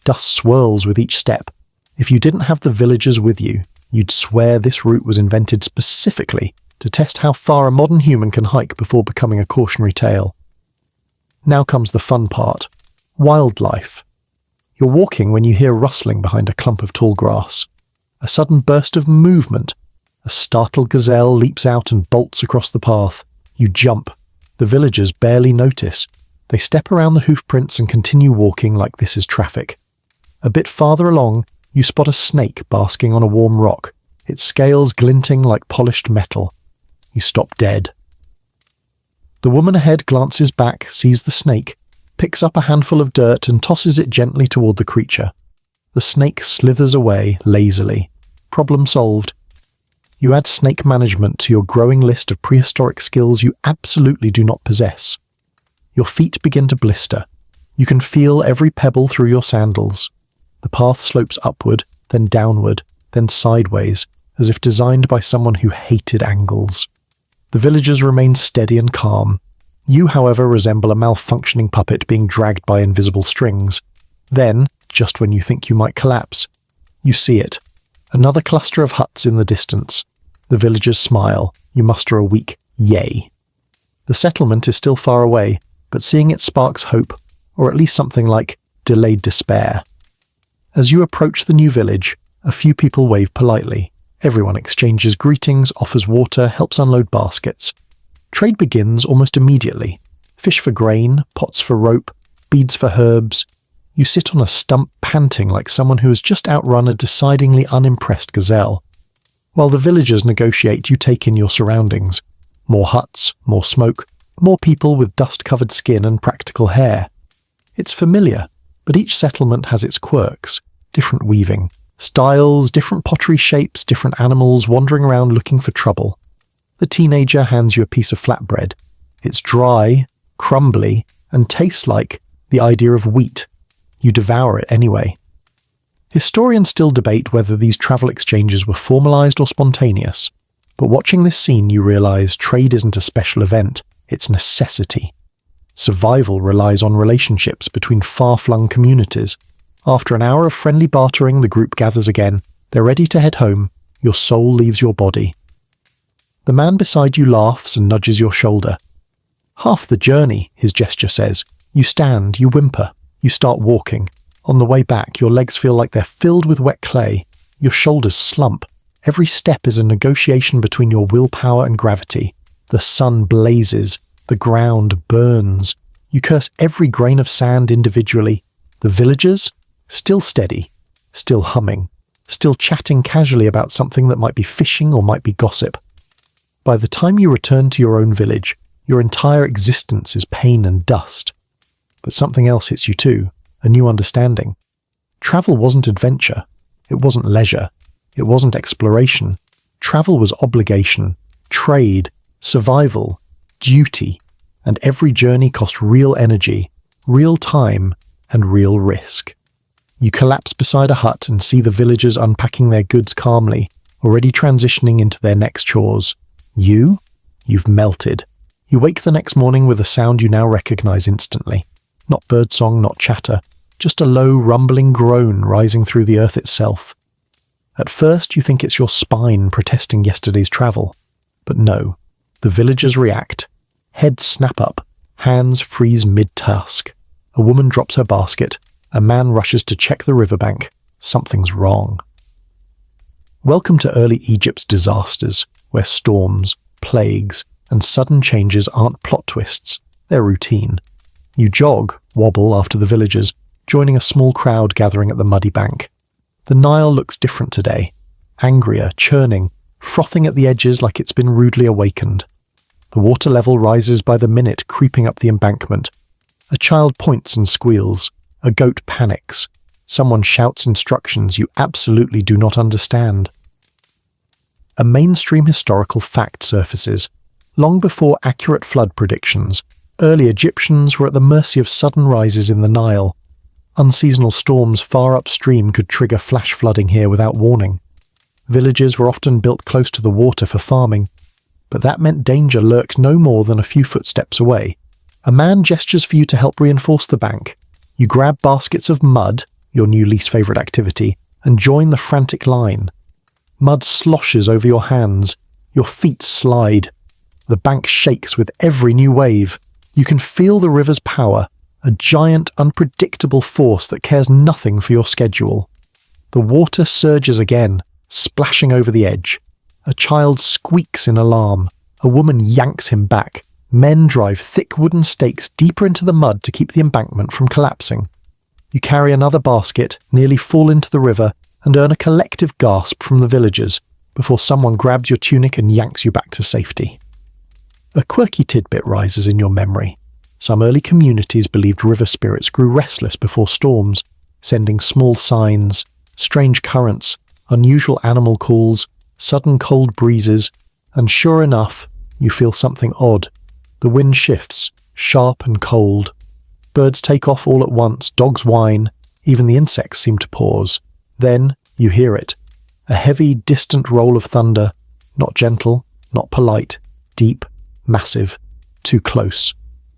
Dust swirls with each step. If you didn't have the villagers with you, You'd swear this route was invented specifically to test how far a modern human can hike before becoming a cautionary tale. Now comes the fun part. Wildlife. You're walking when you hear rustling behind a clump of tall grass. A sudden burst of movement. A startled gazelle leaps out and bolts across the path. You jump. The villagers barely notice. They step around the hoofprints and continue walking like this is traffic. A bit farther along, you spot a snake basking on a warm rock, its scales glinting like polished metal. You stop dead. The woman ahead glances back, sees the snake, picks up a handful of dirt and tosses it gently toward the creature. The snake slithers away lazily. Problem solved. You add snake management to your growing list of prehistoric skills you absolutely do not possess. Your feet begin to blister. You can feel every pebble through your sandals. The path slopes upward, then downward, then sideways, as if designed by someone who hated angles. The villagers remain steady and calm. You, however, resemble a malfunctioning puppet being dragged by invisible strings. Then, just when you think you might collapse, you see it. Another cluster of huts in the distance. The villagers smile. You muster a weak yay. The settlement is still far away, but seeing it sparks hope, or at least something like delayed despair. As you approach the new village, a few people wave politely. Everyone exchanges greetings, offers water, helps unload baskets. Trade begins almost immediately. Fish for grain, pots for rope, beads for herbs. You sit on a stump panting like someone who has just outrun a decidingly unimpressed gazelle. While the villagers negotiate, you take in your surroundings. More huts, more smoke, more people with dust-covered skin and practical hair. It's familiar, but each settlement has its quirks, different weaving, styles, different pottery shapes, different animals wandering around looking for trouble. The teenager hands you a piece of flatbread. It's dry, crumbly, and tastes like the idea of wheat. You devour it anyway. Historians still debate whether these travel exchanges were formalized or spontaneous, but watching this scene you realize trade isn't a special event, it's necessity. Survival relies on relationships between far-flung communities. After an hour of friendly bartering, the group gathers again. They're ready to head home. Your soul leaves your body. The man beside you laughs and nudges your shoulder. Half the journey, his gesture says. You stand, you whimper. You start walking. On the way back, your legs feel like they're filled with wet clay. Your shoulders slump. Every step is a negotiation between your willpower and gravity. The sun blazes. The ground burns. You curse every grain of sand individually. The villagers? Still steady. Still humming. Still chatting casually about something that might be fishing or might be gossip. By the time you return to your own village, your entire existence is pain and dust. But something else hits you too, a new understanding. Travel wasn't adventure. It wasn't leisure. It wasn't exploration. Travel was obligation, trade, survival, duty, and every journey cost real energy, real time, and real risk. You collapse beside a hut and see the villagers unpacking their goods calmly, already transitioning into their next chores. You've melted. You wake the next morning with a sound you now recognize instantly. Not birdsong, not chatter, just a low, rumbling groan rising through the earth itself. At first you think it's your spine protesting yesterday's travel. But no, the villagers react. Heads snap up, hands freeze mid-task. A woman drops her basket. A man rushes to check the riverbank. Something's wrong. Welcome to early Egypt's disasters, where storms, plagues, and sudden changes aren't plot twists, they're routine. You jog, wobble after the villagers, joining a small crowd gathering at the muddy bank. The Nile looks different today, angrier, churning, frothing at the edges like it's been rudely awakened. The water level rises by the minute, creeping up the embankment. A child points and squeals. A goat panics. Someone shouts instructions you absolutely do not understand. A mainstream historical fact surfaces. Long before accurate flood predictions, early Egyptians were at the mercy of sudden rises in the Nile. Unseasonal storms far upstream could trigger flash flooding here without warning. Villages were often built close to the water for farming, but that meant danger lurked no more than a few footsteps away. A man gestures for you to help reinforce the bank. You grab baskets of mud, your new least favourite activity, and join the frantic line. Mud sloshes over your hands. Your feet slide. The bank shakes with every new wave. You can feel the river's power, a giant, unpredictable force that cares nothing for your schedule. The water surges again, splashing over the edge. A child squeaks in alarm. A woman yanks him back. Men drive thick wooden stakes deeper into the mud to keep the embankment from collapsing. You carry another basket, nearly fall into the river, and earn a collective gasp from the villagers before someone grabs your tunic and yanks you back to safety. A quirky tidbit rises in your memory. Some early communities believed river spirits grew restless before storms, sending small signs, strange currents, unusual animal calls, sudden cold breezes, and sure enough, you feel something odd. The wind shifts, sharp and cold. Birds take off all at once, dogs whine, even the insects seem to pause. Then you hear it. A heavy, distant roll of thunder, not gentle, not polite, deep, massive, too close.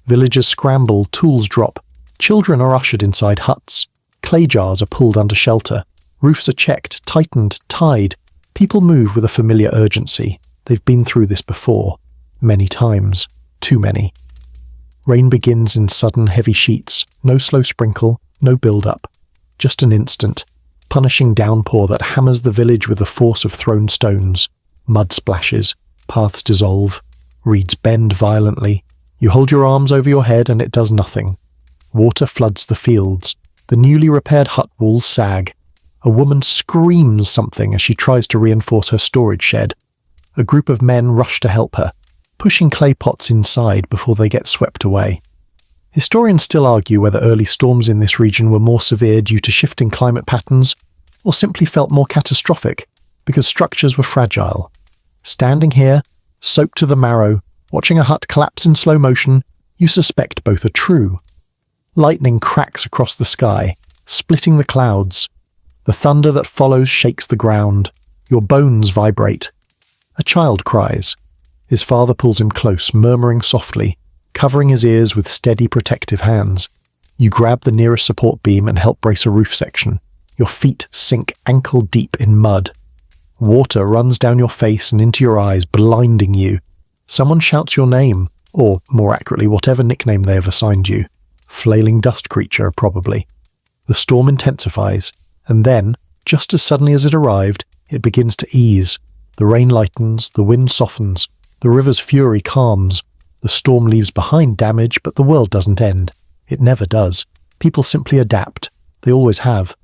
Villagers scramble, tools drop. Children are ushered inside huts. Clay jars are pulled under shelter. Roofs are checked, tightened, tied. People move with a familiar urgency. They've been through this before. Many times. Too many. Rain begins in sudden heavy sheets. No slow sprinkle, no build-up. Just an instant. Punishing downpour that hammers the village with the force of thrown stones. Mud splashes. Paths dissolve. Reeds bend violently. You hold your arms over your head and it does nothing. Water floods the fields. The newly repaired hut walls sag. A woman screams something as she tries to reinforce her storage shed. A group of men rush to help her, pushing clay pots inside before they get swept away. Historians still argue whether early storms in this region were more severe due to shifting climate patterns or simply felt more catastrophic because structures were fragile. Standing here, soaked to the marrow, watching a hut collapse in slow motion, you suspect both are true. Lightning cracks across the sky, splitting the clouds. The thunder that follows shakes the ground. Your bones vibrate. A child cries. His father pulls him close, murmuring softly, covering his ears with steady protective hands. You grab the nearest support beam and help brace a roof section. Your feet sink ankle deep in mud. Water runs down your face and into your eyes, blinding you. Someone shouts your name, or more accurately, whatever nickname they have assigned you. Flailing dust creature, probably. The storm intensifies, and then, just as suddenly as it arrived, it begins to ease. The rain lightens, the wind softens, the river's fury calms. The storm leaves behind damage, but the world doesn't end. It never does. People simply adapt. They always have.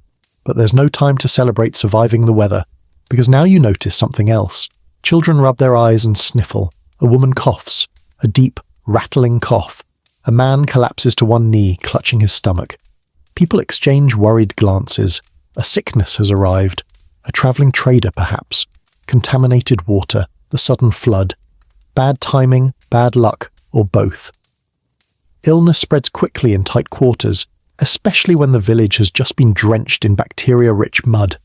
But there's no time to celebrate surviving the weather, because now you notice something else. Children rub their eyes and sniffle. A woman coughs. A deep, rattling cough. A man collapses to one knee, clutching his stomach. People exchange worried glances. A sickness has arrived. A travelling trader, perhaps. Contaminated water. The sudden flood. Bad timing, bad luck, or both. Illness spreads quickly in tight quarters, especially when the village has just been drenched in bacteria-rich mud.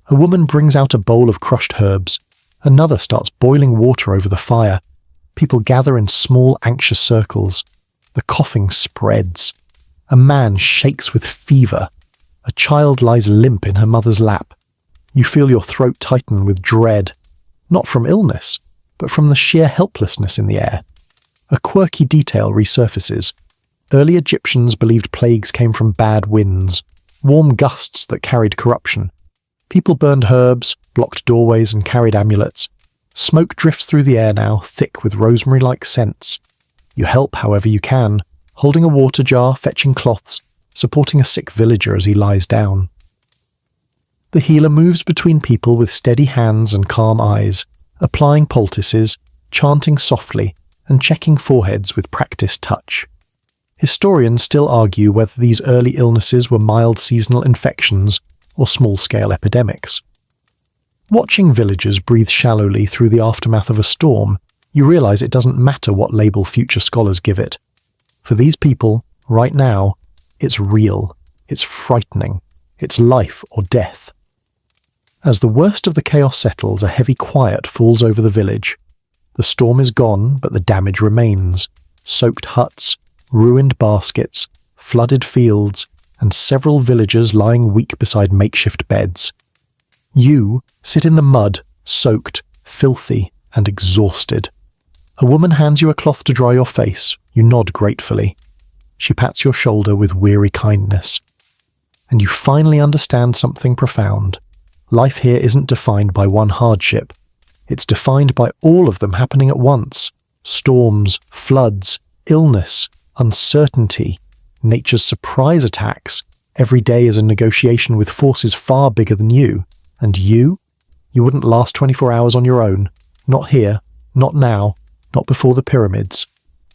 A woman brings out a bowl of crushed herbs. Another starts boiling water over the fire. People gather in small, anxious circles. The coughing spreads. A man shakes with fever. A child lies limp in her mother's lap. You feel your throat tighten with dread, not from illness, but from the sheer helplessness in the air. A quirky detail resurfaces. Early Egyptians believed plagues came from bad winds, warm gusts that carried corruption. People burned herbs, blocked doorways, and carried amulets. Smoke drifts through the air now, thick with rosemary-like scents. You help however you can, holding a water jar, fetching cloths, supporting a sick villager as he lies down. The healer moves between people with steady hands and calm eyes, applying poultices, chanting softly, and checking foreheads with practiced touch. Historians still argue whether these early illnesses were mild seasonal infections or small-scale epidemics. Watching villagers breathe shallowly through the aftermath of a storm, you realize it doesn't matter what label future scholars give it. For these people, right now, it's real, it's frightening, it's life or death. As the worst of the chaos settles, a heavy quiet falls over the village. The storm is gone, but the damage remains. Soaked huts, ruined baskets, flooded fields, and several villagers lying weak beside makeshift beds. You sit in the mud, soaked, filthy, and exhausted. A woman hands you a cloth to dry your face. You nod gratefully. She pats your shoulder with weary kindness. And you finally understand something profound. Life here isn't defined by one hardship. It's defined by all of them happening at once. Storms, floods, illness, uncertainty, nature's surprise attacks. Every day is a negotiation with forces far bigger than you. And you? You wouldn't last 24 hours on your own. Not here, not now, not before the pyramids.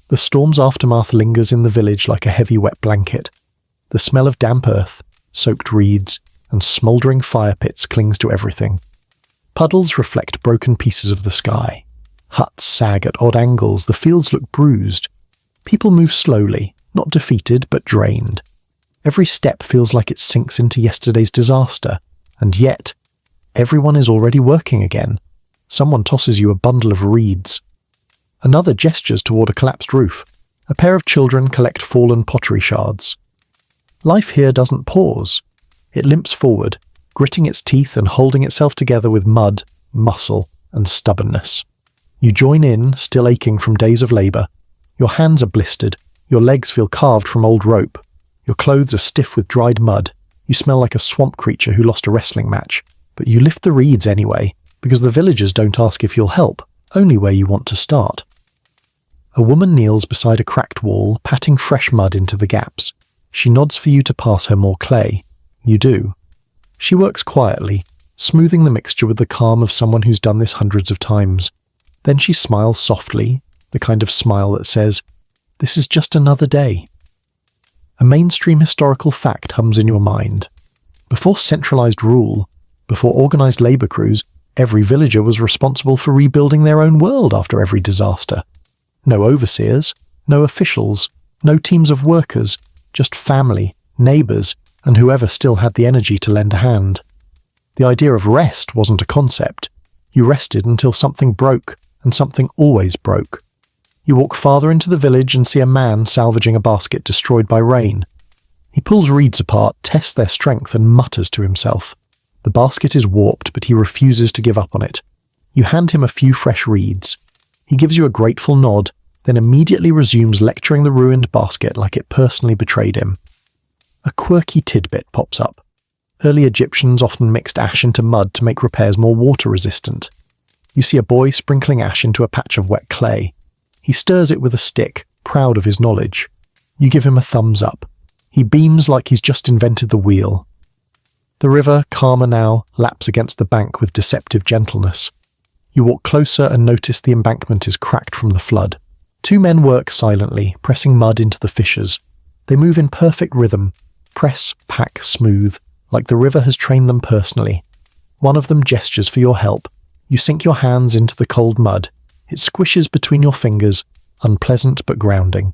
The storm's aftermath lingers in the village like a heavy wet blanket. The smell of damp earth, soaked reeds, and smouldering fire pits clings to everything. Puddles reflect broken pieces of the sky. Huts sag at odd angles, the fields look bruised. People move slowly, not defeated but drained. Every step feels like it sinks into yesterday's disaster, and yet, everyone is already working again. Someone tosses you a bundle of reeds. Another gestures toward a collapsed roof. A pair of children collect fallen pottery shards. Life here doesn't pause. It limps forward, gritting its teeth and holding itself together with mud, muscle, and stubbornness. You join in, still aching from days of labour. Your hands are blistered. Your legs feel carved from old rope. Your clothes are stiff with dried mud. You smell like a swamp creature who lost a wrestling match. But you lift the reeds anyway, because the villagers don't ask if you'll help, only where you want to start. A woman kneels beside a cracked wall, patting fresh mud into the gaps. She nods for you to pass her more clay. You do. She works quietly, smoothing the mixture with the calm of someone who's done this hundreds of times. Then she smiles softly, the kind of smile that says, "This is just another day." A mainstream historical fact hums in your mind. Before centralized rule, before organized labor crews, every villager was responsible for rebuilding their own world after every disaster. No overseers, no officials, no teams of workers, just family, neighbors, and whoever still had the energy to lend a hand. The idea of rest wasn't a concept. You rested until something broke, and something always broke. You walk farther into the village and see a man salvaging a basket destroyed by rain. He pulls reeds apart, tests their strength, and mutters to himself. The basket is warped, but he refuses to give up on it. You hand him a few fresh reeds. He gives you a grateful nod, then immediately resumes lecturing the ruined basket like it personally betrayed him. A quirky tidbit pops up. Early Egyptians often mixed ash into mud to make repairs more water-resistant. You see a boy sprinkling ash into a patch of wet clay. He stirs it with a stick, proud of his knowledge. You give him a thumbs up. He beams like he's just invented the wheel. The river, calmer now, laps against the bank with deceptive gentleness. You walk closer and notice the embankment is cracked from the flood. Two men work silently, pressing mud into the fissures. They move in perfect rhythm, press, pack, smooth, like the river has trained them personally. One of them gestures for your help. You sink your hands into the cold mud. It squishes between your fingers, unpleasant but grounding.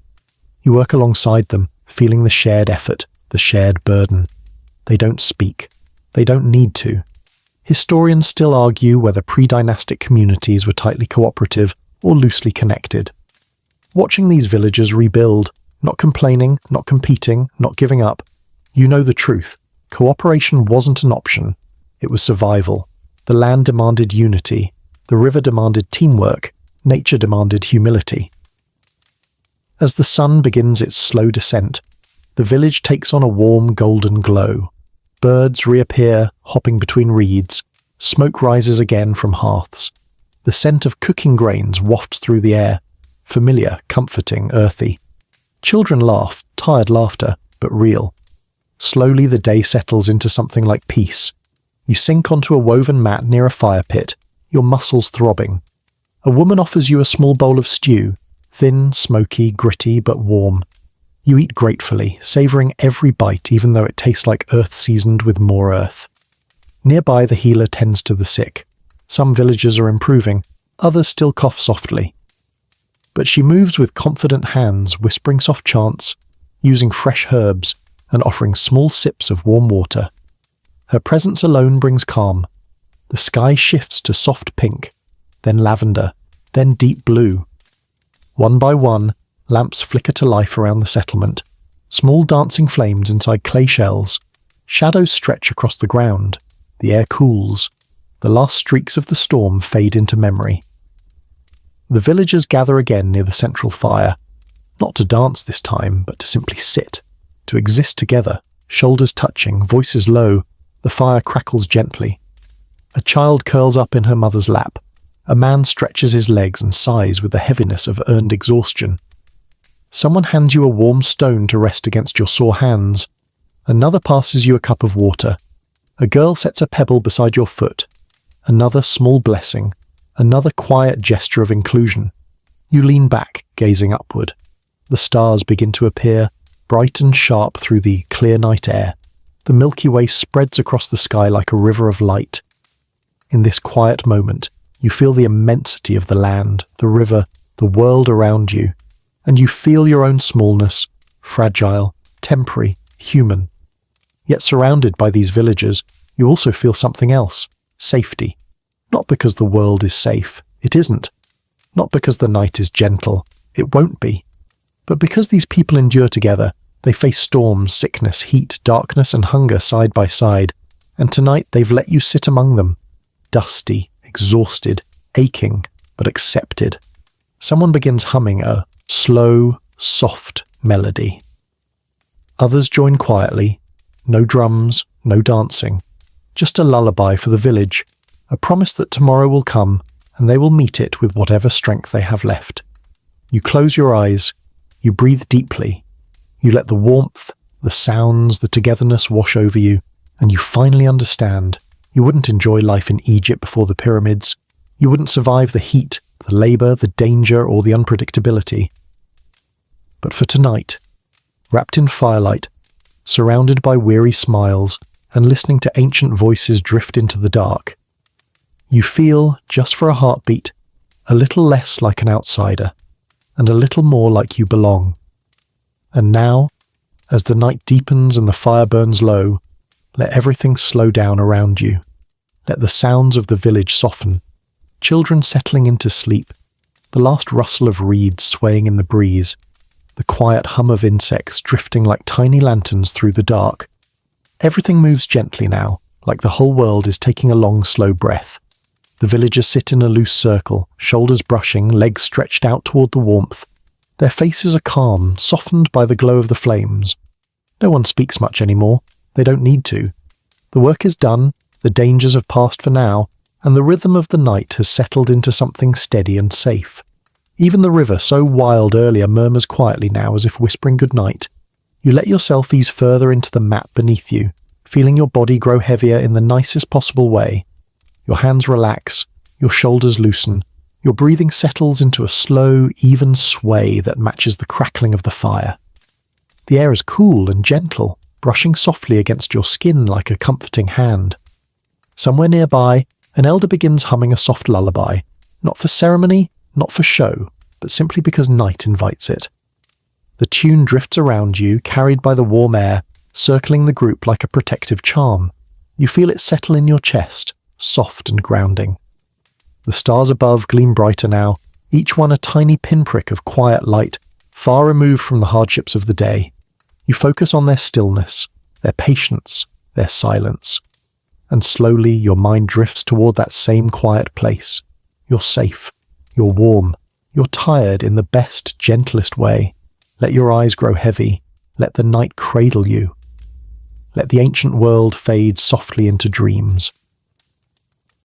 You work alongside them, feeling the shared effort, the shared burden. They don't speak. They don't need to. Historians still argue whether pre-dynastic communities were tightly cooperative or loosely connected. Watching these villagers rebuild, not complaining, not competing, not giving up, you know the truth. Cooperation wasn't an option. It was survival. The land demanded unity. The river demanded teamwork. Nature demanded humility. As the sun begins its slow descent, the village takes on a warm golden glow. Birds reappear, hopping between reeds. Smoke rises again from hearths. The scent of cooking grains wafts through the air. Familiar, comforting, earthy. Children laugh, tired laughter, but real. Slowly the day settles into something like peace. You sink onto a woven mat near a fire pit, your muscles throbbing. A woman offers you a small bowl of stew, thin, smoky, gritty, but warm. You eat gratefully, savouring every bite even though it tastes like earth seasoned with more earth. Nearby the healer tends to the sick. Some villagers are improving, others still cough softly. But she moves with confident hands, whispering soft chants, using fresh herbs, and offering small sips of warm water. Her presence alone brings calm. The sky shifts to soft pink, then lavender, then deep blue. One by one, lamps flicker to life around the settlement, small dancing flames inside clay shells. Shadows stretch across the ground. The air cools. The last streaks of the storm fade into memory. The villagers gather again near the central fire, not to dance this time, but to simply sit, to exist together, shoulders touching, voices low. The fire crackles gently. A child curls up in her mother's lap. A man stretches his legs and sighs with the heaviness of earned exhaustion. Someone hands you a warm stone to rest against your sore hands. Another passes you a cup of water. A girl sets a pebble beside your foot. Another small blessing. Another quiet gesture of inclusion. You lean back, gazing upward. The stars begin to appear, bright and sharp through the clear night air. The Milky Way spreads across the sky like a river of light. In this quiet moment, you feel the immensity of the land, the river, the world around you, and you feel your own smallness, fragile, temporary, human. Yet surrounded by these villagers, you also feel something else, safety. Not because the world is safe, it isn't. Not because the night is gentle, it won't be. But because these people endure together, they face storms, sickness, heat, darkness and hunger side by side, and tonight they've let you sit among them, dusty, exhausted, aching, but accepted. Someone begins humming a slow, soft melody. Others join quietly, no drums, no dancing, just a lullaby for the village, a promise that tomorrow will come and they will meet it with whatever strength they have left. You close your eyes, you breathe deeply, you let the warmth, the sounds, the togetherness wash over you, and you finally understand. You wouldn't enjoy life in Egypt before the pyramids. You wouldn't survive the heat, the labour, the danger, or the unpredictability. But for tonight, wrapped in firelight, surrounded by weary smiles, and listening to ancient voices drift into the dark, you feel, just for a heartbeat, a little less like an outsider, and a little more like you belong. And now, as the night deepens and the fire burns low, let everything slow down around you. Let the sounds of the village soften. Children settling into sleep, the last rustle of reeds swaying in the breeze, the quiet hum of insects drifting like tiny lanterns through the dark. Everything moves gently now, like the whole world is taking a long, slow breath. The villagers sit in a loose circle, shoulders brushing, legs stretched out toward the warmth. Their faces are calm, softened by the glow of the flames. No one speaks much anymore. They don't need to. The work is done, the dangers have passed for now, and the rhythm of the night has settled into something steady and safe. Even the river, so wild earlier, murmurs quietly now as if whispering goodnight. You let yourself ease further into the mat beneath you, feeling your body grow heavier in the nicest possible way. Your hands relax, your shoulders loosen, your breathing settles into a slow, even sway that matches the crackling of the fire. The air is cool and gentle, brushing softly against your skin like a comforting hand. Somewhere nearby, an elder begins humming a soft lullaby, not for ceremony, not for show, but simply because night invites it. The tune drifts around you, carried by the warm air, circling the group like a protective charm. You feel it settle in your chest, soft and grounding. The stars above gleam brighter now, each one a tiny pinprick of quiet light, far removed from the hardships of the day. You focus on their stillness, their patience, their silence. And slowly your mind drifts toward that same quiet place. You're safe, you're warm, you're tired in the best, gentlest way. Let your eyes grow heavy, let the night cradle you. Let the ancient world fade softly into dreams.